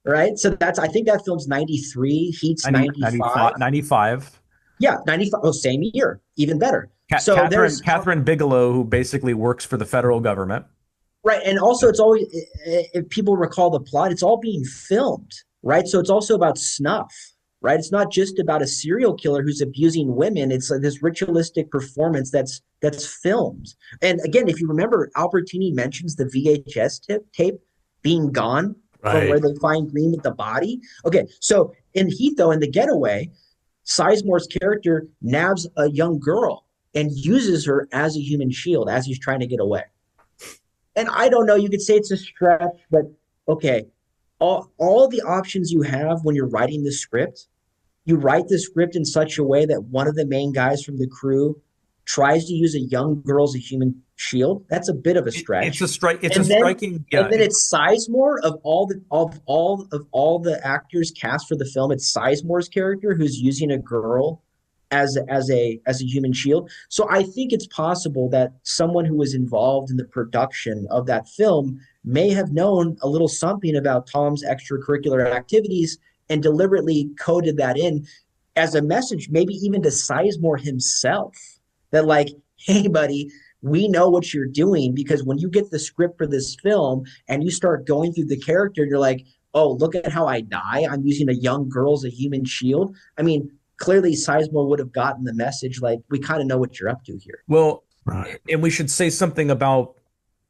Right, so I think that film's 93. Heat's 95. 95. Yeah, 95. Oh, same year, even better. So Catherine Bigelow, who basically works for the federal government. Right, and also it's always, if people recall the plot, it's all being filmed. Right, so it's also about snuff. Right, it's not just about a serial killer who's abusing women. It's like this ritualistic performance that's filmed. And again, if you remember, Albertini mentions the VHS tape being gone. Right. From where they find Greene with the body. Okay, so in Heat, though, in The Getaway, Sizemore's character nabs a young girl and uses her as a human shield as he's trying to get away. And I don't know, you could say it's a stretch, but okay, all the options you have when you're writing the script, you write the script in such a way that one of the main guys from the crew tries to use a young girl as a human shield. That's a bit of a stretch. It's a striking. Yeah. And then it's Sizemore of all the actors cast for the film. It's Sizemore's character who's using a girl as a human shield. So I think it's possible that someone who was involved in the production of that film may have known a little something about Tom's extracurricular activities and deliberately coded that in as a message, maybe even to Sizemore himself. That like, hey, buddy, we know what you're doing, because when you get the script for this film and you start going through the character, you're like, oh, look at how I die. I'm using a young girl as a human shield. I mean, clearly Sizemore would have gotten the message, like, we kind of know what you're up to here. Well, right. And we should say something about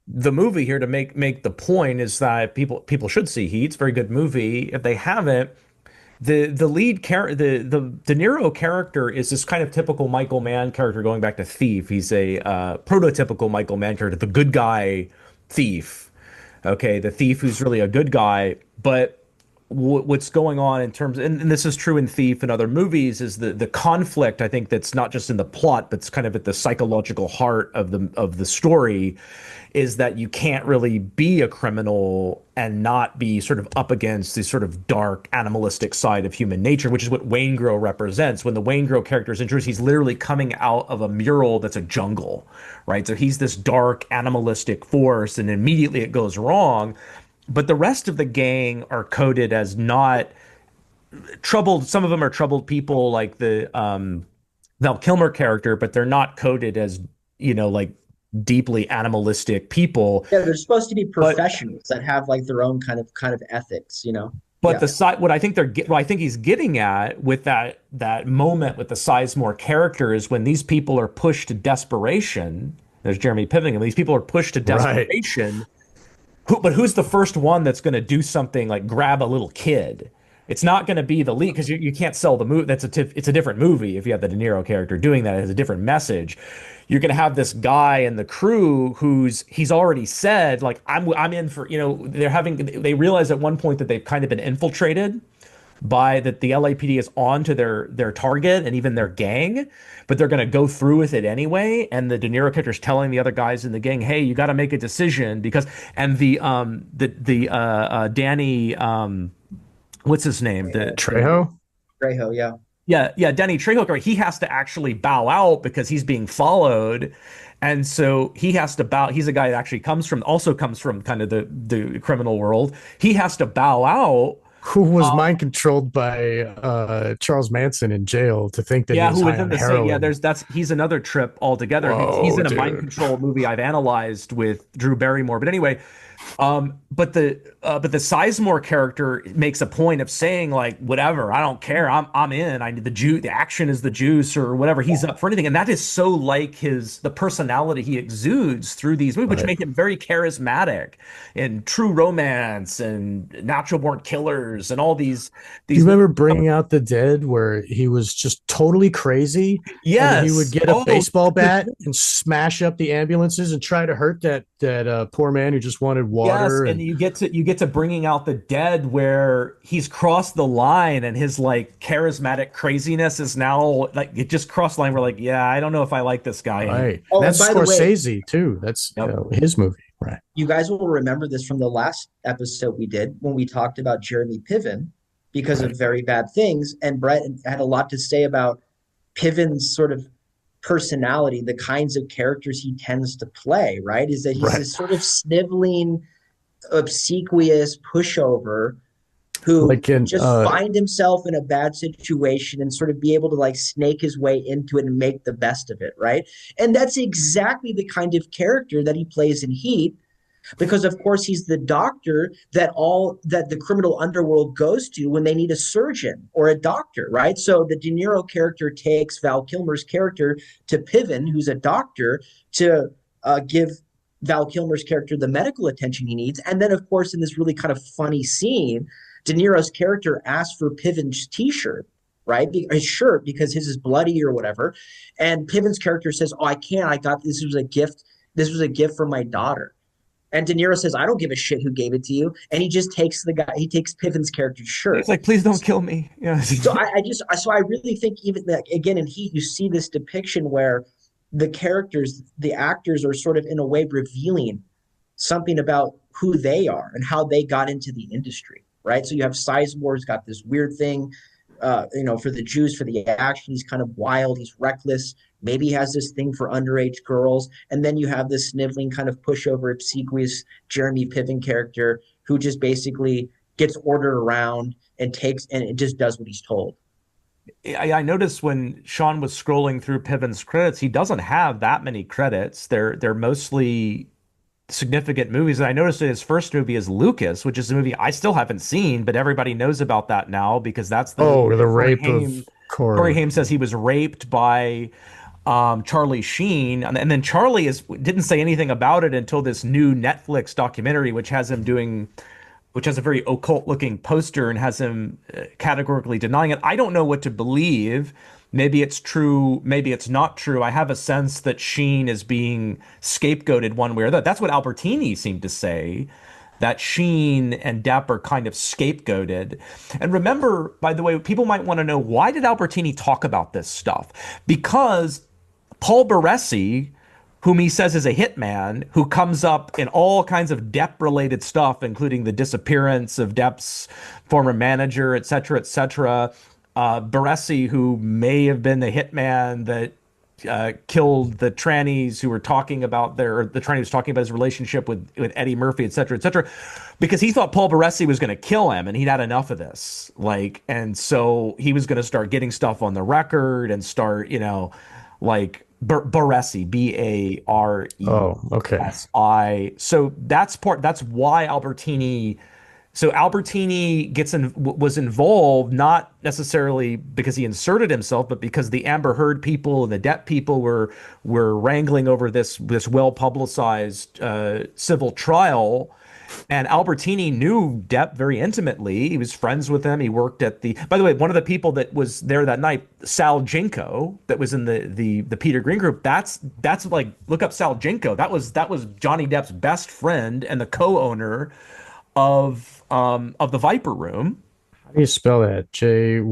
the movie here to make the point is that people should see Heat. It's a very good movie. If they haven't, the lead character, the De Niro character is this kind of typical Michael Mann character going back to Thief. He's a prototypical Michael Mann character, the good guy thief. Okay, the thief who's really a good guy. But what's going on in terms, and this is true in Thief and other movies, is the conflict, I think, that's not just in the plot, but it's kind of at the psychological heart of the story, is that you can't really be a criminal and not be sort of up against this sort of dark animalistic side of human nature, which is what Waingro represents. When the Waingro character is introduced, he's literally coming out of a mural that's a jungle, right? So he's this dark animalistic force, and immediately it goes wrong. But the rest of the gang are coded as not troubled. Some of them are troubled people, like the Val Kilmer character, but they're not coded as, like deeply animalistic people. Yeah, they're supposed to be professionals that have like their own kind of ethics, But the side, what I think he's getting at with that moment with the Sizemore character is when these people are pushed to desperation. There's Jeremy Pivingham. These people are pushed to desperation. Right. But who's the first one that's going to do something like grab a little kid? It's not going to be the lead, because you can't sell the movie. It's a different movie if you have the De Niro character doing that. It has a different message. You're going to have this guy in the crew he's already said, like, I'm in for, they realize at one point that they've kind of been infiltrated by that the LAPD is on to their target and even their gang, but they're going to go through with it anyway. And the De Niro character is telling the other guys in the gang, hey, you got to make a decision, because, and the Danny, what's his name? Trejo? Trejo, yeah. yeah, Denny Trejo, he has to actually bow out because he's being followed. And so he has to bow. He's a guy that actually comes from kind of the criminal world. He has to bow out. Who was mind controlled by Charles Manson in jail to think that he was who was high in on the heroin. He's another trip altogether. Whoa, He's in a dude. mind control movie I've analyzed with Drew Barrymore. But anyway, but the Sizemore character makes a point of saying, like, whatever, I don't care, I'm in. I need the action is the juice or whatever. He's up for anything, and that is so like the personality he exudes through these movies, which make him very charismatic in True Romance and Natural Born Killers and all these. Do you remember Bringing Out the Dead, where he was just totally crazy? Yes, and he would get a baseball bat and smash up the ambulances and try to hurt that poor man who just wanted water. Yes, and you get to Bringing Out the Dead, where he's crossed the line and his like charismatic craziness is now like it just crossed the line. We're like, yeah, I don't know if I like this guy. Right. Oh, that's and by the way, Scorsese too. That's his movie. Right. You guys will remember this from the last episode we did when we talked about Jeremy Piven because of Very Bad Things, and Brett had a lot to say about Piven's sort of personality, the kinds of characters he tends to play, right? Is that he's this sort of sniveling, obsequious pushover who just find himself in a bad situation and sort of be able to like snake his way into it and make the best of it, right? And that's exactly the kind of character that he plays in Heat, because of course he's the doctor that the criminal underworld goes to when they need a surgeon or a doctor, right? So the De Niro character takes Val Kilmer's character to Piven, who's a doctor, to give Val Kilmer's character the medical attention he needs. And then of course in this really kind of funny scene, De Niro's character asks for Piven's t-shirt, right? His shirt, because his is bloody or whatever. And Piven's character says, "Oh, I can't. I got this was a gift. This was a gift from my daughter." And De Niro says, "I don't give a shit who gave it to you." And he just takes Piven's character's shirt. It's like, please don't kill me. Yeah. So I really think even that again in Heat, you see this depiction where the actors are sort of in a way revealing something about who they are and how they got into the industry. Right. So you have Sizemore's got this weird thing, for the juice, for the action. He's kind of wild. He's reckless. Maybe he has this thing for underage girls. And then you have this sniveling kind of pushover, obsequious Jeremy Piven character who just basically gets ordered around and it just does what he's told. I noticed when Sean was scrolling through Piven's credits, he doesn't have that many credits. They're mostly significant movies. And I noticed that his first movie is Lucas, which is a movie I still haven't seen, but everybody knows about that now because that's the rape of Corey. Corey Haim says he was raped by Charlie Sheen, and then Charlie didn't say anything about it until this new Netflix documentary, which has a very occult looking poster and has him categorically denying it. I don't know what to believe. Maybe it's true, maybe it's not true. I have a sense that Sheen is being scapegoated one way or the other. That's what Albertini seemed to say, that Sheen and Depp are kind of scapegoated. And remember, by the way, people might want to know, why did Albertini talk about this stuff? Because Paul Baresi, whom he says is a hitman, who comes up in all kinds of Depp-related stuff, including the disappearance of Depp's former manager, et cetera, Baresi, who may have been the hitman that killed the trannies who were talking about the tranny was talking about his relationship with Eddie Murphy, et cetera, because he thought Paul Baresi was going to kill him and he'd had enough of this. and so he was going to start getting stuff on the record and start, Baresi, Baresi. Oh, okay. So that's why Albertini. So Albertini was involved, not necessarily because he inserted himself, but because the Amber Heard people and the Depp people were wrangling over this well-publicized civil trial. And Albertini knew Depp very intimately. He was friends with him. He worked at by the way, one of the people that was there that night, Sal Jinko, that was in the Peter Greene group. That's like, look up Sal Jinko. That was Johnny Depp's best friend and the co-owner of the Viper Room. How do you spell that? Jenco.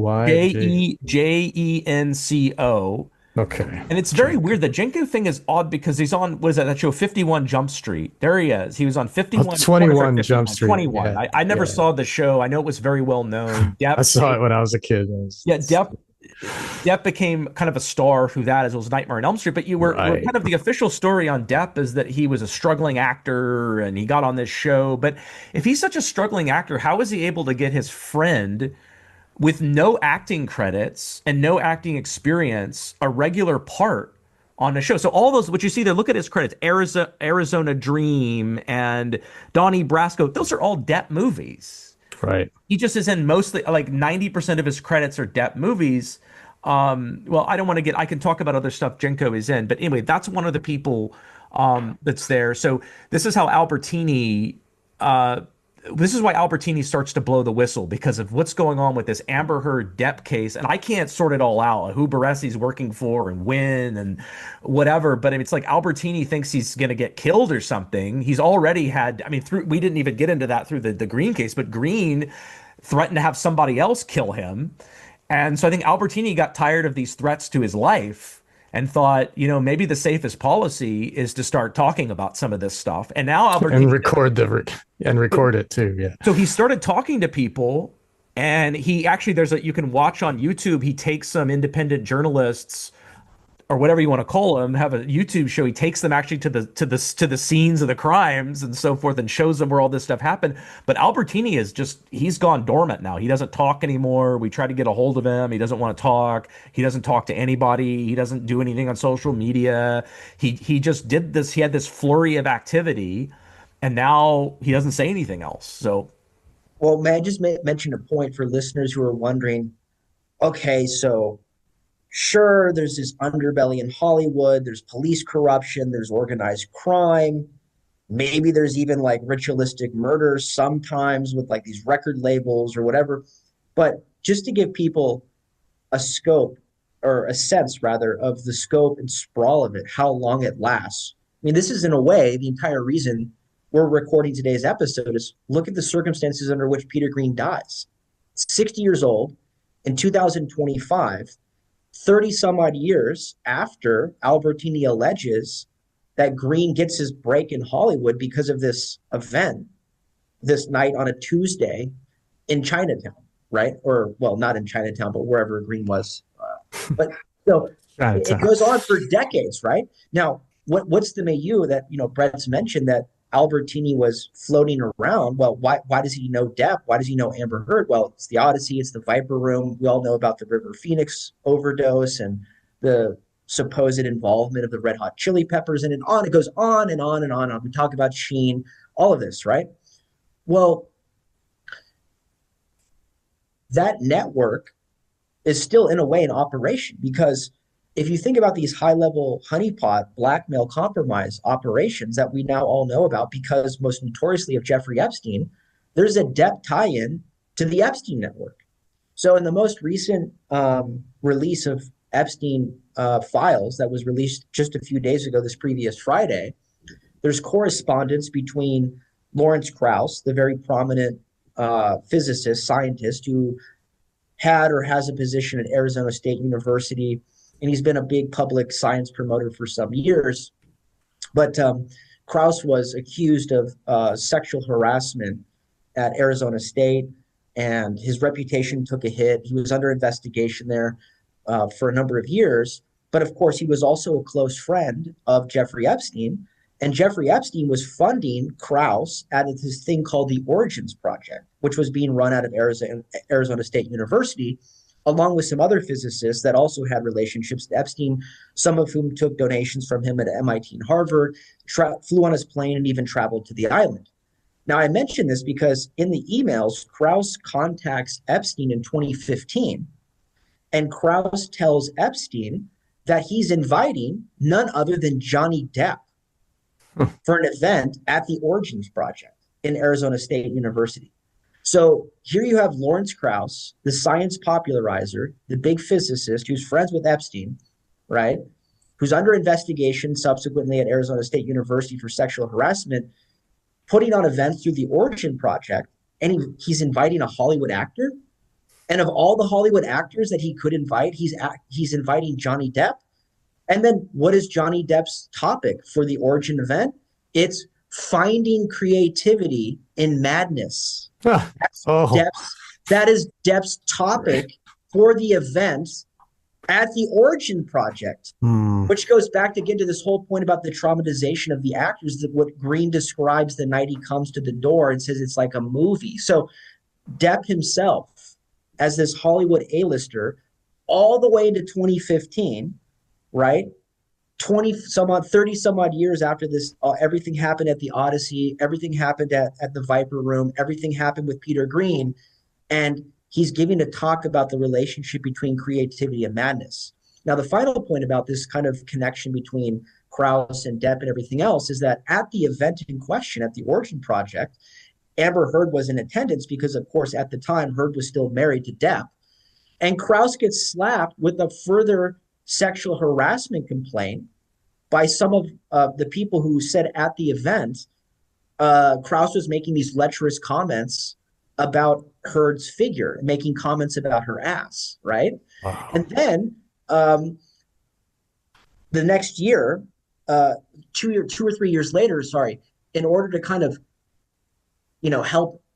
Okay. And it's very weird. The Jenko thing is odd because he's on, what is that show, 51 Jump Street. There he is. He was on 51. 21 Jump Street. 21. Yeah. I never saw the show. I know it was very well known. I saw it when I was a kid. Depp. Depp became kind of a star through that, as well as Nightmare on Elm Street. But we're kind of the official story on Depp is that he was a struggling actor and he got on this show. But if he's such a struggling actor, how is he able to get his friend with no acting credits and no acting experience a regular part on the show? So all those, what you see there, look at his credits: Arizona Dream and Donnie Brasco. Those are all Depp movies. Right. He just is in mostly, like 90% of his credits are Depp movies. Well, I don't want to I can talk about other stuff Jenko is in, but anyway, that's one of the people that's there. So this is how this is why Albertini starts to blow the whistle, because of what's going on with this Amber Heard Depp case. And I can't sort it all out, who Baressi's working for and when and whatever. But it's like Albertini thinks he's going to get killed or something. He's already had, we didn't even get into that through the Greene case, but Greene threatened to have somebody else kill him. And so I think Albertini got tired of these threats to his life and thought, maybe the safest policy is to start talking about some of this stuff. And now Albertini record it too. Yeah. So he started talking to people, and he actually, you can watch on YouTube. He takes some independent journalists, or whatever you want to call them, have a YouTube show. He takes them actually to the scenes of the crimes and so forth, and shows them where all this stuff happened. But Albertini he's gone dormant now. He doesn't talk anymore. We try to get a hold of him. He doesn't want to talk. He doesn't talk to anybody. He doesn't do anything on social media. He just did this. He had this flurry of activity, and now he doesn't say anything else. So, well, may I just mention a point for listeners who are wondering, okay, so sure, there's this underbelly in Hollywood, there's police corruption, there's organized crime, maybe there's even like ritualistic murder sometimes with like these record labels or whatever. But just to give people a scope, or a sense rather, of the scope and sprawl of it, how long it lasts. This is in a way the entire reason we're recording today's episode is look at the circumstances under which Peter Greene dies. 60 years old in 2025, 30 some odd years after Albertini alleges that Greene gets his break in Hollywood because of this event, this night on a Tuesday in Chinatown, right? Or, well, not in Chinatown, but wherever Greene was. But so it goes on for decades, right? Now, what's the milieu that, Brett's mentioned that Albertini was floating around? Well, why does he know Depp? Why does he know Amber Heard? Well, it's the Odyssey, it's the Viper Room. We all know about the River Phoenix overdose and the supposed involvement of the Red Hot Chili Peppers, and on it goes on and on and on. We talk about Sheen, all of this, right? Well, that network is still in a way in operation, because if you think about these high-level honeypot blackmail compromise operations that we now all know about, because most notoriously of Jeffrey Epstein, there's a Depp tie-in to the Epstein network. So in the most recent release of Epstein files that was released just a few days ago, this previous Friday, there's correspondence between Lawrence Krauss, the very prominent physicist, scientist who had or has a position at Arizona State University, and he's been a big public science promoter for some years. But Krauss was accused of sexual harassment at Arizona State, and his reputation took a hit. He was under investigation there for a number of years. But of course, he was also a close friend of Jeffrey Epstein, and Jeffrey Epstein was funding Krauss at this thing called the Origins Project, which was being run out of Arizona State University, along with some other physicists that also had relationships to Epstein, some of whom took donations from him at MIT and Harvard, flew on his plane, and even traveled to the island. Now, I mention this because in the emails, Krauss contacts Epstein in 2015, and Krauss tells Epstein that he's inviting none other than Johnny Depp for an event at the Origins Project in Arizona State University. So here you have Lawrence Krauss, the science popularizer, the big physicist who's friends with Epstein, right? Who's under investigation subsequently at Arizona State University for sexual harassment, putting on events through the Origin Project, and he's inviting a Hollywood actor. And of all the Hollywood actors that he could invite, he's inviting Johnny Depp. And then what is Johnny Depp's topic for the Origin event? It's finding creativity in madness. That is Depp's topic for the event at the Origin Project, which goes back again to this whole point about the traumatization of the actors, that what Greene describes the night he comes to the door and says it's like a movie. So Depp himself, as this Hollywood A-lister, all the way into 2015, right? 20 some odd, 30 some odd years after this, everything happened at the Odyssey, everything happened at the Viper Room, everything happened with Peter Greene, and he's giving a talk about the relationship between creativity and madness. Now, the final point about this kind of connection between Krauss and Depp and everything else is that at the event in question, at the Origin Project, Amber Heard was in attendance because, of course, at the time, Heard was still married to Depp. And Krauss gets slapped with a further sexual harassment complaint by some of the people who said at the event, Krauss was making these lecherous comments about Heard's figure, making comments about her ass, right? Wow. And then the next year, 2 or 3 years later, in order to kind of,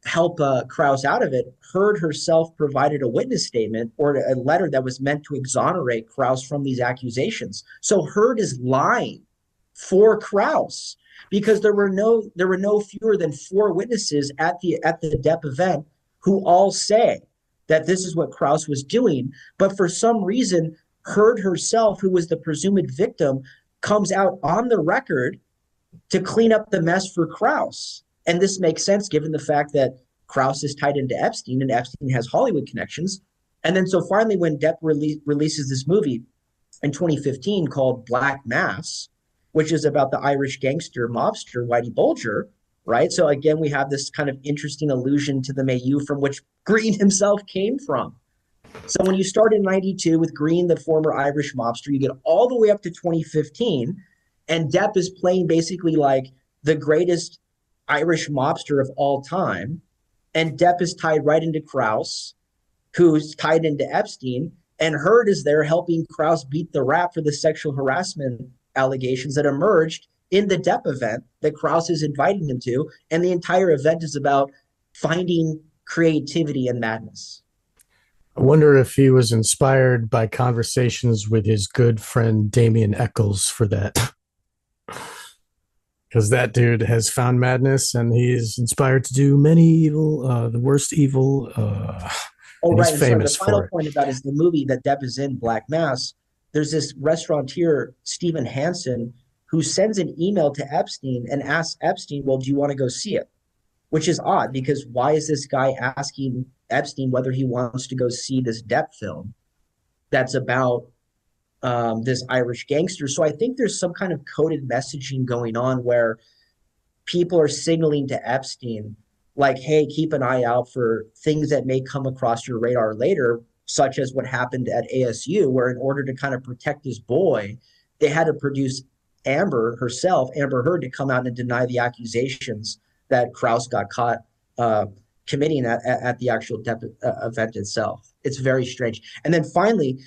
help Krauss out of it, Heard herself provided a witness statement or a letter that was meant to exonerate Krauss from these accusations. So Heard is lying for Krauss because there were no fewer than 4 witnesses at the Depp event who all say that this is what Krauss was doing. But for some reason, Heard herself, who was the presumed victim, comes out on the record to clean up the mess for Krauss. And this makes sense given the fact that Krauss is tied into Epstein and Epstein has Hollywood connections. And then so finally, when Depp releases this movie in 2015 called Black Mass, which is about the Irish gangster mobster Whitey Bulger, right? So again, we have this kind of interesting allusion to the milieu from which Greene himself came from. So when you start in 92 with Greene, the former Irish mobster, you get all the way up to 2015, and Depp is playing basically like the greatest Irish mobster of all time. And Depp is tied right into Krauss, who's tied into Epstein, and Heard is there helping Krauss beat the rap for the sexual harassment allegations that emerged in the Depp event that Krauss is inviting him to. And the entire event is about finding creativity and madness. I wonder if he was inspired by conversations with his good friend Damien Eccles for that. Because that dude has found madness and he's inspired to do many evil, the worst evil. Right. He's famous the final point about is the movie that Depp is in, Black Mass. There's this restaurateur, Stephen Hansen, who sends an email to Epstein and asks Epstein, well, do you want to go see it? Which is odd because why is this guy asking Epstein whether he wants to go see this Depp film that's about this Irish gangster? So I think there's some kind of coded messaging going on where people are signaling to Epstein, like, hey, keep an eye out for things that may come across your radar later, such as what happened at ASU, where in order to kind of protect this boy, they had to produce Amber Heard, to come out and deny the accusations that Krauss got caught committing at the actual event itself. It's very strange. And then finally,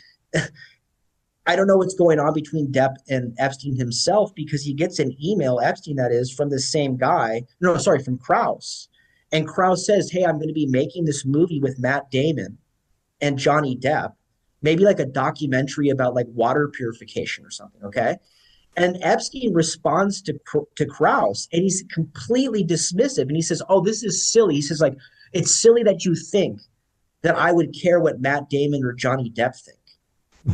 I don't know what's going on between Depp and Epstein himself, because he gets an email, Epstein that is, from the same guy. No, sorry, from Krauss. And Krauss says, hey, I'm going to be making this movie with Matt Damon and Johnny Depp, maybe like a documentary about like water purification or something, okay? And Epstein responds to Krauss, and he's completely dismissive. And he says, oh, this is silly. He says, like, it's silly that you think that I would care what Matt Damon or Johnny Depp think.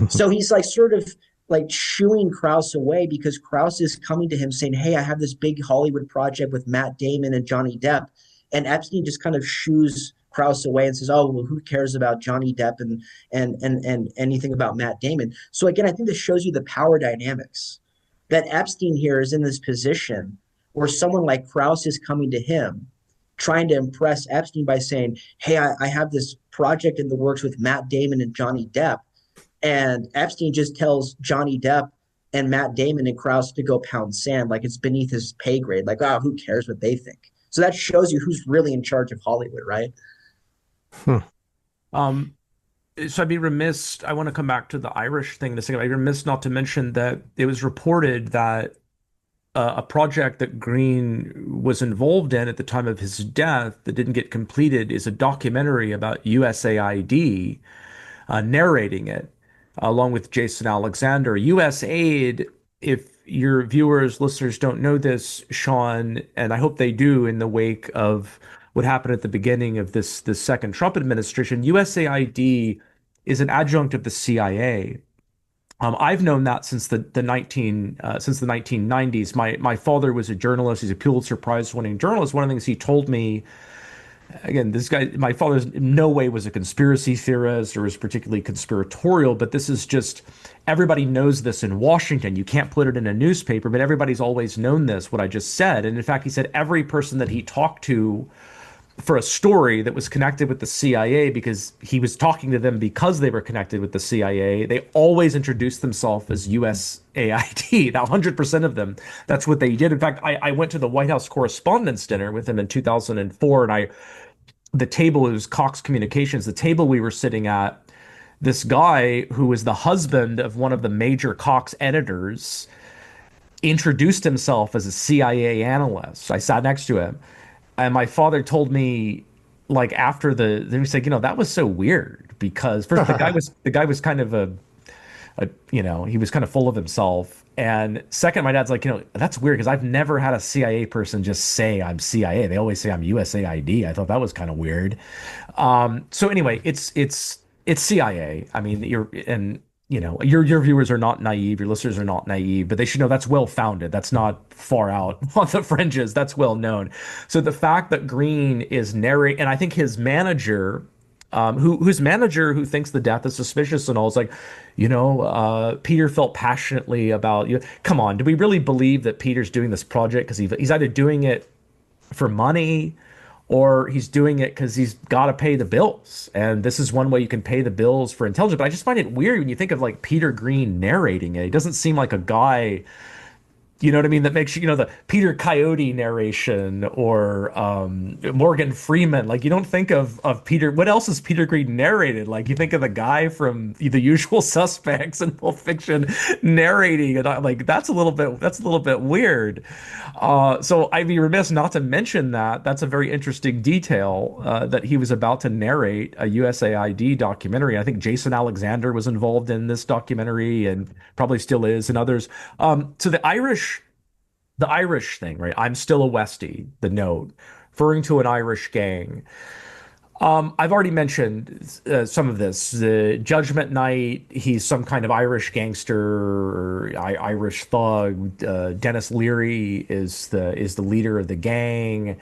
So he's like sort of like shooing Krauss away because Krauss is coming to him saying, hey, I have this big Hollywood project with Matt Damon and Johnny Depp. And Epstein just kind of shoos Krauss away and says, oh, well, who cares about Johnny Depp and anything about Matt Damon? So again, I think this shows you the power dynamics, that Epstein here is in this position where someone like Krauss is coming to him, trying to impress Epstein by saying, hey, I have this project in the works with Matt Damon and Johnny Depp. And Epstein just tells Johnny Depp and Matt Damon and Krauss to go pound sand, like it's beneath his pay grade. Like, oh, who cares what they think? So that shows you who's really in charge of Hollywood, right? So I'd be remiss, I want to come back to the Irish thing in a second. I'd be remiss not to mention that it was reported that a project that Greene was involved in at the time of his death that didn't get completed is a documentary about USAID, narrating it. along with Jason Alexander. U.S. aid, if your viewers, listeners don't know this, Sean, and I hope they do in the wake of what happened at the beginning of this second Trump administration, USAID is an adjunct of the CIA. I've known that since the 1990s. My father was a journalist. He's a Pulitzer Prize winning journalist. One of the things he told me, again, this guy, my father in no way was a conspiracy theorist or was particularly conspiratorial, but this is just, everybody knows this in Washington. You can't put it in a newspaper, but everybody's always known this, what I just said. And in fact, he said every person that he talked to for a story that was connected with the CIA, because he was talking to them because they were connected with the CIA, they always introduced themselves as USAID. Now, 100% of them, that's what they did. In fact, I went to the White House Correspondents' Dinner with him in 2004, and the table, it was Cox Communications, the table we were sitting at, this guy who was the husband of one of the major Cox editors introduced himself as a CIA analyst. I sat next to him. And my father told me, like, after he was like, that was so weird, because first the guy was kind of he was kind of full of himself. And second, my dad's like, that's weird, because I've never had a CIA person just say I'm CIA. They always say I'm USAID. I thought that was kind of weird. So anyway, it's CIA. I mean, your viewers are not naive, your listeners are not naive, but they should know that's well founded. That's not far out on the fringes. That's well known. So the fact that Greene is narrating, and I think his manager, who thinks the death is suspicious and all, is like, Peter felt passionately about you. Come on, do we really believe that Peter's doing this project because he's either doing it for money, or he's doing it because he's got to pay the bills? And this is one way you can pay the bills for intelligence. But I just find it weird when you think of like Peter Greene narrating it. He doesn't seem like a guy, you know what I mean, that makes the Peter Coyote narration, or Morgan Freeman. Like, you don't think of Peter. What else is Peter Greene narrated? Like, you think of the guy from The Usual Suspects and Pulp Fiction narrating, and like that's a little bit weird. So I'd be remiss not to mention that. That's a very interesting detail, that he was about to narrate a USAID documentary. I think Jason Alexander was involved in this documentary, and probably still is, and others. So the Irish thing, right? I'm still a Westie, the note, referring to an Irish gang. I've already mentioned some of this. The Judgment Night, he's some kind of Irish gangster or Irish thug. Dennis Leary is the leader of the gang.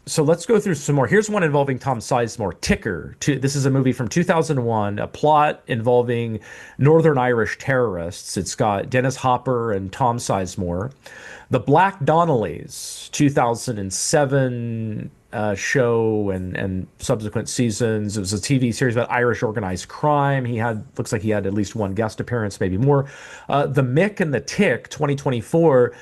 So let's go through some more. Here's one involving Tom Sizemore, Ticker. This is a movie from 2001, a plot involving Northern Irish terrorists. It's got Dennis Hopper and Tom Sizemore. The Black Donnellys, 2007 show and subsequent seasons. It was a TV series about Irish organized crime. Looks like he had at least one guest appearance, maybe more. The Mick and the Tick, 2024.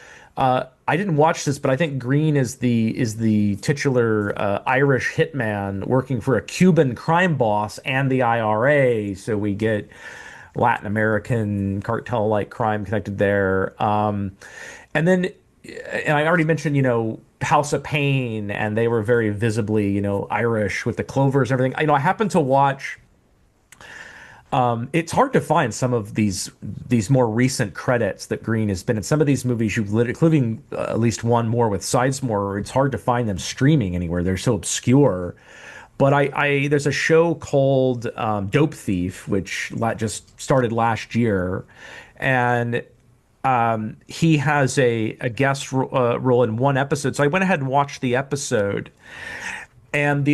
I didn't watch this, but I think Greene is the titular Irish hitman working for a Cuban crime boss and the IRA. So we get Latin American cartel-like crime connected there. And I already mentioned, House of Pain, and they were very visibly, Irish with the clovers and everything. I happened to watch. It's hard to find some of these more recent credits that Greene has been in. Some of these movies, including at least one more with Sizemore, it's hard to find them streaming anywhere. They're so obscure. But there's a show called Dope Thief, which just started last year, and he has a guest role in one episode. So I went ahead and watched the episode. And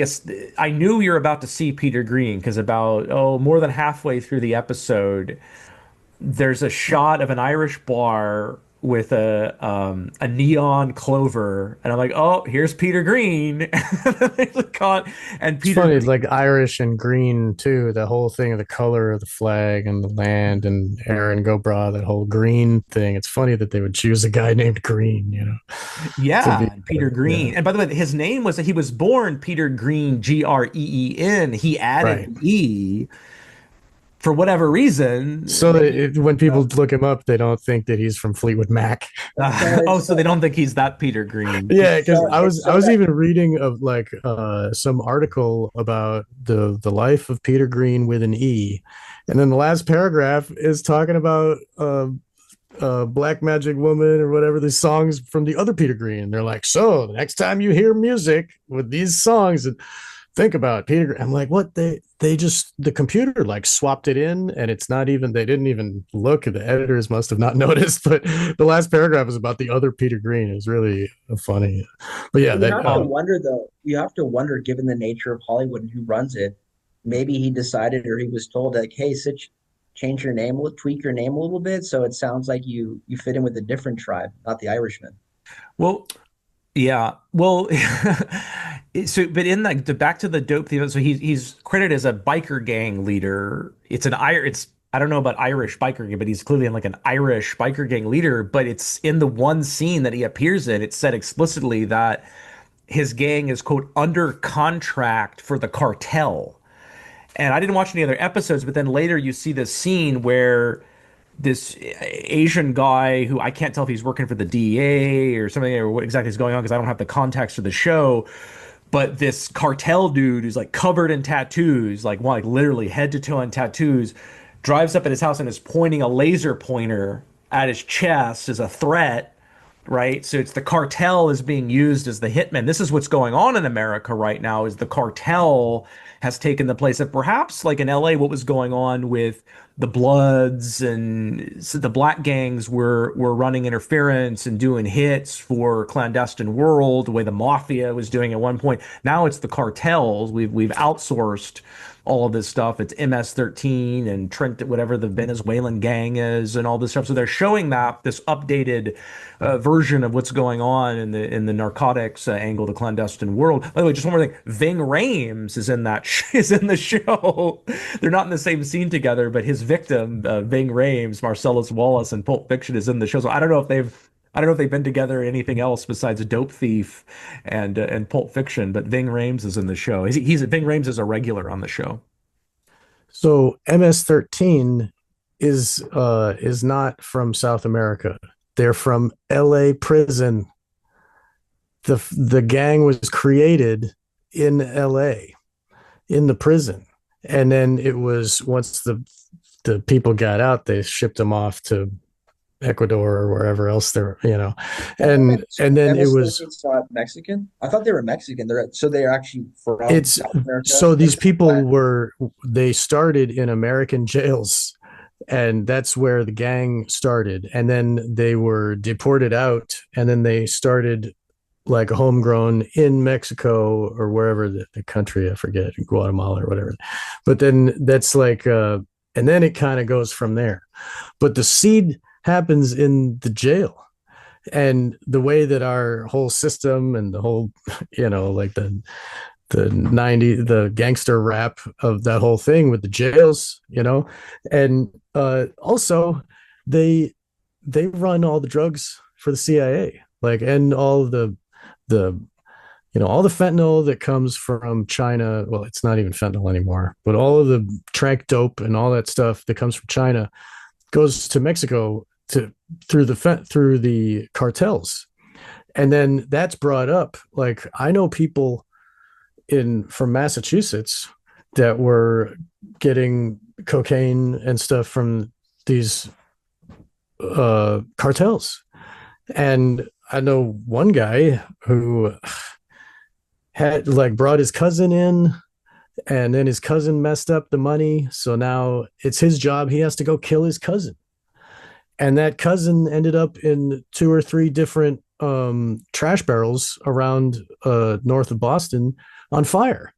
I knew you're about to see Peter Greene, because about more than halfway through the episode, there's a shot of an Irish bar with a neon clover, and I'm like, oh, here's Peter Greene. And Peter, it's funny, it's like Irish and green too. The whole thing of the color of the flag and the land, and Aaron Gobra, that whole green thing. It's funny that they would choose a guy named Greene, Yeah, Peter Greene. Yeah. And by the way, his name he was born Peter Greene, Green. He added E. for whatever reason. So when people look him up, they don't think that he's from Fleetwood Mac. So they don't think he's that Peter Greene. Yeah, because I was even reading of like some article about the life of Peter Greene with an E, and then the last paragraph is talking about Black Magic Woman or whatever, the songs from the other Peter Greene. They're like, so the next time you hear music with these songs, and think about Peter Greene. I'm like, what? They just, the computer like swapped it in, and it's not even, they didn't even look. The editors must have not noticed, but the last paragraph is about the other Peter Greene. It's really funny. But yeah, you have to wonder though. You have to wonder, given the nature of Hollywood and who runs it, maybe he decided, or he was told, like, hey, Sitch, change your name, tweak your name a little bit, so it sounds like you fit in with a different tribe, not the Irishman. Well, yeah. Well, so but in the back to the dope thing, so he's credited as a biker gang leader. It's I don't know about Irish biker gang, but he's clearly in like an Irish biker gang leader. But it's in the one scene that he appears in, it's said explicitly that his gang is, quote, under contract for the cartel. And I didn't watch any other episodes, but then later you see this scene where this Asian guy, who I can't tell if he's working for the DEA or something, or what exactly is going on because I don't have the context of the show, but this cartel dude who's like covered in tattoos, like literally head to toe in tattoos, drives up at his house and is pointing a laser pointer at his chest as a threat. Right. So it's the cartel is being used as the hitman. This is what's going on in America right now, is the cartel has taken the place of perhaps like in LA, what was going on with the Bloods, and so the black gangs were running interference and doing hits for Clandestine World, the way the mafia was doing at one point. Now it's the cartels. We've outsourced all of this stuff. It's MS-13 and Trent, whatever the Venezuelan gang is, and all this stuff. So they're showing that this updated version of what's going on in the narcotics angle, the Clandestine World. By the way, just one more thing: Ving Rhames is in that is in the show. They're not in the same scene together, but his victim, Ving Rhames, Marcellus Wallace in Pulp Fiction, is in the show. So I don't know if they've been together or anything else besides Dope Thief and Pulp Fiction, but Ving Rhames is in the show. Ving Rhames is a regular on the show. So MS-13 is not from South America. They're from LA prison. The gang was created in LA, in the prison, and then it was, once the people got out, they shipped them off to Ecuador or wherever else they're, and then it was Mexican. I thought they were Mexican. They're actually from South America. So these people they started in American jails, and that's where the gang started, and then they were deported out, and then they started like homegrown in Mexico or wherever the country, I forget, Guatemala or whatever. But then that's like and then it kind of goes from there. But the seed happens in the jail, and the way that our whole system and the whole, like the 90s, the gangster rap of that whole thing with the jails, and also they run all the drugs for the CIA, like, and all of the all the fentanyl that comes from China. Well, it's not even fentanyl anymore, but all of the trank dope and all that stuff that comes from China goes to Mexico through the cartels. And then that's brought up, like, I know people from Massachusetts that were getting cocaine and stuff from these cartels. And I know one guy who had brought his cousin in, and then his cousin messed up the money. So now it's his job. He has to go kill his cousin. And that cousin ended up in 2 or 3 different trash barrels around north of Boston on fire.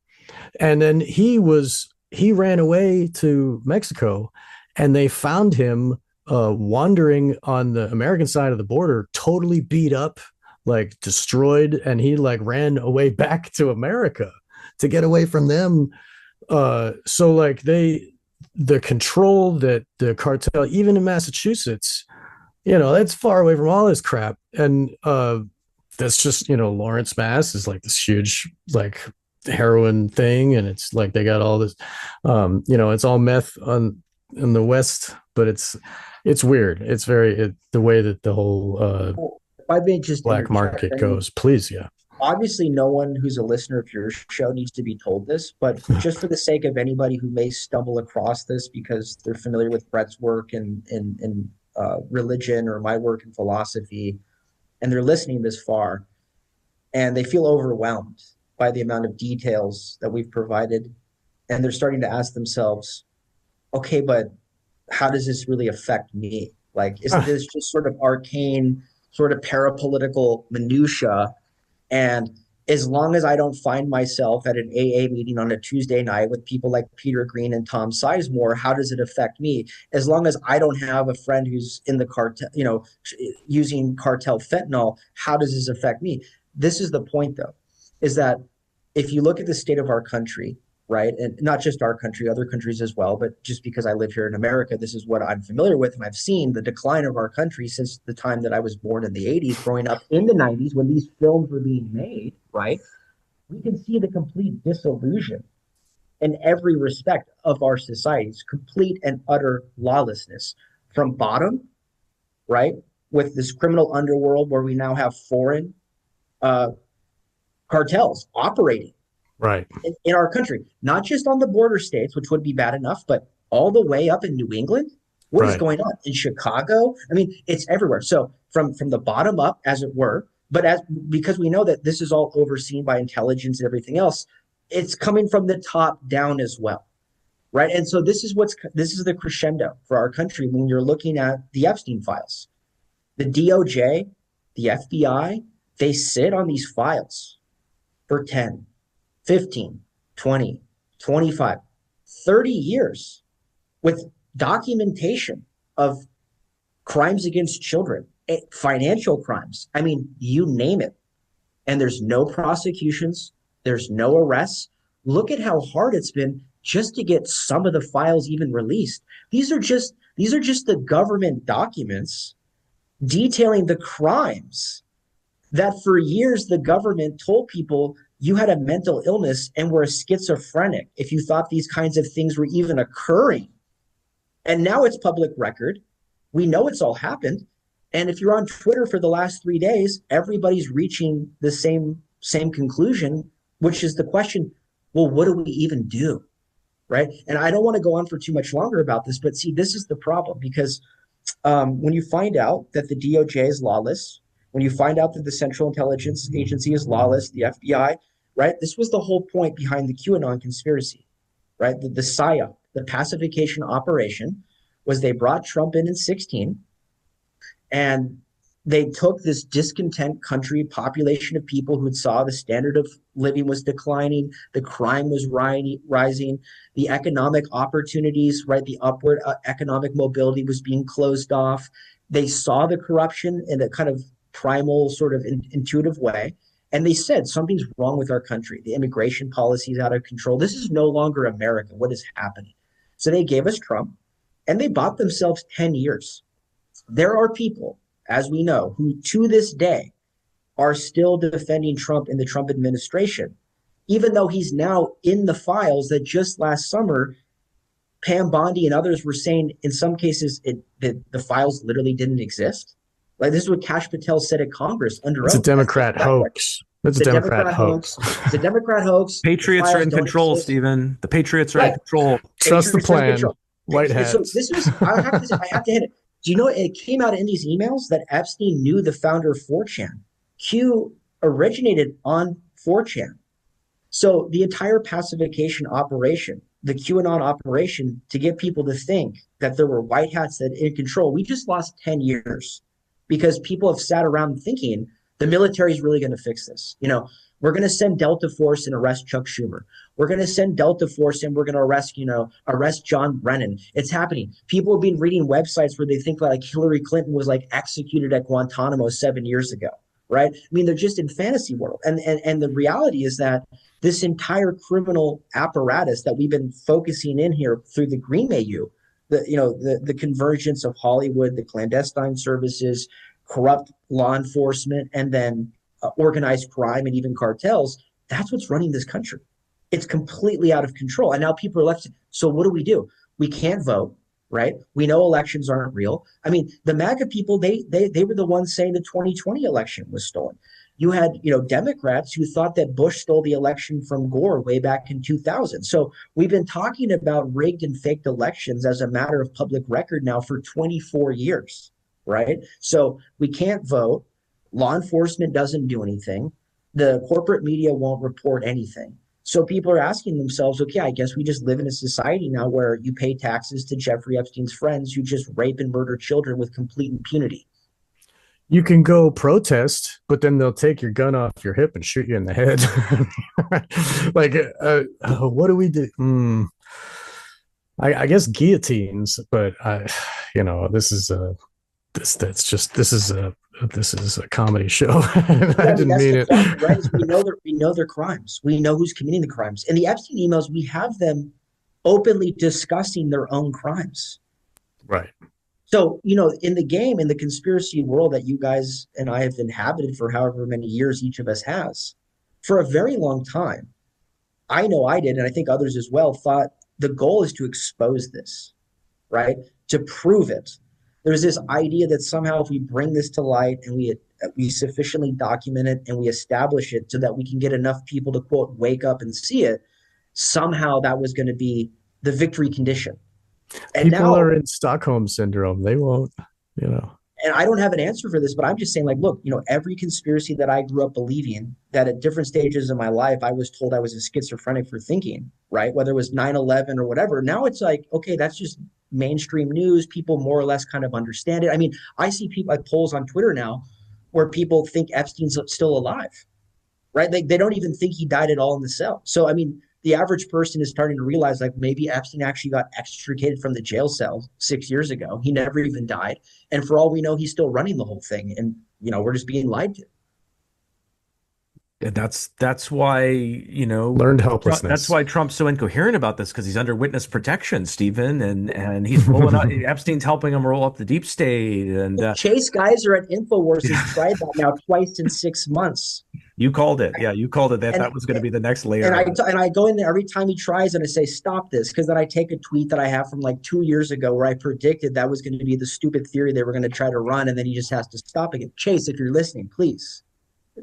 And then he ran away to Mexico, and they found him wandering on the American side of the border, totally beat up, like destroyed. And he ran away back to America to get away from them. So like the control that the cartel, even in Massachusetts, that's far away from all this crap. And that's just, Lawrence, Mass is like this huge, heroin thing. And it's like, they got all this, it's all meth in the West, but it's weird. It's the way that the whole If I may just black interject, market I mean, goes. Please, yeah. obviously no one who's a listener of your show needs to be told this, but just for the sake of anybody who may stumble across this because they're familiar with Brett's work and religion or my work in philosophy, and they're listening this far, and they feel overwhelmed by the amount of details that we've provided, and they're starting to ask themselves, okay, but how does this really affect me? Like, isn't this just sort of arcane, sort of parapolitical minutia? And as long as I don't find myself at an AA meeting on a Tuesday night with people like Peter Greene and Tom Sizemore, how does it affect me? As long as I don't have a friend who's in the cartel, using cartel fentanyl, how does this affect me? This is the point, though, is that if you look at the state of our country, right, and not just our country, other countries as well, but just because I live here in America, this is what I'm familiar with, and I've seen the decline of our country since the time that I was born in the 80s, growing up in the 90s when these films were being made, right? We can see the complete disillusion in every respect of our societies, complete and utter lawlessness from bottom, right, with this criminal underworld where we now have foreign cartels operating right in our country, not just on the border states, which would be bad enough, but all the way up in New England. What is going on in Chicago? I mean, it's everywhere. So from the bottom up, as it were, but because we know that this is all overseen by intelligence and everything else, it's coming from the top down as well, right? And so this is the crescendo for our country when you're looking at the Epstein files. The DOJ, the FBI, they sit on these files for 10, 15, 20, 25, 30 years with documentation of crimes against children, financial crimes. I mean, you name it. And there's no prosecutions. There's no arrests. Look at how hard it's been just to get some of the files even released. These are just the government documents detailing the crimes that for years the government told people you had a mental illness and were a schizophrenic if you thought these kinds of things were even occurring. And now it's public record. We know it's all happened. And if you're on Twitter for the last 3 days, everybody's reaching the same conclusion, which is the question, well, what do we even do? Right? And I don't want to go on for too much longer about this, but see, this is the problem, because when you find out that the DOJ is lawless, when you find out that the Central Intelligence Agency is lawless, the FBI, right? This was the whole point behind the QAnon conspiracy, right? The PSYOP, the pacification operation, was they brought Trump in 2016, and they took this discontent country population of people who saw the standard of living was declining, the crime was rising, the economic opportunities, right? The upward economic mobility was being closed off. They saw the corruption in a kind of primal, sort of intuitive way. And they said, something's wrong with our country. The immigration policy is out of control. This is no longer America. What is happening? So they gave us Trump, and they bought themselves 10 years. There are people, as we know, who to this day are still defending Trump in the Trump administration, even though he's now in the files that just last summer, Pam Bondi and others were saying in some cases that the files literally didn't exist. Like, this is what Kash Patel said at Congress under oath. It's a Democrat hoax. It's a Democrat hoax. It's a Democrat hoax. Patriots are in control, Stephen. The Patriots are in control. Trust the plan. White hats. So this was, I have to hit it. Do you know, it came out in these emails that Epstein knew the founder of 4chan. Q originated on 4chan. So the entire pacification operation, the QAnon operation, to get people to think that there were white hats that in control, we just lost 10 years because people have sat around thinking the military is really going to fix this. You know, we're going to send Delta Force and arrest Chuck Schumer. We're going to send Delta Force and we're going to arrest John Brennan. It's happening. People have been reading websites where they think like Hillary Clinton was like executed at Guantanamo 7 years ago, right? I mean, they're just in fantasy world. And the reality is that this entire criminal apparatus that we've been focusing in here through the Green milieu, the convergence of Hollywood, the clandestine services, corrupt law enforcement, and then organized crime and even cartels, that's what's running this country. It's completely out of control. And now people are left. So what do? We can't vote. right? We know elections aren't real. I mean, the MAGA people, they were the ones saying the 2020 election was stolen. You had, Democrats who thought that Bush stole the election from Gore way back in 2000. So we've been talking about rigged and faked elections as a matter of public record now for 24 years, right? So we can't vote. Law enforcement doesn't do anything. The corporate media won't report anything. So people are asking themselves, okay, I guess we just live in a society now where you pay taxes to Jeffrey Epstein's friends who just rape and murder children with complete impunity. You can go protest, but then they'll take your gun off your hip and shoot you in the head. Like, what do we do? I guess guillotines, but this is a comedy show. I didn't mean it. Point, right? We know their crimes. We know who's committing the crimes. In the Epstein emails, we have them openly discussing their own crimes. Right. So, in the game, in the conspiracy world that you guys and I have inhabited for however many years each of us has, for a very long time, I know I did, and I think others as well, thought the goal is to expose this, right? To prove it. There's this idea that somehow if we bring this to light and we sufficiently document it and we establish it so that we can get enough people to, quote, wake up and see it, somehow that was going to be the victory condition. And people are in Stockholm syndrome. They won't, And I don't have an answer for this, but I'm just saying, like, look, every conspiracy that I grew up believing, that at different stages of my life, I was told I was a schizophrenic for thinking, right? Whether it was 9/11 or whatever. Now it's like, okay, that's just mainstream news. People more or less kind of understand it. I mean, I see people like polls on Twitter now where people think Epstein's still alive, right? They don't even think he died at all in the cell. So, I mean, the average person is starting to realize, like, maybe Epstein actually got extricated from the jail cell 6 years ago. He never even died. And for all we know, he's still running the whole thing. And, we're just being lied to. That's why, learned helplessness. That's why Trump's so incoherent about this, because he's under witness protection, Stephen, and he's rolling up. Epstein's helping him roll up the deep state. And Chase guys are at InfoWars has tried that now twice in 6 months. You called it. Yeah, you called it. That was going to be the next layer. And I go in there every time he tries and I say, stop this. Because then I take a tweet that I have from like 2 years ago where I predicted that was going to be the stupid theory they were going to try to run. And then he just has to stop again. Chase, if you're listening, please.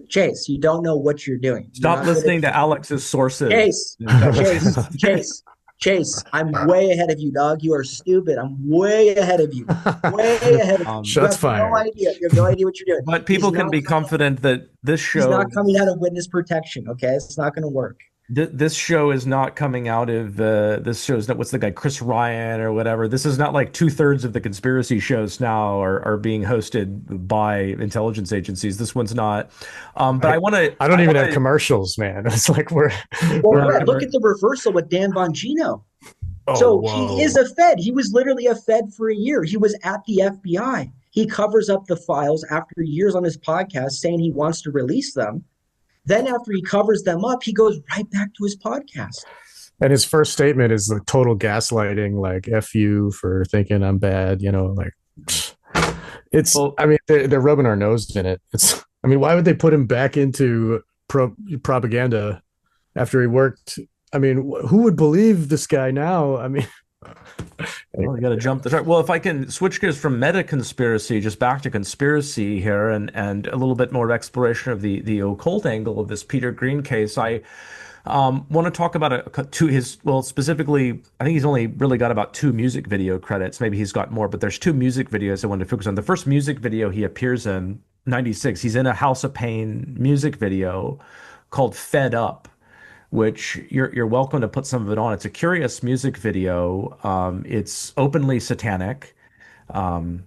Chase, you don't know what you're doing. Stop listening to Alex's sources. Chase, I'm way ahead of you, dog. You are stupid. I'm way ahead of you. Way ahead of you. Shots fired. You have no idea what you're doing. But people can be confident that this show... He's not coming out of witness protection, okay? It's not going to work. This show is not coming out of this show is not, what's the guy, Chris Ryan or whatever. This is not like 2/3 of the conspiracy shows now are being hosted by intelligence agencies. This one's not. But I don't even have commercials, man. It's like we're look at the reversal with Dan Bongino. He is a Fed. He was literally a Fed for a year. He was at the FBI. He covers up the files after years on his podcast saying he wants to release them. Then after he covers them up, he goes right back to his podcast. And his first statement is the total gaslighting, like F you for thinking I'm bad, like it's, I mean, they're rubbing our nose in it. Why would they put him back into propaganda after he worked? I mean, who would believe this guy now? I mean, well, you got to jump the shark. Well, if I can switch gears from meta conspiracy just back to conspiracy here, and a little bit more exploration of the occult angle of this Peter Greene case, I want to talk about specifically, I think he's only really got about 2 music video credits. Maybe he's got more, but there's 2 music videos I wanted to focus on. The first music video he appears in, 96, he's in a House of Pain music video called Fed Up, which you're welcome to put some of it on. It's a curious music video. It's openly satanic. I'm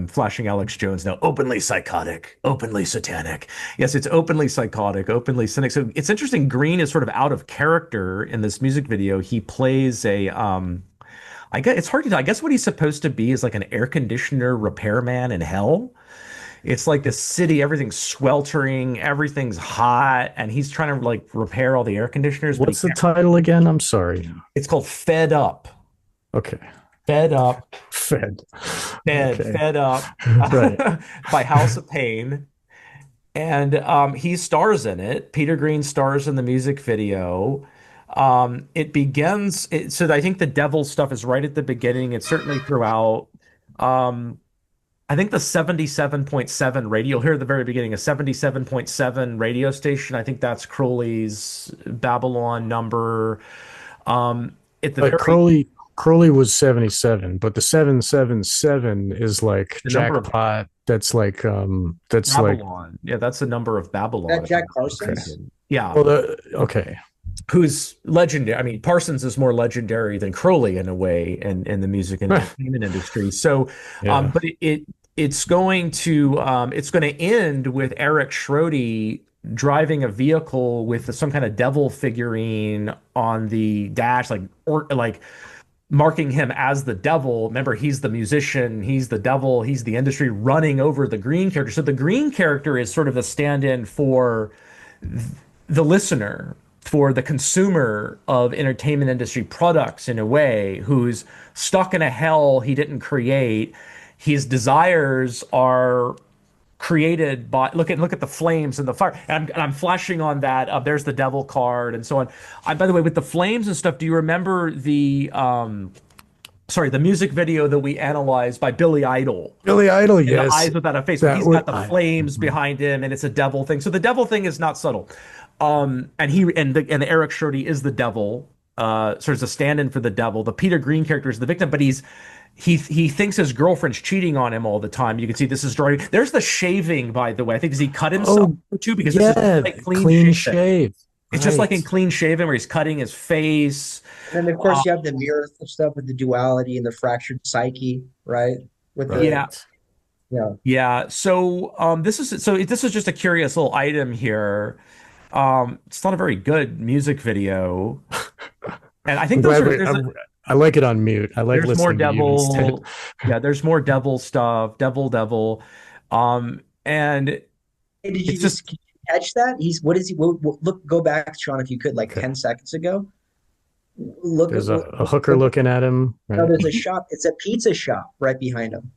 flashing Alex Jones now. Openly psychotic, openly satanic. Yes, it's openly psychotic, openly cynic. So it's interesting. Greene is sort of out of character in this music video. He plays a I guess it's hard to tell. I guess what he's supposed to be is like an air conditioner repairman in hell. It's like the city, everything's sweltering, everything's hot, and he's trying to like repair all the air conditioners. What's the title again? I'm sorry. It's called Fed Up. Okay. Fed Up. Fed Up right. by House of Pain. And he stars in it. Peter Greene stars in the music video. It begins, so I think the devil stuff is right at the beginning. It's certainly throughout. Um, I think the 77.7 radio, you'll hear at the very beginning, a 77.7 radio station. I think that's Crowley's Babylon number. At the But very Crowley was 77, but the 777 is like the number of jackpot. That's like that's Babylon. Yeah, that's the number of Babylon. That Jack Parsons? Yeah. Well, okay. Who's legendary. I mean, Parsons is more legendary than Crowley in a way in the music and entertainment industry. So, Yeah. but it's going to end with Eric Schrody driving a vehicle with some kind of devil figurine on the dash, like marking him as the devil. Remember, he's the musician, he's the devil, he's the industry, running over the Greene character. So the Greene character is sort of the stand-in for the listener, for the consumer of entertainment industry products in a way, who's stuck in a hell he didn't create. His desires are created by look at the flames and the fire, and I'm flashing on that. There's the devil card and so on. By the way, with the flames and stuff, do you remember the music video that we analyzed by Billy Idol? Billy Idol, And yes. The eyes without a face. That He's would- got the flames behind him, and it's a devil thing. So the devil thing is not subtle. And the Eric Schrody is the devil. Sort of a stand-in for the devil. The Peter Greene character is the victim, but he thinks his girlfriend's cheating on him all the time. You can see this is drawing. There's the shaving, by the way. I think does he cut himself too? Because this is like clean shaven. shave. It's just like Right. in Clean Shaven where he's cutting his face. And then, of course, you have the mirror stuff with the duality and the fractured psyche, right? With the, Yeah. So this is just a curious little item here. It's not a very good music video, and I think I like it on mute. I like there's more listening to you instead. devil. Yeah, there's more devil stuff. Devil. And Hey, did you just catch that? What is he? Look, go back, Sean, if you could, like 10 seconds ago. Look, There's a hooker looking at him. Right? No, there's a shop. It's a pizza shop right behind him.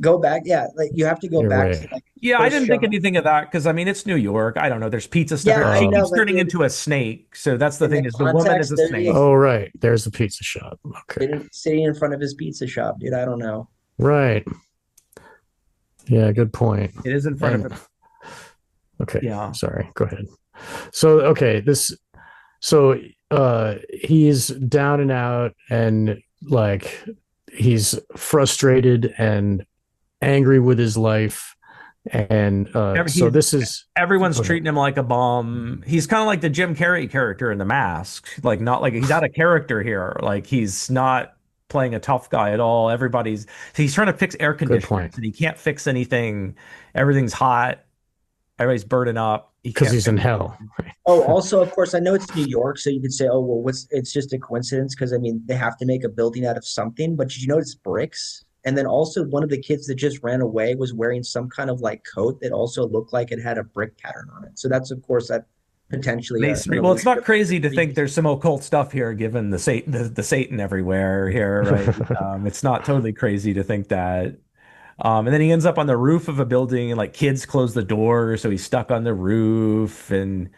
Go back. Yeah, like you have to go You're back. right. To, like, yeah, I first didn't think shot. anything of that because I mean it's New York. I don't know. There's pizza stuff. Yeah, I She know, keeps but turning dude- into a snake. So that's the In thing the is the woman is context, a there snake. is- Oh, right. There's the pizza shop. Okay. Sitting in front of his pizza shop, dude. I don't know. Right. Yeah, good point. It is in front of And- him. Okay. Yeah. Sorry. Go ahead. So, okay, he's down and out and like he's frustrated and angry with his life. And so this is Everyone's Go ahead. treating him like a bum. He's kind of like the Jim Carrey character in The Mask. Like not like he's out of character here. Like he's not playing a tough guy at all. He's trying to fix air conditioners point. and he can't fix anything. Everything's hot. Everybody's burning up. because he's in hell. Oh, also, of course, I know it's New York, so you could say, oh, well, it's just a coincidence because, I mean, they have to make a building out of something. But did you notice bricks? And then also one of the kids that just ran away was wearing some kind of like coat that also looked like it had a brick pattern on it. So that's, of course, that potentially. Well, it's not crazy to think there's some occult stuff here, given the Satan everywhere here, right? It's not totally crazy to think that. And then he ends up on the roof of a building, and like kids close the door, so he's stuck on the roof, and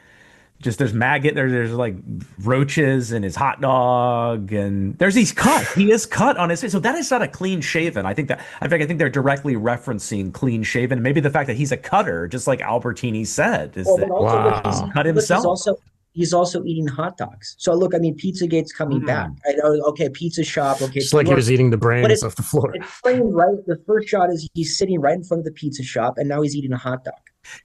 just there's there's like roaches in his hot dog, and he's cut. He is cut on his face, so that is not a clean shaven. I think they're directly referencing clean shaven. Maybe the fact that he's a cutter, just like Albertini said, is that wow. cut himself. He's also eating hot dogs. So look, I mean, Pizzagate's coming back. I know, okay, pizza shop. Okay, it's like he was eating the brains off the floor. It's framed right. The first shot is he's sitting right in front of the pizza shop, and now he's eating a hot dog.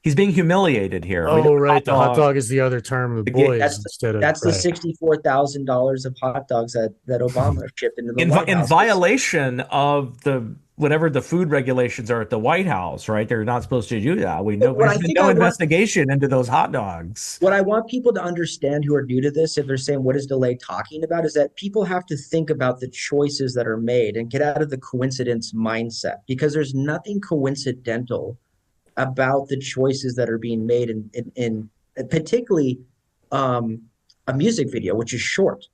He's being humiliated here. Oh, right. The hot dog is the other term of the boys That's the $64,000 of hot dogs that Obama shipped into the White House. In violation of whatever the food regulations are at the White House, right? They're not supposed to do that. We know there's been no investigation into those hot dogs. What I want people to understand who are new to this, if they're saying, what is DeLay talking about, is that people have to think about the choices that are made and get out of the coincidence mindset, because there's nothing coincidental about the choices that are being made in particularly a music video, which is short,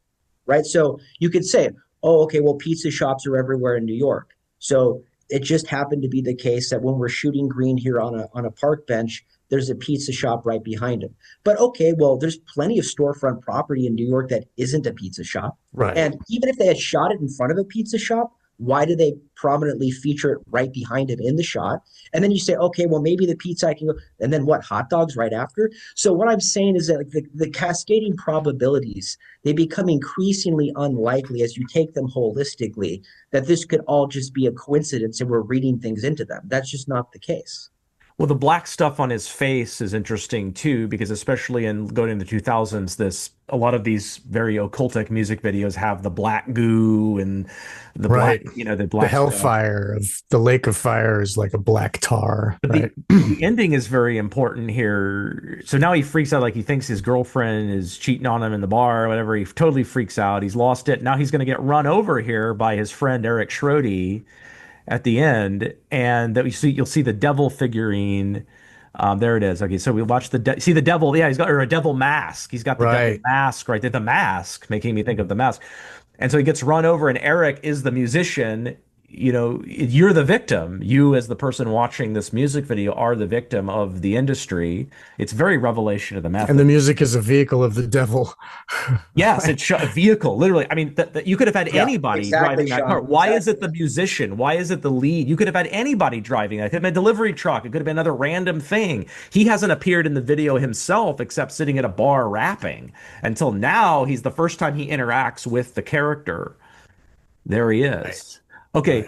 right? So you could say, oh, okay, well, pizza shops are everywhere in New York. So it just happened to be the case that when we're shooting Greene here on a park bench, there's a pizza shop right behind him. But okay, well, there's plenty of storefront property in New York that isn't a pizza shop. Right. And even if they had shot it in front of a pizza shop, why do they prominently feature it right behind him in the shot? And then you say, okay, well, maybe the pizza I can go, and then what, hot dogs right after? So what I'm saying is that like the cascading probabilities, they become increasingly unlikely as you take them holistically, that this could all just be a coincidence and we're reading things into them. That's just not the case. Well, the black stuff on his face is interesting too, because especially in going in the 2000s, a lot of these very occultic music videos have the black goo and the right. black, the black the hellfire of the lake of fire is like a black tar. But right? the ending is very important here. So now he freaks out, like he thinks his girlfriend is cheating on him in the bar or whatever. He totally freaks out. He's lost it. Now he's going to get run over here by his friend Eric Schrody at the end, and that you'll see the devil figurine. There it is. Okay, so we watch see the devil. Yeah, he's got a devil mask. He's got the devil mask right there. The mask making me think of the mask. And so he gets run over, and Eric is the musician. You're the victim. You, as the person watching this music video, are the victim of the industry. It's very revelation of the method. And the music is a vehicle of the devil. Yes, it's a vehicle, literally. I mean, you could have had anybody driving that car. Why is it the musician? Why is it the lead? You could have had anybody driving that. It could have been a delivery truck. It could have been another random thing. He hasn't appeared in the video himself except sitting at a bar rapping. Until now, he's the first time he interacts with the character. There he is. Right. Okay.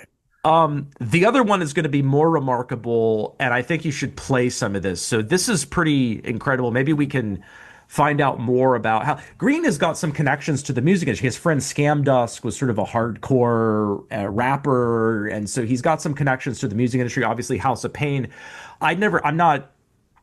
Right. The other one is going to be more remarkable, and I think you should play some of this. So this is pretty incredible. Maybe we can find out more about how Greene has got some connections to the music industry. His friend Scam Dusk was sort of a hardcore rapper, and so he's got some connections to the music industry. Obviously, House of Pain. I'm not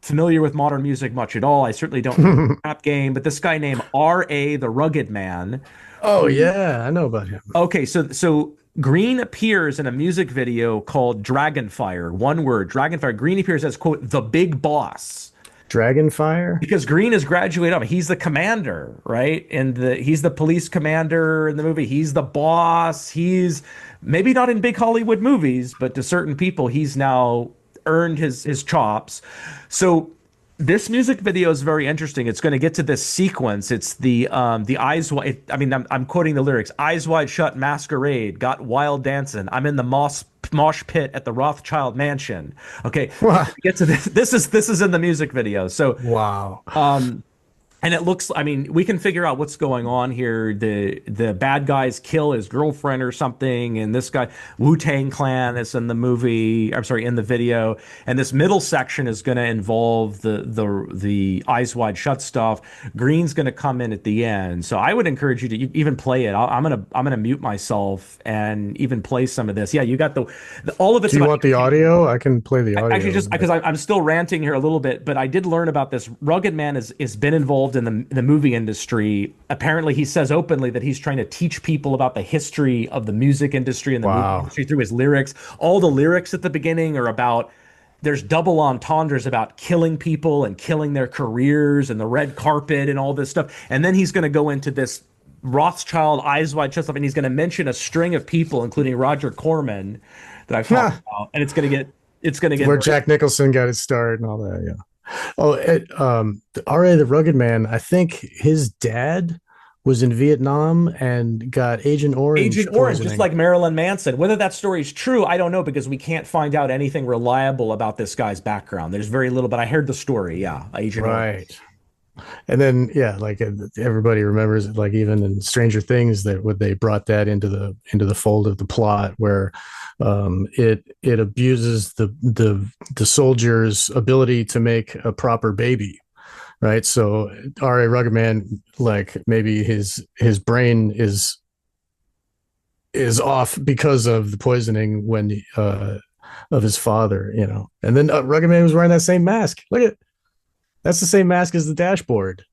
familiar with modern music much at all. I certainly don't know the rap game, but this guy named R.A. the Rugged Man. Oh yeah, I know about him. Okay, so Greene appears in a music video called Dragonfire. One word, Dragonfire. Greene appears as, quote, the big boss. Dragonfire? Because Greene is graduated up. He's the commander, right? And he's the police commander in the movie. He's the boss. He's maybe not in big Hollywood movies, but to certain people, he's now earned his chops. So this music video is very interesting. It's going to get to this sequence. It's the eyes wide. I mean, I'm quoting the lyrics. Eyes wide shut, masquerade, got wild dancing. I'm in the mosh pit at the Rothschild mansion. Okay, get to this. This is in the music video. So wow. And it looks, I mean, we can figure out what's going on here. The bad guys kill his girlfriend or something, and this guy, Wu-Tang Clan, is in the movie, I'm sorry, in the video. And this middle section is going to involve the Eyes Wide Shut stuff. Greene's going to come in at the end. So I would encourage you to even play it. I'm gonna mute myself and even play some of this. Yeah, you got all of it. Do you want the audio? I can play the audio. Actually, just because I'm still ranting here a little bit, but I did learn about this. Rugged Man has been involved in the movie industry. Apparently, he says openly that he's trying to teach people about the history of the music industry and the movie industry through his lyrics. All the lyrics at the beginning are about, there's double entendres about killing people and killing their careers and the red carpet and all this stuff. And then he's going to go into this Rothschild Eyes Wide Shut stuff, and he's going to mention a string of people, including Roger Corman, that I've talked about. And it's going to get where Jack Nicholson got his start and all that. Yeah. Oh, R.A. the Rugged Man, I think his dad was in Vietnam and got Agent Orange. Agent Orange, just like Marilyn Manson. Whether that story is true, I don't know, because we can't find out anything reliable about this guy's background. There's very little, but I heard the story. Yeah, Agent Orange. And then, like everybody remembers it, like even in Stranger Things, that they brought that into the fold of the plot, where it abuses the soldier's ability to make a proper baby, right? So R.A. Rugged Man, like maybe his brain is off because of the poisoning when of his father, And then Rugged Man was wearing that same mask. Look at. That's the same mask as the dashboard.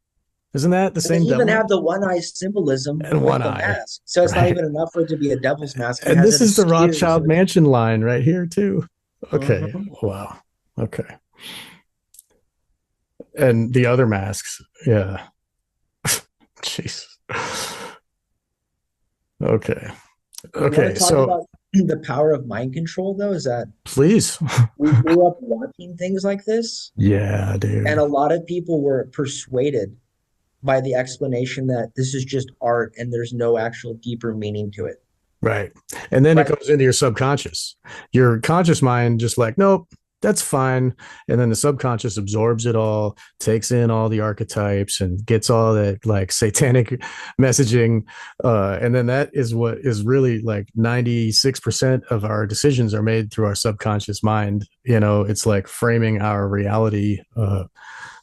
Isn't that the same? They even have the one eye symbolism and one eye mask. So it's not even enough for it to be a devil's mask. And this is the Rothschild Mansion line right here too. Okay. Wow. Okay. And the other masks. Yeah. Jeez. Okay. Okay. So the power of mind control, though, is that Please. we grew up watching things like this, Yeah, dude. and a lot of people were persuaded by the explanation that this is just art and there's no actual deeper meaning to it. Right. And then Right. it goes into your subconscious. Your conscious mind just like, nope, that's fine. And then the subconscious absorbs it all, takes in all the archetypes and gets all that like satanic messaging. And then that is what is really like 96% of our decisions are made through our subconscious mind. You know, it's like framing our reality.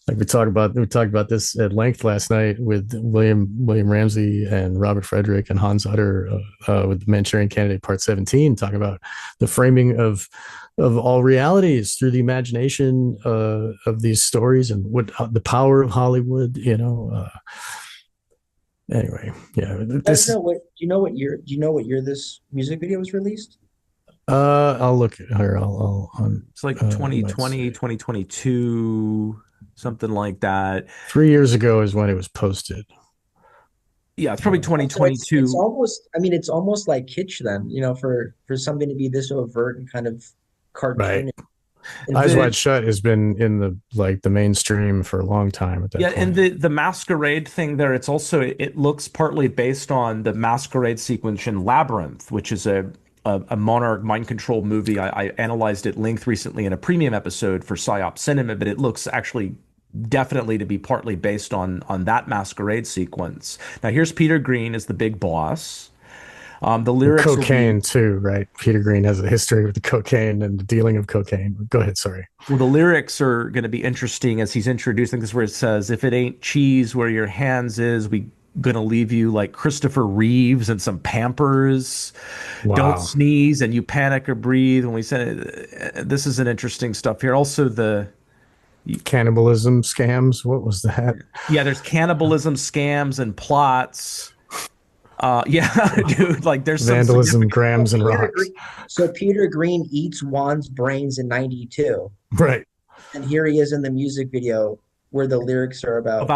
Like we talked about this at length last night with William Ramsey and Robert Frederick and Hans Utter with the Manchurian Candidate Part 17, talking about the framing of all realities through the imagination of these stories and what the power of Hollywood. You know. Anyway, yeah. Do you know what year this music video was released? I'll look at her. It's like 2020, 2022. Something like that. 3 years ago is when it was posted. Yeah, it's probably 2022. It's almost, I mean, it's almost like kitsch then, you know, for something to be this overt and kind of cartoon. Right. Eyes Wide Shut has been in the mainstream for a long time at that point. And the masquerade thing there, it's also, it looks partly based on the masquerade sequence in Labyrinth, which is a Monarch mind control movie. I analyzed at length recently in a premium episode for PsyOp Cinema, but it looks actually definitely to be partly based on that masquerade sequence. Now here's Peter Greene as the big boss. The lyrics cocaine too, right? Peter Greene has a history with the cocaine and the dealing of cocaine. Go ahead, sorry. Well, the lyrics are going to be interesting as he's introducing this, where it says, "If it ain't cheese where your hands is, we gonna leave you like Christopher Reeves and some Pampers. Wow. Don't sneeze and you panic or breathe." When we said this is an interesting stuff here. Also the cannibalism scams. What was that? Yeah, there's cannibalism scams and plots. Yeah, dude, like there's vandalism, grams and rocks. So Peter Greene eats Juan's brains in '92. Right. And here he is in the music video where the lyrics are about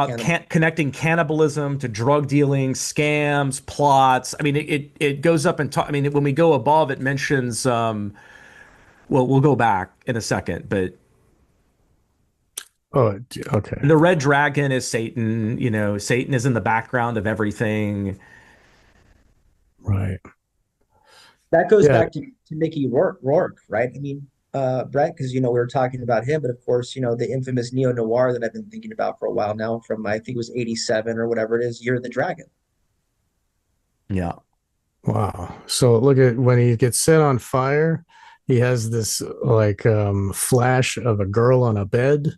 connecting cannibalism to drug dealing, scams, plots. I mean, it goes up and I mean, when we go above, it mentions. Well, we'll go back in a second, but. Oh, okay. The red dragon is Satan. You know, Satan is in the background of everything. Right. That goes back to Mickey Rourke, right? I mean, Brett, because we were talking about him, but of course, the infamous neo-noir that I've been thinking about for a while now, from I think it was '87 or whatever it is, Year of the Dragon. Yeah. Wow. So look at when he gets set on fire, he has this like flash of a girl on a bed,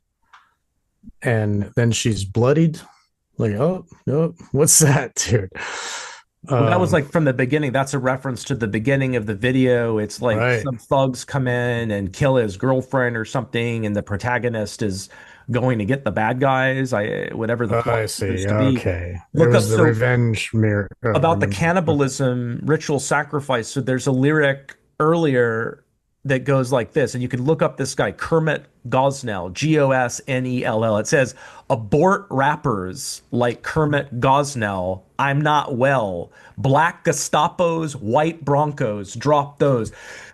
and then she's bloodied. Like, oh no, what's that, dude? Well, that was like from the beginning. That's a reference to the beginning of the video. It's like some thugs come in and kill his girlfriend or something, and the protagonist is going to get the bad guys. Whatever the plot is supposed to be. Okay. Look up the revenge mirror about the cannibalism ritual sacrifice. So there's a lyric earlier that goes like this, and you can look up this guy, Kermit Gosnell, Gosnell. It says, "Abort rappers like Kermit Gosnell. I'm not well. Black Gestapos, white Broncos, drop those."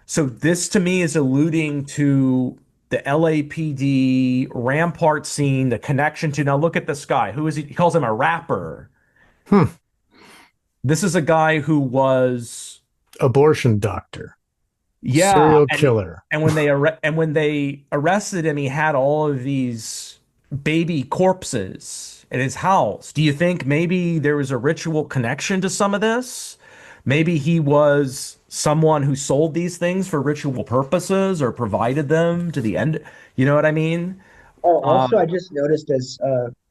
So this to me is alluding to the LAPD Rampart scene, the connection to, now look at this guy. Who is he? He calls him a rapper. This is a guy who was abortion doctor. Yeah, serial killer. And when they arrested him, he had all of these baby corpses in his house. Do you think maybe there was a ritual connection to some of this? Maybe he was someone who sold these things for ritual purposes or provided them to the end. You know what I mean? Oh, also, I just noticed as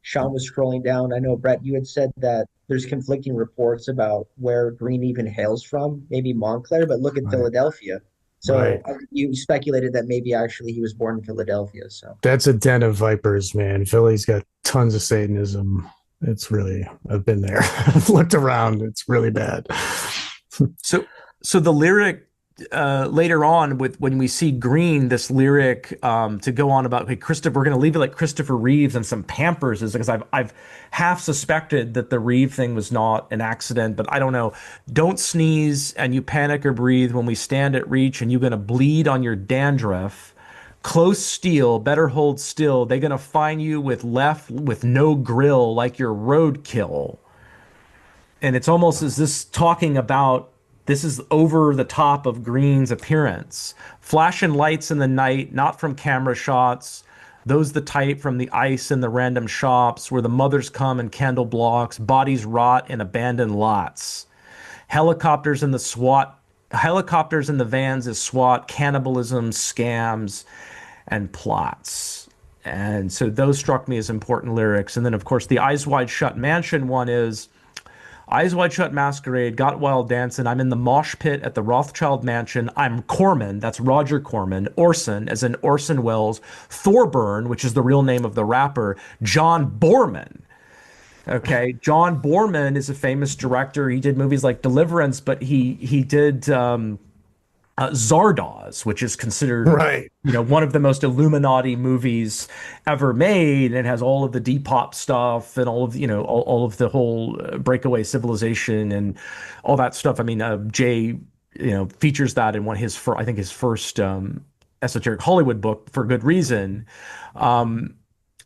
Sean was scrolling down, I know, Brett, you had said that there's conflicting reports about where Greene even hails from, maybe Montclair, but look at Philadelphia. So you speculated that maybe actually he was born in Philadelphia. So that's a den of vipers, man. Philly's got tons of Satanism. It's really, I've been there. I've looked around. It's really bad. So the lyric later on with when we see Greene, this lyric to go on about, hey, Christopher, we're going to leave it like Christopher Reeves and some Pampers, is because I've half suspected that the Reeve thing was not an accident, but I don't know. Don't sneeze and you panic or breathe when we stand at reach, and you're going to bleed on your dandruff. Close steel, better hold still. They're going to find you with no grill like your roadkill. And it's almost as this talking about, this is over the top of Greene's appearance. Flashing lights in the night, not from camera shots. Those the type from the ice in the random shops where the mothers come in candle blocks, bodies rot in abandoned lots. Helicopters in the vans is SWAT, cannibalism, scams, and plots. And so those struck me as important lyrics. And then, of course, the Eyes Wide Shut Mansion one is, Eyes Wide Shut Masquerade, got wild dancing. I'm in the mosh pit at the Rothschild Mansion. I'm Corman, that's Roger Corman. Orson, as in Orson Welles. Thorburn, which is the real name of the rapper. John Borman. Okay, John Borman is a famous director. He did movies like Deliverance, but he did Zardoz, which is considered one of the most Illuminati movies ever made, and it has all of the Depop stuff and all of all of the whole breakaway civilization and all that stuff. I mean, Jay features that in his first esoteric Hollywood book, for good reason.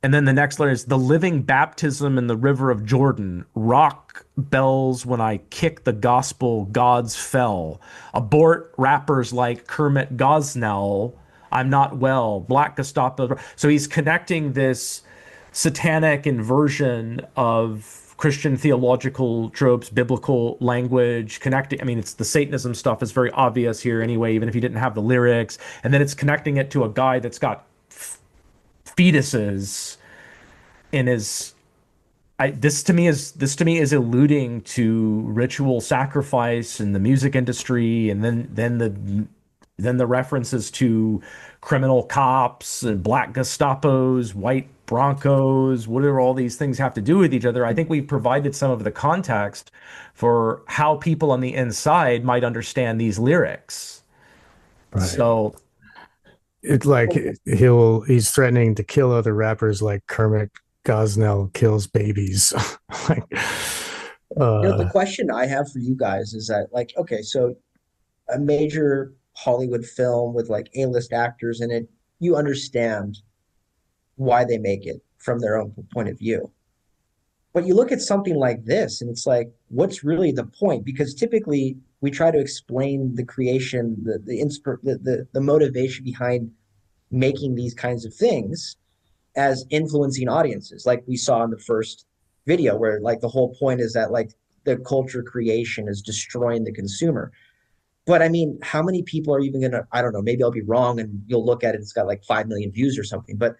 And then the next letter is the living baptism in the river of Jordan. Rock bells when I kick the gospel, gods fell. Abort rappers like Kermit Gosnell. I'm not well. Black Gestapo. So he's connecting this satanic inversion of Christian theological tropes, biblical language, connecting. I mean, it's the Satanism stuff is very obvious here anyway, even if you didn't have the lyrics. And then it's connecting it to a guy that's got fetuses in his. This to me is alluding to ritual sacrifice in the music industry, and then the references to criminal cops and black Gestapos, white Broncos. What do all these things have to do with each other? I think we've provided some of the context for how people on the inside might understand these lyrics. Right. So it's like he's threatening to kill other rappers like Kermit Gosnell kills babies. The question I have for you guys is that, like, okay, so a major Hollywood film with like A-list actors in it, you understand why they make it from their own point of view. But you look at something like this and it's like, what's really the point? Because typically we try to explain the creation, the motivation behind making these kinds of things as influencing audiences, like we saw in the first video, where like the whole point is that like the culture creation is destroying the consumer. But I mean, how many people are even gonna, I don't know, maybe I'll be wrong and you'll look at it, it's got like 5 million views or something. But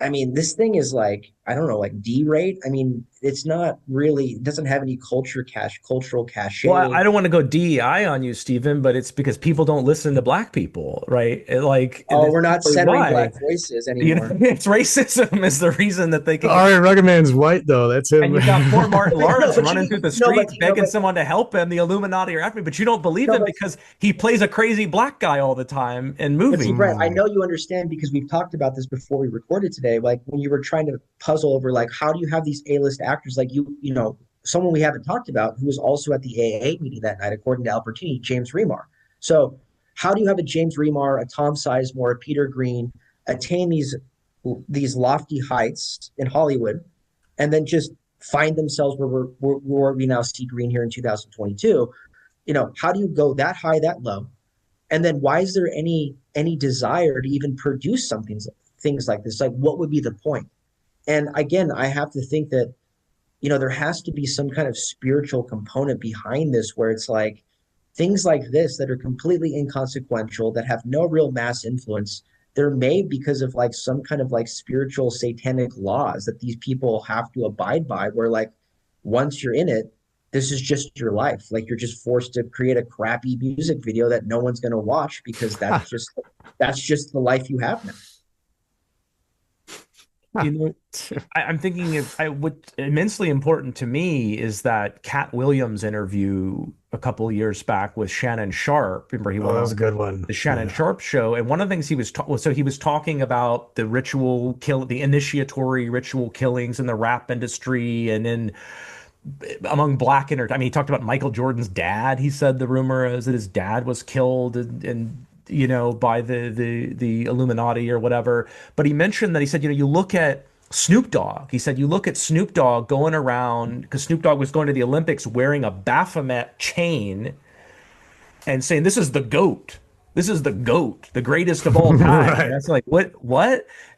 I mean, this thing is like, I don't know, like D-rate. I mean, it's not really, it doesn't have any cultural cachet. Well, I don't want to go DEI on you, Stephen, but it's because people don't listen to black people, right? We're not centering black voices anymore. It's racism is the reason that they can. All right, Ruggedman's white though. That's him. And you got poor Martin Lawrence running through the streets begging someone to help him. The Illuminati are after me, but you don't believe him because he plays a crazy black guy all the time in movies. But see, Brett, I know you understand because we've talked about this before we recorded today. Like when you were trying to puzzle over, like, how do you have these A-list actors, like someone we haven't talked about who was also at the AA meeting that night, according to Albertini, James Remar. So how do you have a James Remar, a Tom Sizemore, a Peter Greene attain these lofty heights in Hollywood and then just find themselves where we now see Greene here in 2022? How do you go that high, that low? And then why is there any desire to even produce things like this? Like, what would be the point? And again, I have to think that, there has to be some kind of spiritual component behind this, where it's like things like this that are completely inconsequential, that have no real mass influence, they're made because of like some kind of like spiritual satanic laws that these people have to abide by, where like once you're in it, this is just your life. Like, you're just forced to create a crappy music video that no one's going to watch because that's just the life you have now. You know, I'm thinking what's immensely important to me is that Cat Williams interview a couple of years back with Shannon Sharp. Remember, he Oh, went that was on a good one. the Shannon Yeah. Sharp show, and one of the things he was so he was talking about the the initiatory ritual killings in the rap industry, and in among black entertainment. I mean, he talked about Michael Jordan's dad. He said the rumor is that his dad was killed and by the Illuminati or whatever. But he mentioned that he said, you look at Snoop Dogg. He said you look at Snoop Dogg going around because Snoop Dogg was going to the Olympics wearing a Baphomet chain and saying this is the GOAT. This is the GOAT, the greatest of all time. Right. And that's like, what?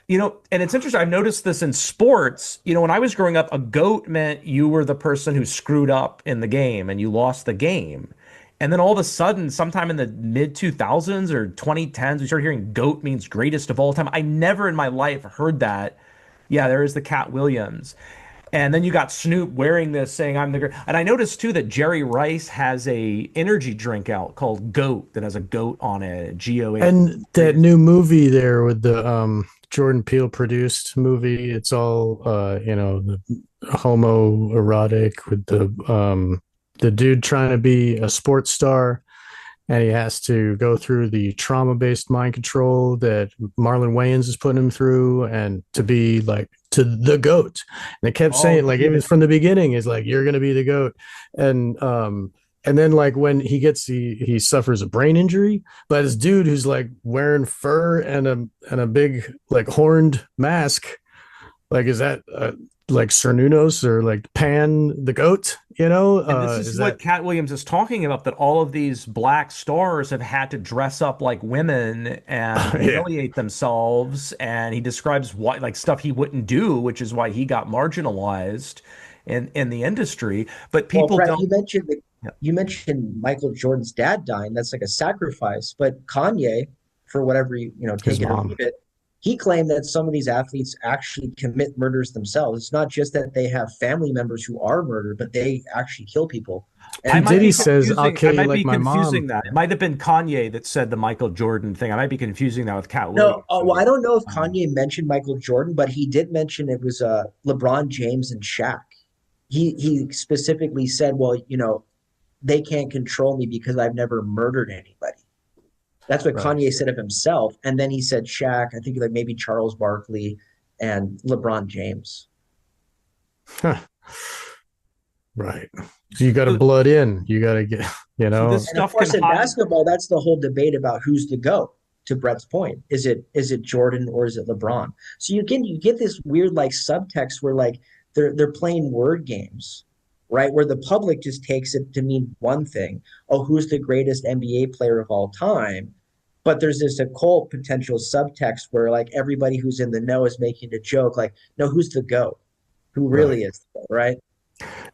And it's interesting. I've noticed this in sports. When I was growing up, a GOAT meant you were the person who screwed up in the game and you lost the game. And then all of a sudden, sometime in the mid 2000s or 2010s, we started hearing GOAT means greatest of all time. I never in my life heard that. Yeah, there is the Cat Williams. And then you got Snoop wearing this saying I'm the great. And I noticed too that Jerry Rice has a energy drink out called GOAT that has a goat on it, GOAT. And that new movie there with the Jordan Peele produced movie, it's all the homoerotic with the dude trying to be a sports star, and he has to go through the trauma-based mind control that Marlon Wayans is putting him through, and to be like to the GOAT. And they kept saying, like, even from the beginning, is like, you're gonna be the GOAT. And then like when he suffers a brain injury, but this dude who's like wearing fur and a big like horned mask, like, is that like Cernunnos or like Pan the GOAT? And this is what that Cat Williams is talking about, that all of these black stars have had to dress up like women and humiliate themselves. And he describes what like stuff he wouldn't do, which is why he got marginalized in the industry. But people Brett, don't. you mentioned Michael Jordan's dad dying. That's like a sacrifice. But Kanye, for whatever take it or leave it, he claimed that some of these athletes actually commit murders themselves. It's not just that they have family members who are murdered, but they actually kill people. And Diddy says, "I'll kill you like my mom." That it might have been Kanye that said the Michael Jordan thing. I might be confusing that with Cat No, Williams. well, I don't know if Kanye mentioned Michael Jordan, but he did mention it was LeBron James and Shaq. He specifically said, "Well, they can't control me because I've never murdered anybody." That's what Kanye said of himself. And then he said Shaq, I think like maybe Charles Barkley and LeBron James. Huh. Right. So you got to blood in. You got to get, and of course, in basketball, that's the whole debate about who's the GOAT. To Brett's point, is it Jordan or is it LeBron? So you get this weird like subtext where like they're playing word games, right? Where the public just takes it to mean one thing. Oh, who's the greatest NBA player of all time? But there's this occult potential subtext where like everybody who's in the know is making a joke, like, no, who's the GOAT? Who really is, right?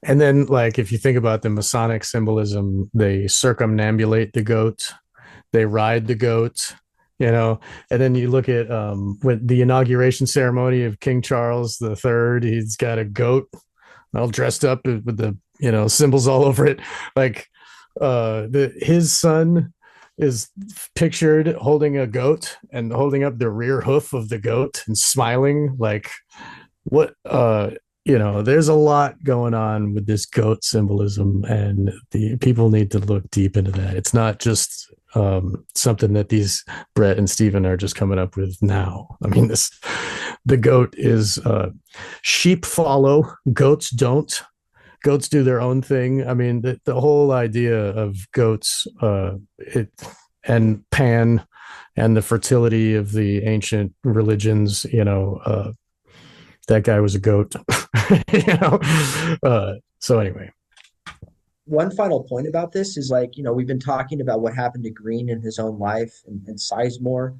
And then like if you think about the Masonic symbolism, they circumambulate the goat, they ride the goat, and then you look at with the inauguration ceremony of King Charles III, he's got a goat all dressed up with the symbols all over it. Like his son is pictured holding a goat and holding up the rear hoof of the goat and smiling. Like, what there's a lot going on with this goat symbolism, and the people need to look deep into that. It's not just something that these Brett and Steven are just coming up with now. I mean, the goat is sheep follow, goats don't. Goats do their own thing. I mean, the whole idea of goats, and Pan, and the fertility of the ancient religions. That guy was a goat. So anyway. One final point about this is like, we've been talking about what happened to Greene in his own life and Sizemore,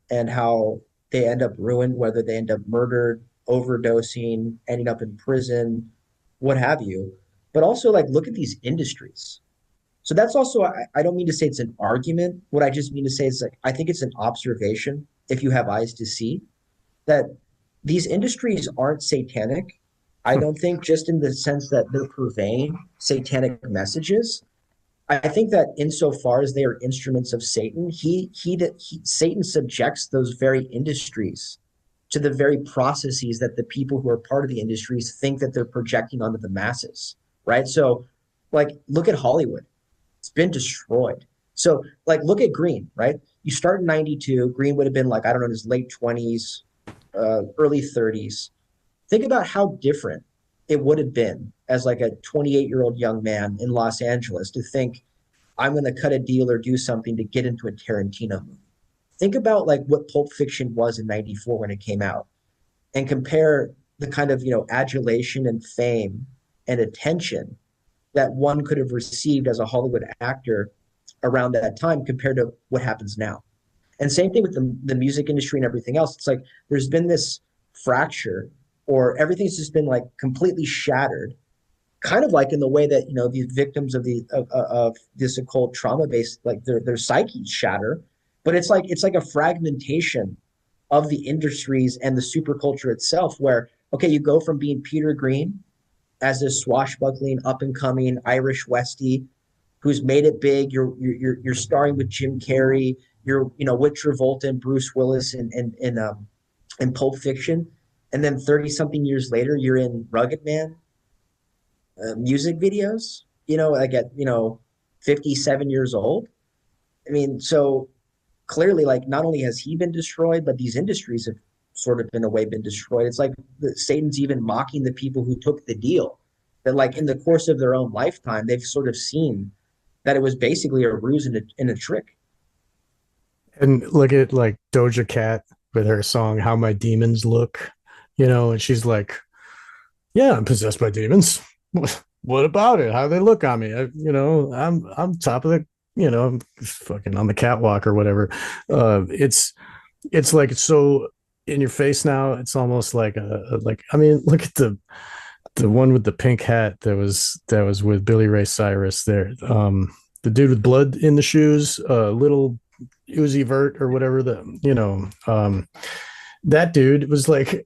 and how they end up ruined, whether they end up murdered, overdosing, ending up in prison, what have you. But also like, look at these industries. So that's also, I don't mean to say it's an argument. What I just mean to say is like, I think it's an observation, if you have eyes to see, that these industries aren't satanic. I don't think, just in the sense that they're purveying satanic messages. I think that insofar as they are instruments of Satan, Satan subjects those very industries to the very processes that the people who are part of the industries think that they're projecting onto the masses, right? So, like, look at Hollywood. It's been destroyed. So, like, look at Greene, right? You start in 92. Greene would have been like, I don't know, in his late 20s, early 30s. Think about how different it would have been as like a 28-year-old young man in Los Angeles to think, I'm going to cut a deal or do something to get into a Tarantino movie. Think about like what Pulp Fiction was in 94 when it came out, and compare the kind of, adulation and fame and attention that one could have received as a Hollywood actor around that time compared to what happens now. And same thing with the music industry and everything else. It's like there's been this fracture, or everything's just been like completely shattered, kind of like in the way that these victims of this occult trauma based, like their psyches shatter. But it's like a fragmentation of the industries and the superculture itself, where, okay, you go from being Peter Greene as this swashbuckling up and coming Irish Westie who's made it big. You're starring with Jim Carrey. You're with Travolta and Bruce Willis in Pulp Fiction, and then 30-something years later, you're in Rugged Man music videos. Like at 57 years old. I mean, so clearly, like, not only has he been destroyed, but these industries have sort of in a way been destroyed. It's like Satan's even mocking the people who took the deal. That, like, in the course of their own lifetime, they've sort of seen that it was basically a ruse and a trick. And look at like Doja Cat with her song "How My Demons Look," and she's like, "Yeah, I'm possessed by demons. What about it? How they look on me? I'm top of the, I'm fucking on the catwalk or whatever." It's like so in your face now. It's almost like look at the one with the pink hat that was with Billy Ray Cyrus there. The dude with blood in the shoes, little Uzi Vert or whatever that dude was like,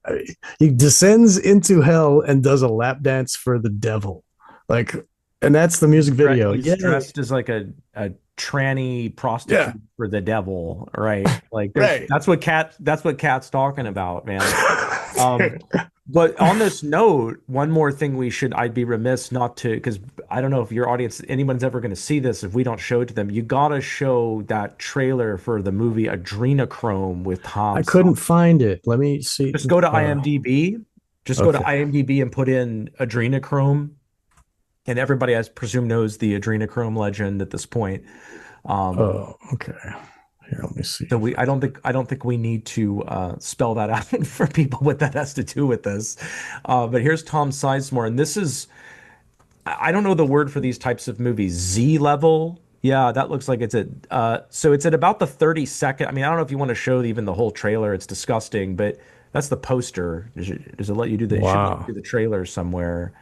he descends into hell and does a lap dance for the devil, like, and that's the music video. He's dressed as like a tranny prostitute for the devil, right? Like, right. That's what Cat's talking about, man. But on this note, one more thing I'd be remiss not to, because I don't know if your audience, anyone's ever going to see this if we don't show it to them. You got to show that trailer for the movie Adrenochrome with Tom. I couldn't find it. Let me see. Just go to IMDb. Go to IMDb and put in Adrenochrome. And everybody, I presume, knows the Adrenochrome legend at this point. Okay. Here, let me see. So I don't think we need to spell that out for people what that has to do with this. But here's Tom Sizemore, and this is, I don't know the word for these types of movies. Z level. Yeah, that looks like it's so it's at about the 30-second. I mean, I don't know if you want to show even the whole trailer. It's disgusting, but that's the poster. Does it let you do the? Wow. It should let you do the trailer somewhere.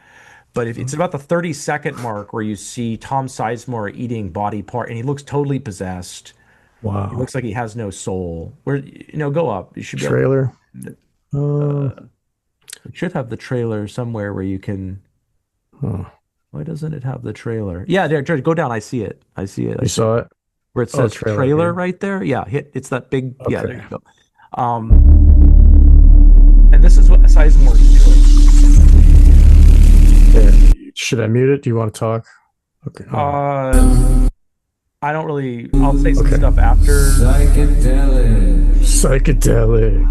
But if it's about the 30-second mark where you see Tom Sizemore eating body part, and he looks totally possessed. Wow. He looks like he has no soul. Go up. You should be trailer. It should have the trailer somewhere where you can. Huh. Why doesn't it have the trailer? Yeah, there. Go down. I see it. You saw it where it says trailer right there. Yeah, it's that big. Okay. Yeah, there you go. And this is what Sizemore's doing. Yeah. Should I mute it? Do you want to talk? Okay. I don't really. I'll say some stuff after. Psychedelic.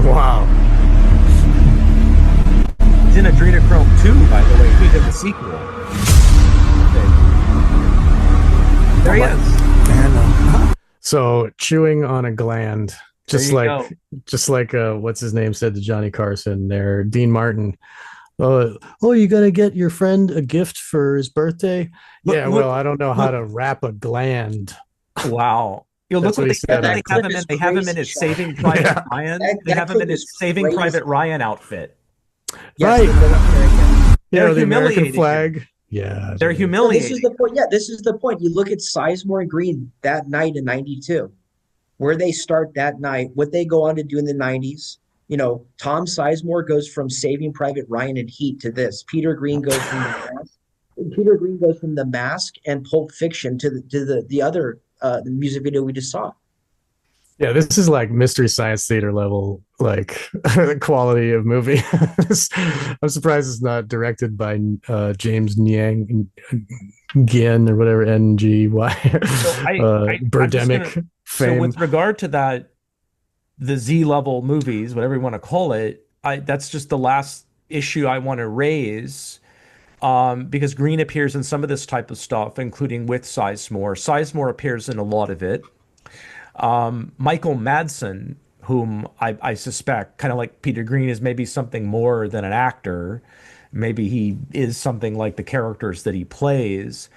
Wow. He's in Adrenochrome 2, by the way. He did the sequel. Okay. There he is. So chewing on a gland, just like what's his name said to Johnny Carson there, Dean Martin. You gotta get your friend a gift for his birthday. I don't know how to wrap a gland. Wow. Look what they have him in his Saving Private Ryan. They have him in his Saving Private Ryan outfit. Right. They're the American humiliating flag. him. Yeah. They're humiliating. This is the point. Yeah, this is the point. You look at Sizemore and Greene that night in 92, where they start that night, what they go on to do in the 90s. Tom Sizemore goes from Saving Private Ryan and Heat to this. Peter Greene goes from the Mask and Pulp Fiction to the other the music video we just saw. Yeah, this is like Mystery Science Theater level, like quality of movie. I'm surprised it's not directed by James Niang Gien or whatever, NGY, So I'm just gonna. Birdemic So fame. with regard to that, the Z level movies, whatever you want to call it, that's just the last issue I want to raise. Because Green appears in some of this type of stuff, including with Sizemore. Sizemore appears in a lot of it. Michael Madsen, whom I suspect, kind of like Peter Greene, is maybe something more than an actor. Maybe he is something like the characters that he plays.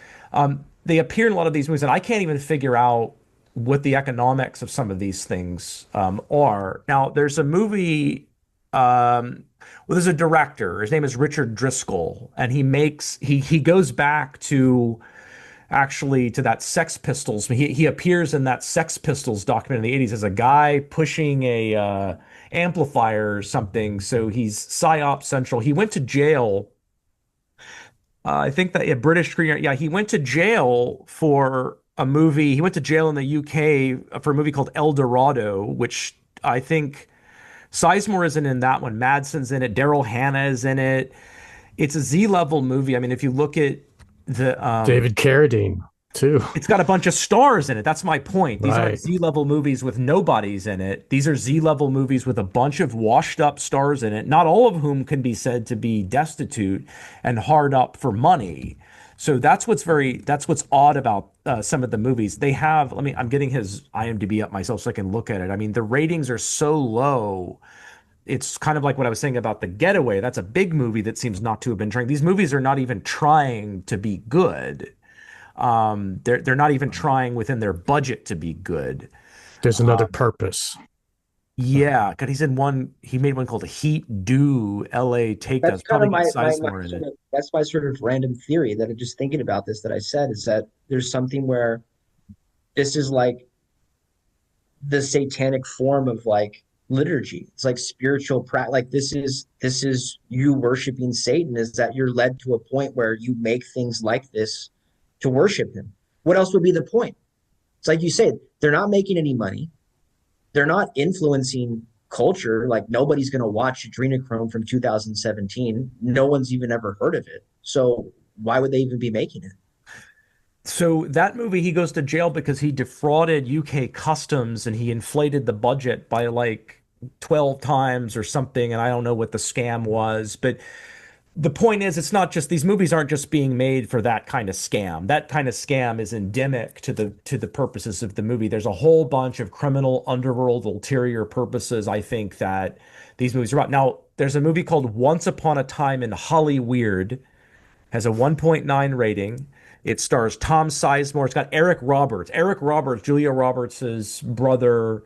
They appear in a lot of these movies, and I can't even figure out what the economics of some of these things are. Now, there's a movie. Well, there's a director. His name is Richard Driscoll, and he goes back to actually to that Sex Pistols. He appears in that Sex Pistols document in the 80s as a guy pushing a amplifier or something. So he's PSYOP Central. He went to jail. I think that a British screener. Yeah, he went to jail for a movie. He went to jail in the UK for a movie called El Dorado, which I think Sizemore isn't in that one. Madsen's in it. Daryl Hannah is in it. It's a Z level movie. I mean, if you look at the David Carradine too. It's got a bunch of stars in it. That's my point. These aren't Right. Z level movies with nobodies in it. These are Z level movies with a bunch of washed up stars in it, not all of whom can be said to be destitute and hard up for money. So that's what's odd about some of the movies. They have, I'm getting his IMDb up myself so I can look at it. I mean, the ratings are so low. It's kind of like what I was saying about The Getaway. That's a big movie that seems not to have been trying. These movies are not even trying to be good. They're not even trying within their budget to be good. There's another purpose. Yeah, because he's in one. He made one called Heat Dew LA Take That's That's kind probably of got my Sizemore in sort it. of, that's my sort of random theory that I'm just thinking about this that I said is that there's something where this is like the satanic form of like liturgy. It's like spiritual practice. Like this is you worshiping Satan. Is that you're led to a point where you make things like this to worship him? What else would be the point? It's like you said, they're not making any money. They're not influencing culture. Like nobody's going to watch Adrenochrome from 2017. No one's even ever heard of it. So why would they even be making it? So that movie, he goes to jail because he defrauded UK customs and he inflated the budget by like 12 times or something. And I don't know what the scam was, but the point is, it's not just these movies aren't just being made for that kind of scam. That kind of scam is endemic to the purposes of the movie. There's a whole bunch of criminal underworld ulterior purposes, I think, that these movies are about. Now, there's a movie called Once Upon a Time in Hollyweird, has a 1.9 rating. It stars Tom Sizemore. It's got Eric Roberts. Eric Roberts, Julia Roberts's brother,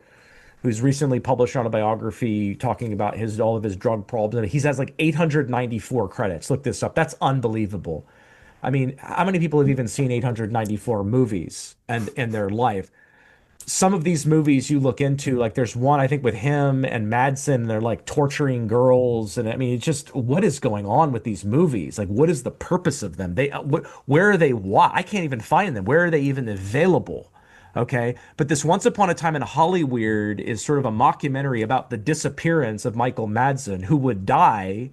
who's recently published an autobiography talking about all of his drug problems. And he has like 894 credits. Look this up. That's unbelievable. I mean, how many people have even seen 894 movies and in their life? Some of these movies you look into, like there's one I think with him and Madsen, and they're like torturing girls, and I mean, it's just what is going on with these movies? Like, what is the purpose of them? Where are they? Why? I can't even find them. Where are they even available? Okay, but this Once Upon a Time in Hollyweird is sort of a mockumentary about the disappearance of Michael Madsen, who would die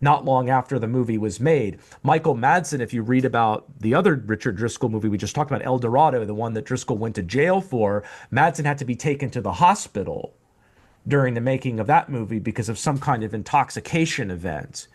not long after the movie was made. Michael Madsen, if you read about the other Richard Driscoll movie we just talked about, El Dorado, the one that Driscoll went to jail for, Madsen had to be taken to the hospital during the making of that movie because of some kind of intoxication event.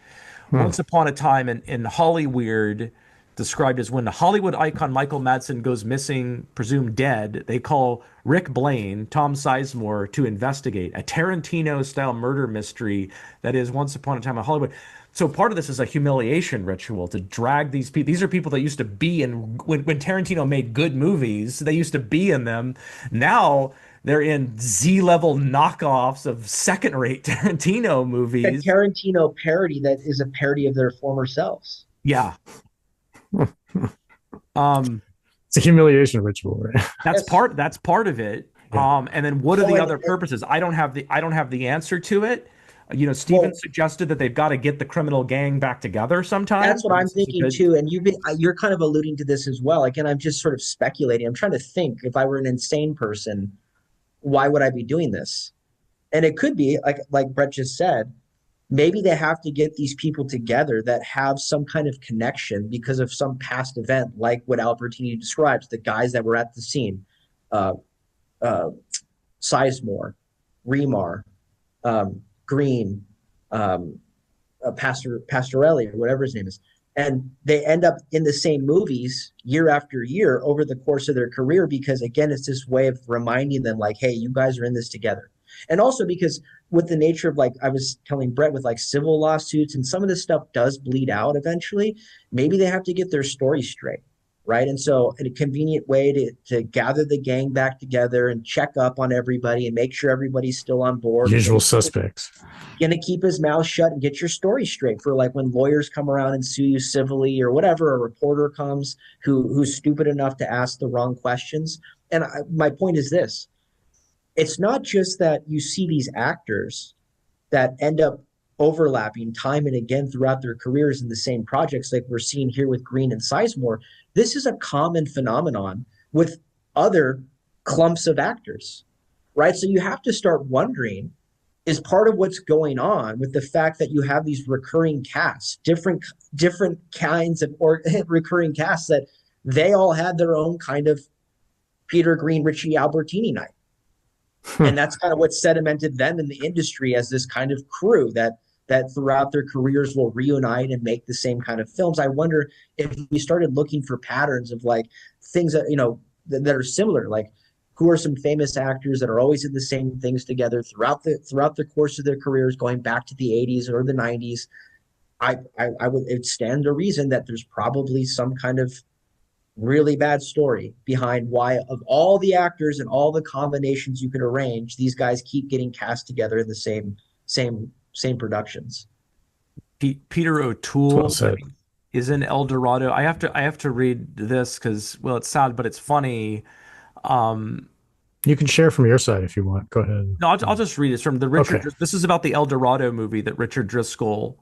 Once Upon a Time in Hollyweird, described as when the Hollywood icon Michael Madsen goes missing, presumed dead, they call Rick Blaine, Tom Sizemore, to investigate a Tarantino-style murder mystery that is Once Upon a Time in Hollywood. So part of this is a humiliation ritual to drag these people. These are people that used to be in when Tarantino made good movies. They used to be in them. Now they're in Z-level knockoffs of second-rate Tarantino A movies. Tarantino parody that is a parody of their former selves. Yeah. It's a humiliation ritual, right? That's part of it. And then what are the other purposes? I don't have the answer to it. You know, Steven suggested that they've got to get the criminal gang back together sometime. That's what I'm thinking too. And you're kind of alluding to this as well. Again, I'm just sort of speculating. I'm trying to think if I were an insane person, why would I be doing this? And it could be like Brett just said, maybe they have to get these people together that have some kind of connection because of some past event, like what Albertini describes, the guys that were at the scene, uh, uh, Sizemore, Remar, Green, Pastorelli, or whatever his name is. And they end up in the same movies year after year over the course of their career because, again, it's this way of reminding them, like, hey, you guys are in this together. And also because with the nature of, like I was telling Brett, with like civil lawsuits and some of this stuff does bleed out eventually, maybe they have to get their story straight, right? And so a convenient way to gather the gang back together and check up on everybody and make sure everybody's still on board. Usual suspects. Gonna keep his mouth shut and get your story straight for like when lawyers come around and sue you civilly or whatever, a reporter comes who's stupid enough to ask the wrong questions. And my point is this. It's not just that you see these actors that end up overlapping time and again throughout their careers in the same projects like we're seeing here with Greene and Sizemore. This is a common phenomenon with other clumps of actors, right? So you have to start wondering, is part of what's going on with the fact that you have these recurring casts, different kinds of recurring casts, that they all had their own kind of Peter Greene, Richie Albertini night. And that's kind of what sedimented them in the industry as this kind of crew that throughout their careers will reunite and make the same kind of films. I wonder if we started looking for patterns of like things that, that are similar, like who are some famous actors that are always in the same things together throughout the course of their careers, going back to the 80s or the 90s. I would, it stand to reason that there's probably some kind of really bad story behind why, of all the actors and all the combinations you could arrange, these guys keep getting cast together in the same productions. Peter O'Toole is in El Dorado. I have to read this because, well, it's sad, but it's funny. You can share from your side if you want. Go ahead. No, I'll just read it. It's from the Richard. Okay. This is about the El Dorado movie that Richard Driscoll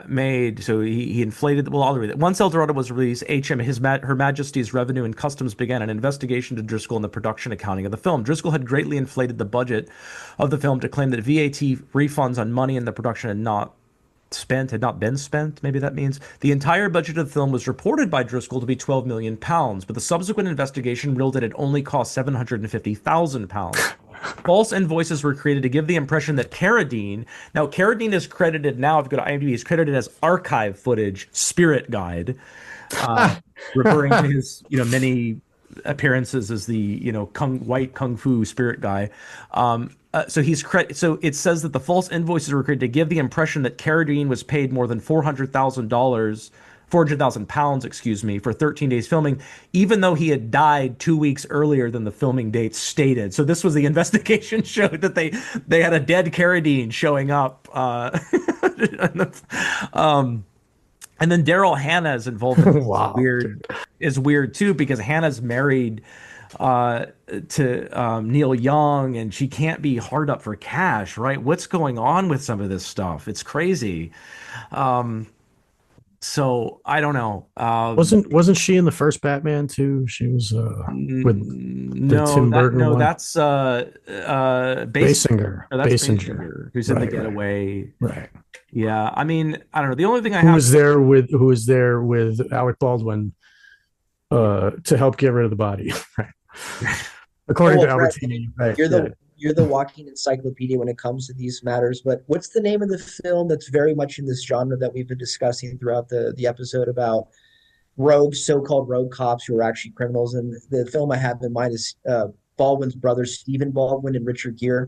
made. So he inflated. Well, I'll read it. Once El Dorado was released, Her Majesty's Revenue and Customs began an investigation to Driscoll in the production accounting of the film. Driscoll had greatly inflated the budget of the film to claim that VAT refunds on money in the production had not been spent. Maybe that means the entire budget of the film was reported by Driscoll to be £12 million, but the subsequent investigation revealed that it only cost £750,000. False invoices were created to give the impression that Carradine is credited now, if you go to IMDb, he's credited as archive footage spirit guide, referring to his many appearances as the white kung fu spirit guy. So it says that the false invoices were created to give the impression that Carradine was paid more than £400,000, for 13 days filming, even though he had died 2 weeks earlier than the filming date stated. So this was the investigation showed that they had a dead Carradine showing up. And then Daryl Hannah is involved in wow. is weird too, because Hannah's married to Neil Young, and she can't be hard up for cash, right? What's going on with some of this stuff? It's crazy. So I don't know. Wasn't she in the first Batman too? She was with Tim Burton. No, that's Basinger. Basinger, who's in The Getaway. Right. Yeah, I mean, I don't know. The only thing who was there with Alec Baldwin to help get rid of the body, right? According to Albertini, right? You're the walking encyclopedia when it comes to these matters. But what's the name of the film that's very much in this genre that we've been discussing throughout the episode about so-called rogue cops who are actually criminals? And the film I have in mind is Baldwin's brother, Stephen Baldwin, and Richard Gere.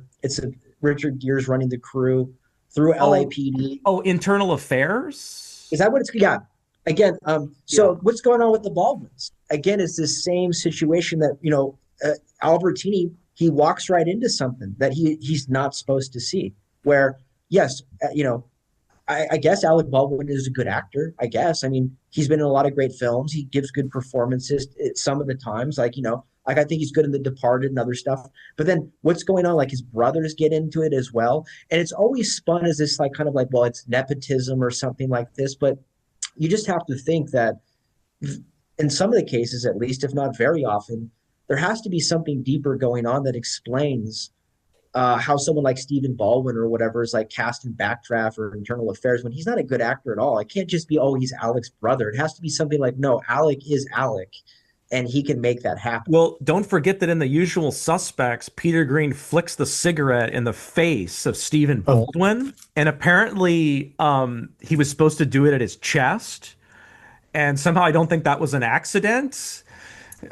Richard Gere's running the crew through LAPD. Oh, Internal Affairs? Is that what it's? Yeah. Again, so what's going on with the Baldwins? Again, it's this same situation that, Albertini, he walks right into something that he's not supposed to see. Where, yes, I guess Alec Baldwin is a good actor. I guess. I mean, he's been in a lot of great films. He gives good performances some of the times. I think he's good in The Departed and other stuff. But then what's going on? Like his brothers get into it as well, and it's always spun as this like kind of like, well, it's nepotism or something like this. But you just have to think that in some of the cases, at least, if not very often, there has to be something deeper going on that explains how someone like Stephen Baldwin or whatever is like cast in Backdraft or Internal Affairs when he's not a good actor at all. It can't just be, oh, he's Alec's brother. It has to be something like, no, Alec is Alec, and he can make that happen. Well, don't forget that in The Usual Suspects, Peter Greene flicks the cigarette in the face of Stephen Baldwin, and apparently he was supposed to do it at his chest, and somehow I don't think that was an accident.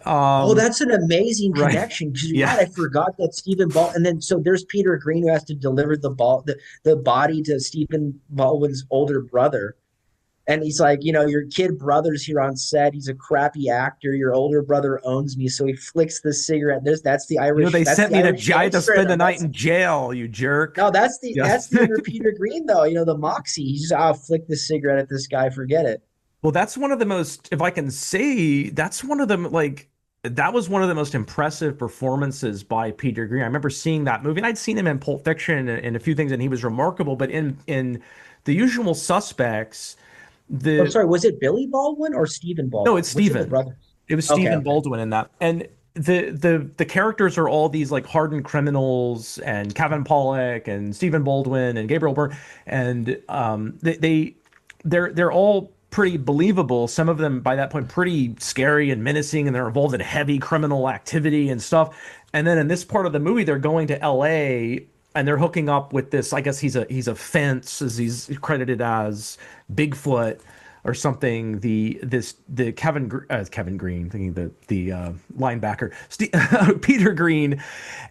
That's an amazing connection. Because I forgot that Stephen Baldwin, and then so there's Peter Greene who has to deliver the body to Stephen Baldwin's older brother. And he's like, your kid brother's here on set. He's a crappy actor. Your older brother owns me. So he flicks the cigarette. That's the Irish. They sent me to spend the night in jail, you jerk. No, that's the inner Peter Greene, though. The moxie. He's just, flick the cigarette at this guy. Forget it. Well, that's one of the most, if I can say, that's one of them, that was one of the most impressive performances by Peter Greene. I remember seeing that movie, and I'd seen him in Pulp Fiction and a few things, and he was remarkable. But in The Usual Suspects, was it Billy Baldwin or Stephen Baldwin? No, it's Stephen. It was Stephen Baldwin in that. And the characters are all these like hardened criminals, and Kevin Pollak and Stephen Baldwin and Gabriel Byrne, and they're all pretty believable. Some of them by that point pretty scary and menacing, and they're involved in heavy criminal activity and stuff. And then in this part of the movie, they're going to LA and they're hooking up with this. I guess he's a fence, as he's credited as Bigfoot or something. The Kevin Greene, thinking the linebacker, Peter Greene,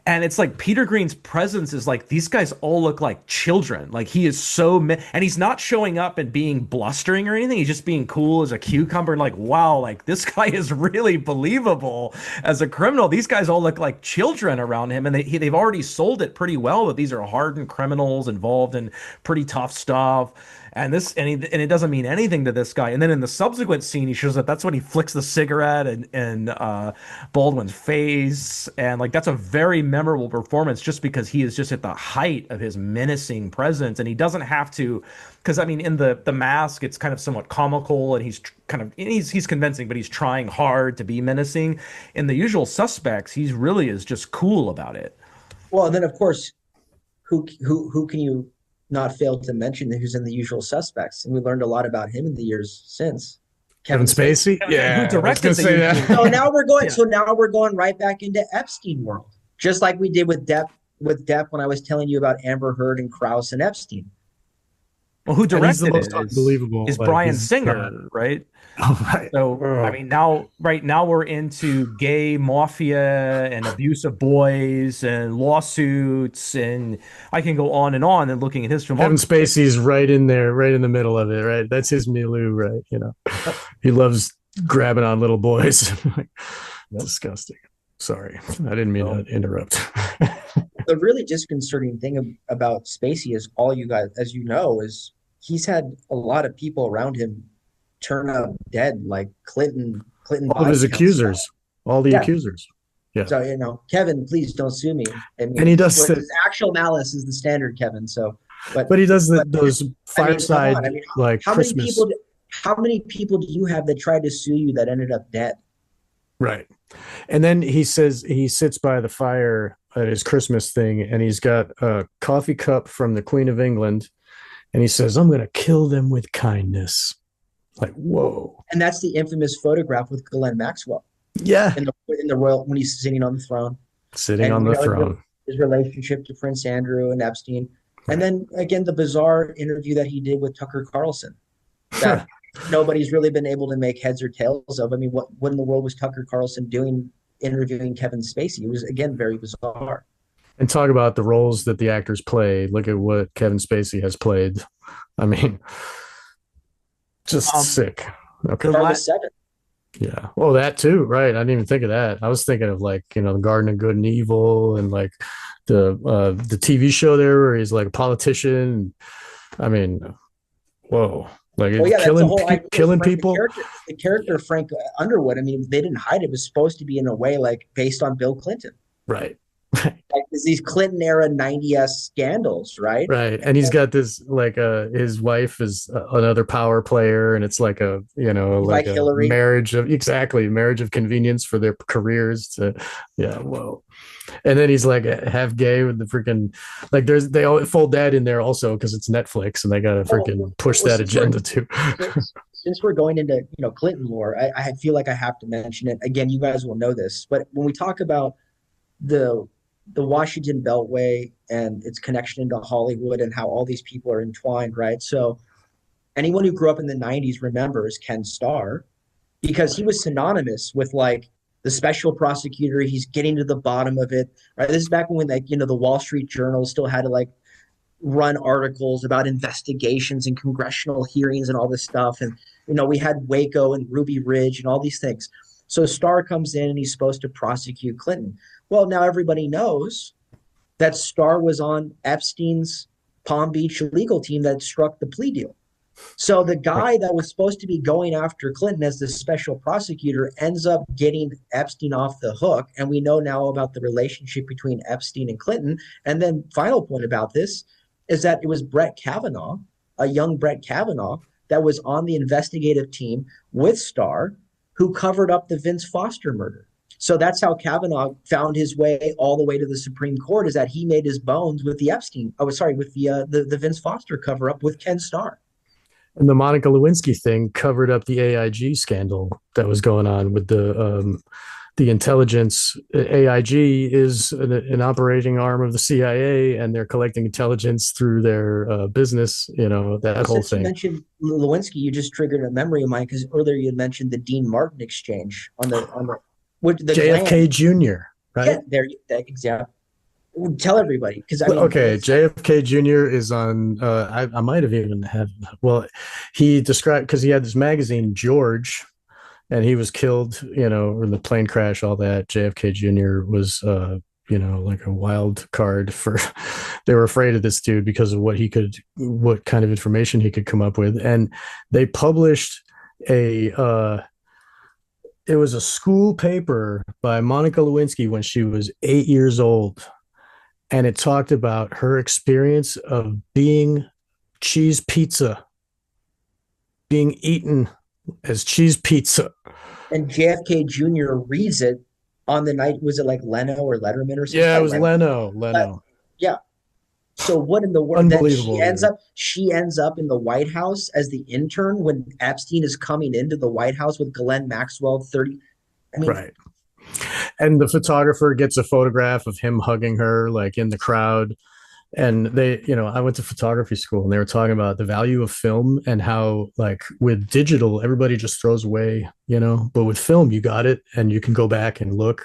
and it's like Peter Greene's presence is like, these guys all look like children. Like he is and he's not showing up and being blustering or anything. He's just being cool as a cucumber. And like, wow, like this guy is really believable as a criminal. These guys all look like children around him, and they've already sold it pretty well that these are hardened criminals involved in pretty tough stuff. And it doesn't mean anything to this guy. And then in the subsequent scene, he shows up. That's when he flicks the cigarette in Baldwin's face, and like that's a very memorable performance, just because he is just at the height of his menacing presence, and he doesn't have to. Because I mean, in the Mask, it's kind of somewhat comical, and he's convincing, but he's trying hard to be menacing. In The Usual Suspects, he really is just cool about it. Well, and then of course, who can you not failed to mention who's in The Usual Suspects, and we learned a lot about him in the years since. Kevin Spacey. Yeah, who directed that. So now we're going. So now we're going right back into Epstein world, just like we did with Depp. When I was telling you about Amber Heard and Krause and Epstein. Well, who directed the most it unbelievable is Bryan Singer, right? Oh, right. So I mean, now we're into gay mafia and abuse of boys and lawsuits, and I can go on and looking at his film. Kevin Spacey's right in there, right in the middle of it, right? That's his milieu, right? He loves grabbing on little boys. Disgusting. Sorry, I didn't mean to interrupt. The really disconcerting thing about Spacey is, all you guys, as you know, is he's had a lot of people around him turn up dead, like Clinton. All of his accusers, all the accusers. Yeah. So Kevin, please don't sue me. I mean, and he does his actual malice is the standard, Kevin. So, but he does those fireside like how Christmas. How many people do you have that tried to sue you that ended up dead? Right. And then he says he sits by the fire at his Christmas thing, and he's got a coffee cup from the Queen of England, and he says, "I'm going to kill them with kindness." Like, whoa. And that's the infamous photograph with Ghislaine Maxwell. Yeah. In the royal, when he's sitting on the throne. His relationship to Prince Andrew and Epstein. Right. And then again, the bizarre interview that he did with Tucker Carlson that nobody's really been able to make heads or tails of. I mean, what in the world was Tucker Carlson doing interviewing Kevin Spacey? It was, again, very bizarre. And talk about the roles that the actors play. Look at what Kevin Spacey has played. I mean, just sick. Okay. Yeah. Well, that too, right? I didn't even think of that. I was thinking of like, the Garden of Good and Evil, and like the TV show there where he's like a politician. I mean, whoa. Like killing people. The character Frank Underwood, I mean, they didn't hide it. It was supposed to be in a way like based on Bill Clinton. Right. Like there's these Clinton era 90s scandals, right? Right. And he's got this like his wife is another power player, and it's like a, you know, Like like a Hillary. marriage of convenience for their careers to, yeah, whoa. And then he's like half gay with the freaking, like they all fold that in there also because it's Netflix and they got to freaking push that agenda too. Since we're going into, Clinton lore, I feel like I have to mention it again. You guys will know this, but when we talk about the Washington Beltway and its connection into Hollywood and how all these people are entwined, right? So anyone who grew up in the 90s remembers Ken Starr because he was synonymous with like the special prosecutor. He's getting to the bottom of it, right? This is back when like, the Wall Street Journal still had to like run articles about investigations and congressional hearings and all this stuff. And, we had Waco and Ruby Ridge and all these things. So Starr comes in and he's supposed to prosecute Clinton. Well, now everybody knows that Starr was on Epstein's Palm Beach legal team that struck the plea deal. So the guy that was supposed to be going after Clinton as the special prosecutor ends up getting Epstein off the hook. And we know now about the relationship between Epstein and Clinton. And then final point about this is that it was Brett Kavanaugh, a young Brett Kavanaugh, that was on the investigative team with Starr, who covered up the Vince Foster murder. So that's how Kavanaugh found his way all the way to the Supreme Court, is that he made his bones with the the Vince Foster cover up with Ken Starr. And the Monica Lewinsky thing covered up the AIG scandal that was going on with the intelligence. AIG is an operating arm of the CIA, and they're collecting intelligence through their business, that whole thing. You mentioned Lewinsky, you just triggered a memory of mine because earlier you had mentioned the Dean Martin exchange on the JFK Jr., right? Yeah, exactly. Tell everybody because JFK Jr. is on. I might have even had. Well, he described because he had this magazine George, and he was killed. In the plane crash, all that. JFK Jr. was, like a wild card for. They were afraid of this dude because of what kind of information he could come up with, and they published a. It was a school paper by Monica Lewinsky when she was 8 years old. And it talked about her experience of being cheese pizza, being eaten as cheese pizza. And JFK Jr. reads it on the night. Was it like Leno or Letterman or something? Yeah, it was Leno. Yeah. So what in the world? Unbelievable. She ends up in the White House as the intern when Epstein is coming into the White House with Ghislaine Maxwell. Right. And the photographer gets a photograph of him hugging her, like in the crowd. And I went to photography school, and they were talking about the value of film and how, like, with digital, everybody just throws away, but with film, you got it and you can go back and look.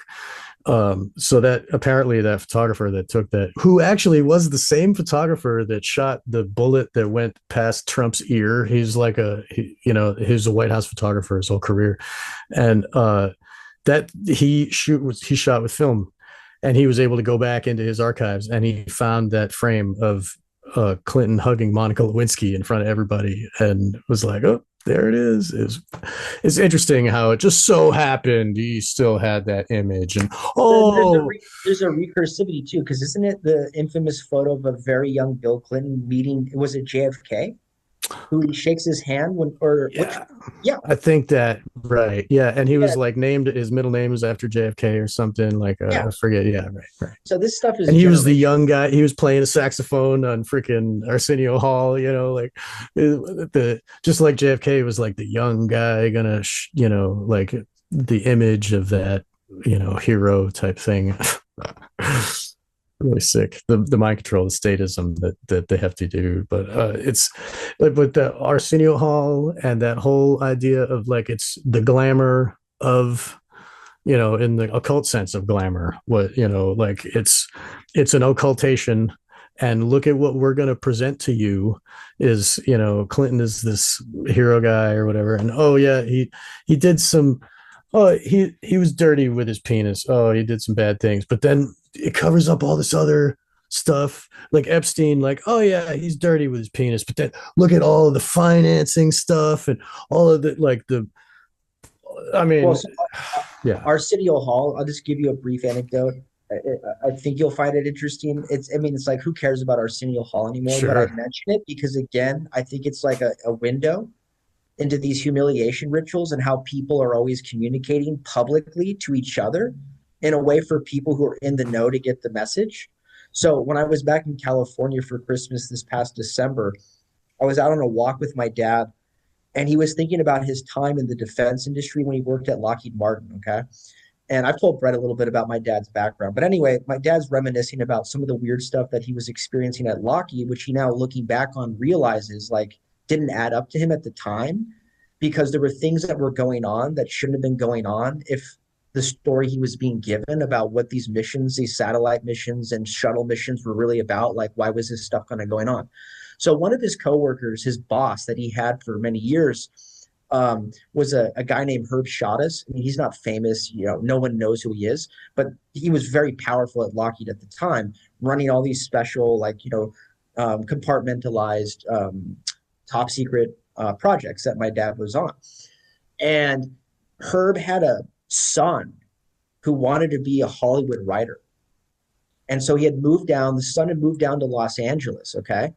So that apparently that photographer that took that, who actually was the same photographer that shot the bullet that went past Trump's ear. He's like he's a White House photographer his whole career. And, that he shot with film, and he was able to go back into his archives, and he found that frame of Clinton hugging Monica Lewinsky in front of everybody, and was like, "Oh, there it is." It's interesting how it just so happened he still had that image, and there's a recursivity too, because isn't it the infamous photo of a very young Bill Clinton meeting? Was it JFK? Who he shakes his hand I think that right. Yeah. And he was like named, his middle name was after JFK or something, like I forget. Yeah, right. So this stuff is, and he was the young guy. He was playing a saxophone on freaking Arsenio Hall, like just like JFK was like the young guy gonna like the image of that hero type thing. Really sick, the mind control, the statism that they have to do, but but the Arsenio Hall and that whole idea of like it's the glamour of in the occult sense of glamour, what like it's an occultation, and look at what we're going to present to you is Clinton is this hero guy or whatever, and he did some he was dirty with his penis, he did some bad things, but then it covers up all this other stuff, like Epstein, like, he's dirty with his penis, but then look at all of the financing stuff and all of the Arsenio Hall. I'll just give you a brief anecdote. I think you'll find it interesting. I mean, it's like, who cares about Arsenio Hall anymore? But I Sure. mention it because, again, I think it's like a window into these humiliation rituals and how people are always communicating publicly to each other in a way for people who are in the know to get the message. So when I was back in California for Christmas this past December, I was out on a walk with my dad, and he was thinking about his time in the defense industry when he worked at Lockheed Martin. Okay. And I've told Brett a little bit about my dad's background. But anyway, my dad's reminiscing about some of the weird stuff that he was experiencing at Lockheed, which he now looking back on realizes like didn't add up to him at the time because there were things that were going on that shouldn't have been going on if the story he was being given about what these missions, these satellite missions and shuttle missions were really about, like why was this stuff kind of going on? So one of his coworkers, his boss that he had for many years, was a guy named Herb Shottas. I mean, he's not famous, no one knows who he is, but he was very powerful at Lockheed at the time, running all these special, like, compartmentalized, top secret projects that my dad was on. And Herb had a son who wanted to be a Hollywood writer. And so the son had moved down to Los Angeles, okay?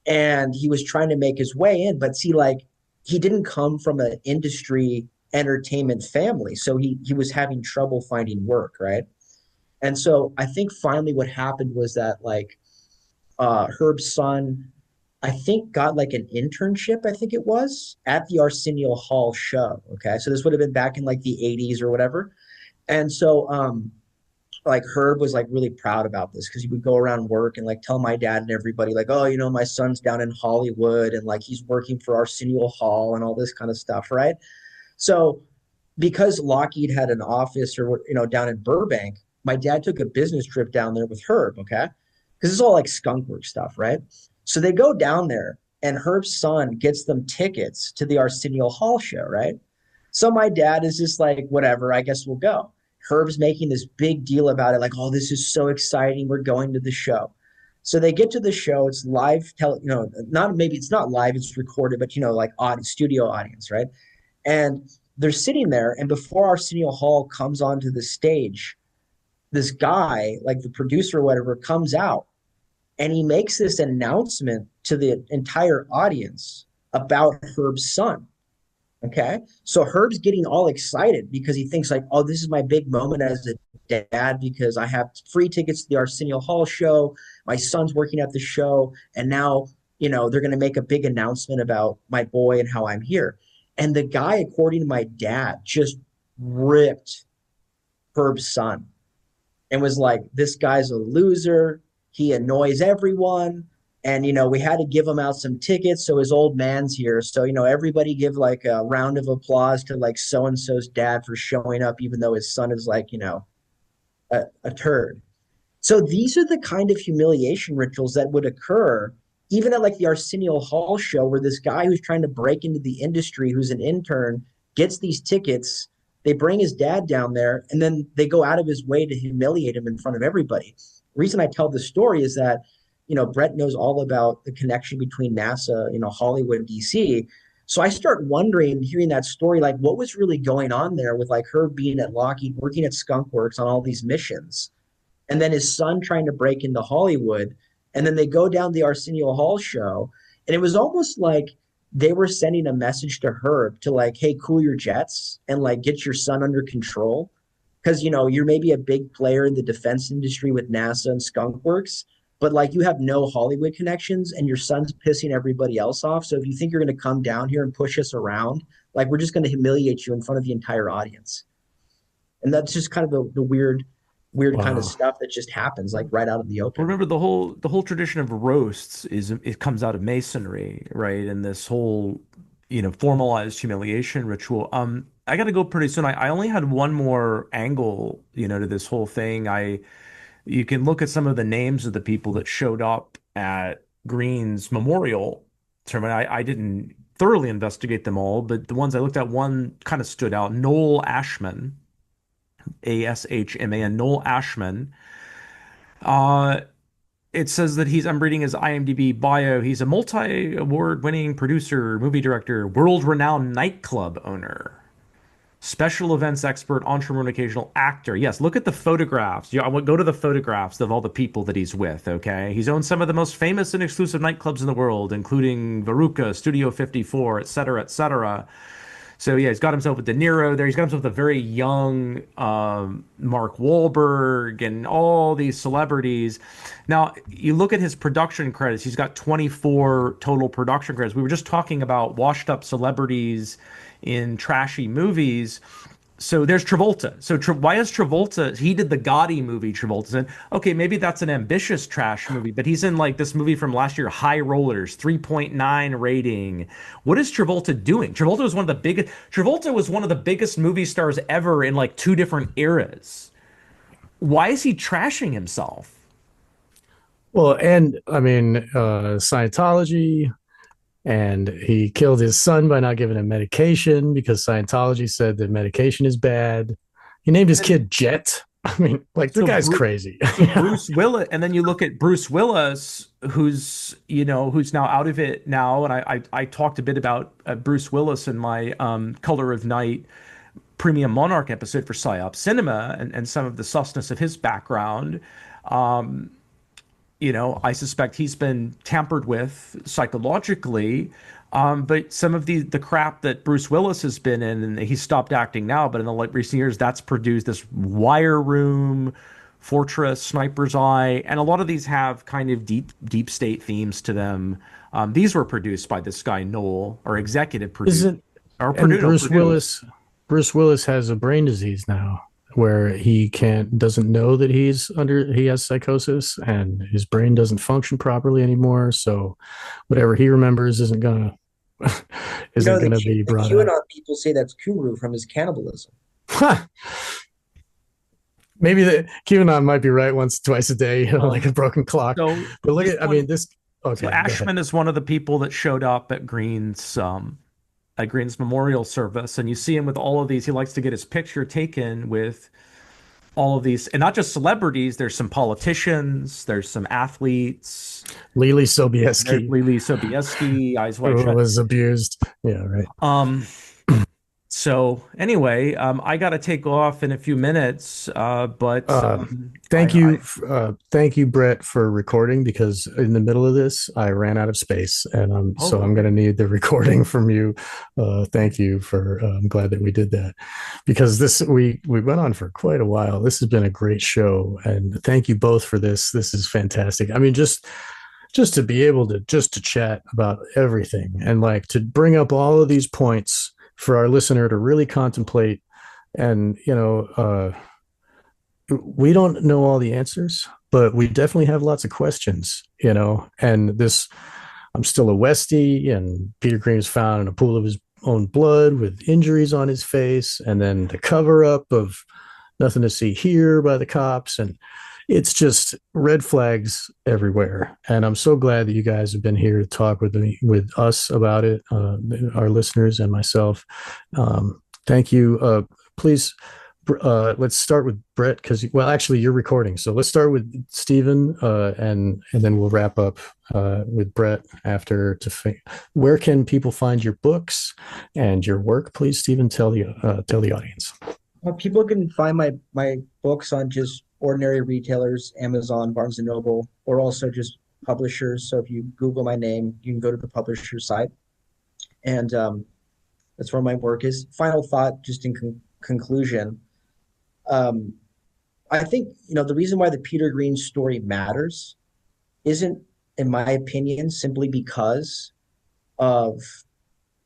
And he was trying to make his way in, but see, like, he didn't come from an industry entertainment family, so he was having trouble finding work, right? And so I think finally what happened was that like Herb's son, I think, got like an internship, I think it was, at the Arsenio Hall show. Okay. So this would have been back in like the 80s or whatever. And so like Herb was like really proud about this because he would go around work and like tell my dad and everybody like, oh, my son's down in Hollywood and like he's working for Arsenio Hall and all this kind of stuff, right? So because Lockheed had an office or down in Burbank, my dad took a business trip down there with Herb, okay? Because it's all like skunk work stuff, right? So they go down there and Herb's son gets them tickets to the Arsenio Hall show, right? So my dad is just like, whatever, I guess we'll go. Herb's making this big deal about it, like, oh, this is so exciting. We're going to the show. So they get to the show. It's live, it's not live, it's recorded, but like studio audience, right? And they're sitting there, and before Arsenio Hall comes onto the stage, this guy, like the producer or whatever, comes out and he makes this announcement to the entire audience about Herb's son. Okay. So Herb's getting all excited because he thinks like, oh, this is my big moment as a dad because I have free tickets to the Arsenio Hall show. My son's working at the show. And now, they're going to make a big announcement about my boy and how I'm here. And the guy, according to my dad, just ripped Herb's son and was like, this guy's a loser. He annoys everyone. And, we had to give him out some tickets. So his old man's here. So, everybody give like a round of applause to like so-and-so's dad for showing up, even though his son is like, a turd. So these are the kind of humiliation rituals that would occur even at like the Arsenio Hall show where this guy who's trying to break into the industry, who's an intern, gets these tickets. They bring his dad down there and then they go out of his way to humiliate him in front of everybody. The reason I tell this story is that Brett knows all about the connection between NASA, Hollywood and DC. So I start wondering, hearing that story, like what was really going on there with like Herb being at Lockheed, working at Skunk Works on all these missions, and then his son trying to break into Hollywood. And then they go down the Arsenio Hall show. And it was almost like they were sending a message to Herb to like, hey, cool your jets and like get your son under control. Because, you're maybe a big player in the defense industry with NASA and Skunk Works, but like you have no Hollywood connections and your son's pissing everybody else off. So if you think you're going to come down here and push us around, like we're just going to humiliate you in front of the entire audience. And that's just kind of the weird kind of stuff that just happens like right out of the open. Remember the whole tradition of roasts it comes out of Masonry, right? And this whole, formalized humiliation ritual. I got to go pretty soon. I only had one more angle, to this whole thing. You can look at some of the names of the people that showed up at Greene's memorial ceremony. I didn't thoroughly investigate them all, but the ones I looked at, one kind of stood out. Noel Ashman, Ashman, Noel Ashman. It says that I'm reading his IMDb bio. He's a multi-award winning producer, movie director, world-renowned nightclub owner. special events expert, entrepreneur, and occasional actor. Yes, look at the photographs. I would go to the photographs of all the people that he's with, okay? He's owned some of the most famous and exclusive nightclubs in the world, including Veruca, Studio 54, et cetera, et cetera. So yeah, he's got himself with De Niro there. He's got himself with a very young Mark Wahlberg and all these celebrities. Now, you look at his production credits. He's got 24 total production credits. We were just talking about washed up celebrities in trashy movies. So there's Travolta. So why is Travolta? He did the Gotti movie. Travolta's in. Okay, maybe that's an ambitious trash movie, but he's in like this movie from last year, High Rollers, 3.9 rating. What is Travolta doing? Travolta was one of the biggest. Travolta was one of the biggest movie stars ever in like two different eras. Why is he trashing himself? Well, and I mean, Scientology, and he killed his son by not giving him medication because Scientology said that medication is bad. He named his kid Jet. I mean, like the guy's crazy. Bruce Willis, and then you look at Bruce Willis, who's now out of it now. And I talked a bit about Bruce Willis in my Color of Night Premium Monarch episode for PsyOp Cinema and some of the sussness of his background. I suspect he's been tampered with psychologically. But some of the crap that Bruce Willis has been in, and he's stopped acting now, but in the recent years, that's produced this Wire Room, Fortress, Sniper's Eye, and a lot of these have kind of deep state themes to them. These were produced by this guy Noel, or executive produced. Bruce Willis has a brain disease now, where he doesn't know that he has psychosis, and his brain doesn't function properly anymore. So whatever he remembers isn't gonna be brought up. QAnon people say that's Kuru from his cannibalism. Maybe the QAnon might be right once, twice a day, like a broken clock. So, but look at, I mean, this. Okay, so Ashman is one of the people that showed up at Greene's memorial service, and you see him with all of these. He likes to get his picture taken with all of these, and not just celebrities. There's some politicians, there's some athletes. Lily Sobieski, Eyes Wide Shut, was abused. Yeah, right. So anyway, I got to take off in a few minutes, but thank you, Brett, for recording, because in the middle of this, I ran out of space, and so I'm going to need the recording from you. Thank you for. I'm glad that we did that, because we went on for quite a while. This has been a great show, and thank you both for this. This is fantastic. I mean, just to be able to chat about everything, and like to bring up all of these points for our listener to really contemplate. And we don't know all the answers, but we definitely have lots of questions, and this, I'm still a Westie, and Peter Greene was found in a pool of his own blood with injuries on his face, and then the cover up of Nothing to See Here by the cops, and it's just red flags everywhere. And I'm so glad that you guys have been here to talk with us about it, our listeners and myself. Thank you. Please, let's start with Brett, because, well, actually you're recording. So let's start with Steven, and then we'll wrap up with Brett after. Where can people find your books and your work? Please, Steven, tell the audience. Well, people can find my books on just ordinary retailers, Amazon, Barnes & Noble, or also just publishers. So if you Google my name, you can go to the publisher site. And that's where my work is. Final thought, just in conclusion. I think, the reason why the Peter Greene story matters isn't, in my opinion, simply because of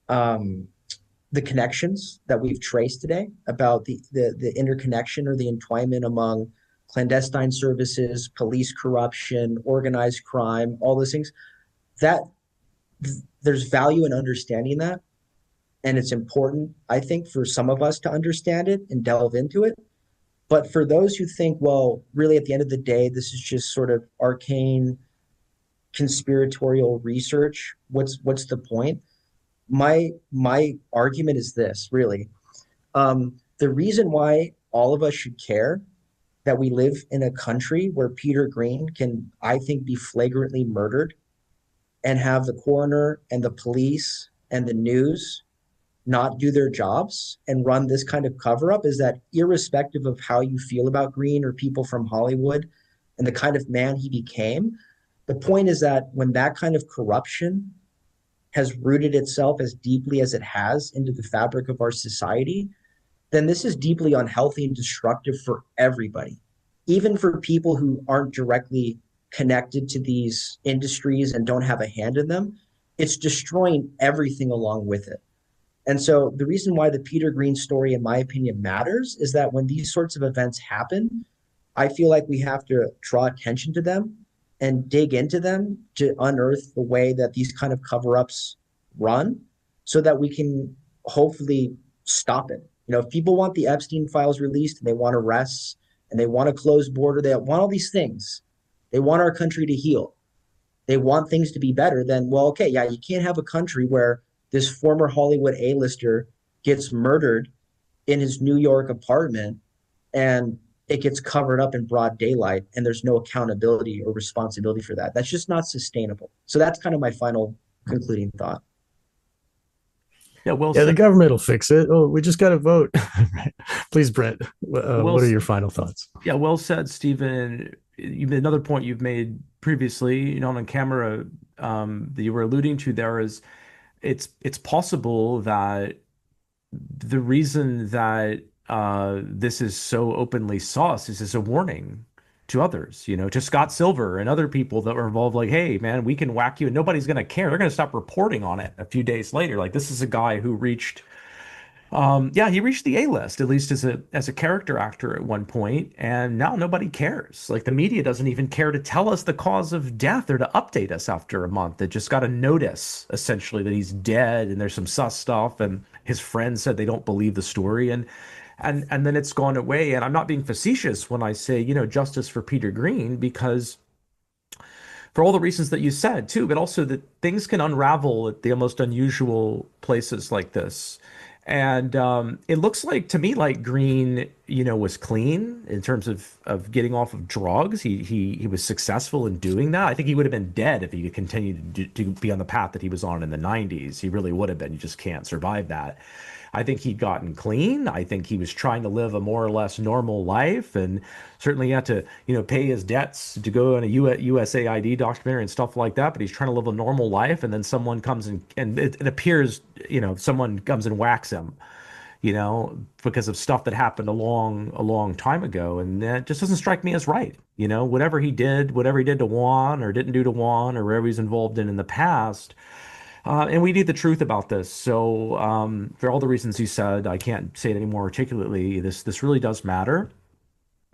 the connections that we've traced today about the interconnection or the entwinement among clandestine services, police corruption, organized crime, all those things. That there's value in understanding that. And it's important, I think, for some of us to understand it and delve into it. But for those who think, well, really at the end of the day, this is just sort of arcane conspiratorial research, what's the point? My argument is this, really. The reason why all of us should care that we live in a country where Peter Greene can, I think, be flagrantly murdered and have the coroner and the police and the news not do their jobs and run this kind of cover up is that, irrespective of how you feel about Greene or people from Hollywood and the kind of man he became, the point is that when that kind of corruption has rooted itself as deeply as it has into the fabric of our society, then this is deeply unhealthy and destructive for everybody, even for people who aren't directly connected to these industries and don't have a hand in them. It's destroying everything along with it. And so the reason why the Peter Greene story, in my opinion, matters is that when these sorts of events happen, I feel like we have to draw attention to them and dig into them to unearth the way that these kind of cover-ups run so that we can hopefully stop it. If people want the Epstein files released and they want arrests and they want a closed border, they want all these things. They want our country to heal. They want things to be better. Then, well, okay, yeah, you can't have a country where this former Hollywood A-lister gets murdered in his New York apartment and it gets covered up in broad daylight and there's no accountability or responsibility for that. That's just not sustainable. So that's kind of my final concluding thought. Yeah, well Yeah, said. the government will fix it. Oh, we just got to vote. Please, Brett, what are your final thoughts? Yeah, well said, Stephen. Another point you've made previously, on camera, that you were alluding to there is it's possible that the reason that this is so openly sauce is as a warning to others, to Scott Silver and other people that were involved. Like, hey, man, we can whack you and nobody's going to care. They're going to stop reporting on it a few days later. Like, this is a guy who reached, he reached the A-list, at least as a character actor at one point, and now nobody cares. Like, the media doesn't even care to tell us the cause of death or to update us after a month. It just got a notice, essentially, that he's dead and there's some sus stuff, and his friends said they don't believe the story, and then it's gone away. And I'm not being facetious when I say, justice for Peter Greene, because for all the reasons that you said too, but also that things can unravel at the most unusual places like this. And it looks like to me like Greene, was clean in terms of getting off of drugs. He was successful in doing that. I think he would have been dead if he had continued to be on the path that he was on in the 90s. He really would have been. You just can't survive that. I think he'd gotten clean. I think he was trying to live a more or less normal life, and certainly he had to, pay his debts to go on a USAID documentary and stuff like that. But he's trying to live a normal life, and then someone comes and it appears, someone comes and whacks him, because of stuff that happened a long time ago, and that just doesn't strike me as right. Whatever he did to Juan or didn't do to Juan, or whatever he's involved in the past. And we need the truth about this. So for all the reasons you said, I can't say it any more articulately. This really does matter.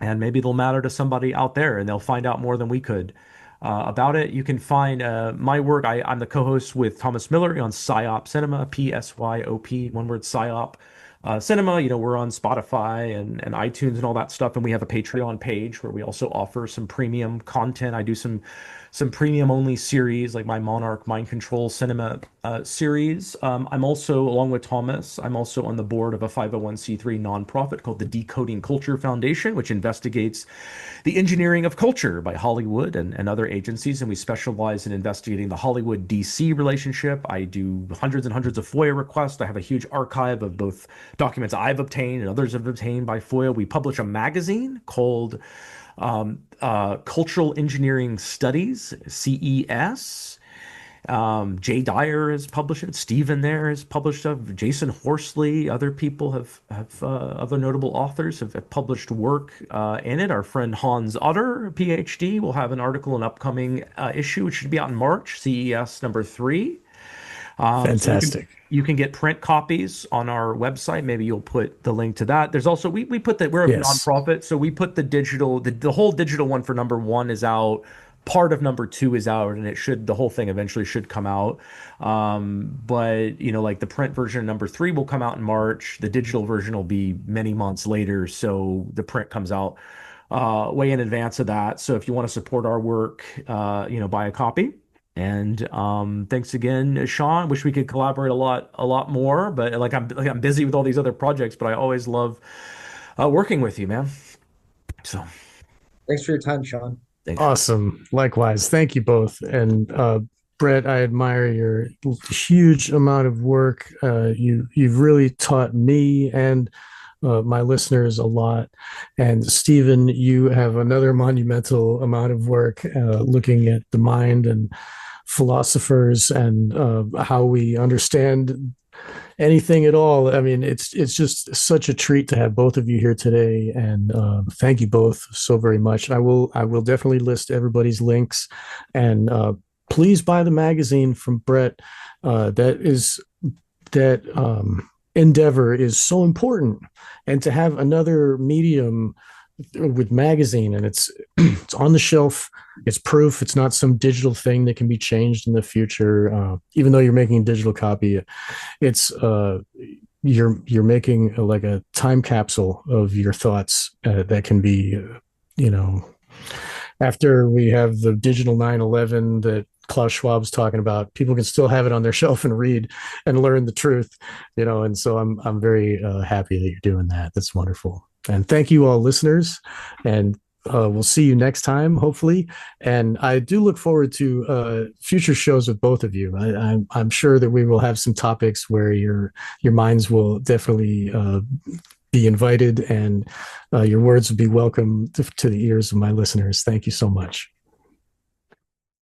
And maybe it'll matter to somebody out there, and they'll find out more than we could about it. You can find my work. I'm the co-host with Thomas Miller on PSYOP Cinema, PSYOP, one word, PSYOP Cinema. We're on Spotify and iTunes and all that stuff. And we have a Patreon page where we also offer some premium content. I do some premium only series like my Monarch Mind Control Cinema series. I'm also, along with Thomas, I'm also on the board of a 501c3 nonprofit called the Decoding Culture Foundation, which investigates the engineering of culture by Hollywood and other agencies. And we specialize in investigating the Hollywood DC relationship. I do hundreds and hundreds of FOIA requests. I have a huge archive of both documents I've obtained and others have obtained by FOIA. We publish a magazine called Cultural Engineering Studies, CES. Jay Dyer has published it. Stephen there has published stuff. Jason Horsley, other people have other notable authors have published work in it. Our friend Hans Utter, PhD, will have an article in upcoming issue, which should be out in March, CES number 3. Fantastic. So you can get print copies on our website. Maybe you'll put the link to that. There's also, we're a nonprofit, so we put the whole digital one for number 1 is out. Part of number 2 is out, and the whole thing eventually should come out. But like the print version of number 3 will come out in March. The digital version will be many months later. So the print comes out way in advance of that. So if you want to support our work, buy a copy. And thanks again, Sean. Wish we could collaborate a lot more, but I'm busy with all these other projects, but I always love working with you, man. So thanks for your time, Sean. Thanks. Awesome. Likewise. Thank you both. And Brett, I admire your huge amount of work. You've really taught me and my listeners a lot. And Stephen, you have another monumental amount of work looking at the mind and philosophers and how we understand anything at all. I mean, it's just such a treat to have both of you here today, and thank you both so very much. I will definitely list everybody's links, and please buy the magazine from Brett. That endeavor is so important, and to have another medium with magazine, and it's on the shelf, it's proof, it's not some digital thing that can be changed in the future. Even though you're making a digital copy, it's you're making like a time capsule of your thoughts that can be, after we have the digital 9/11 that Klaus Schwab's talking about, people can still have it on their shelf and read and learn the truth, and so I'm very happy that you're doing that. That's wonderful. And thank you all listeners, and we'll see you next time, hopefully. And I do look forward to future shows with both of you. I'm sure that we will have some topics where your minds will definitely be invited, and your words will be welcome to the ears of my listeners. Thank you so much.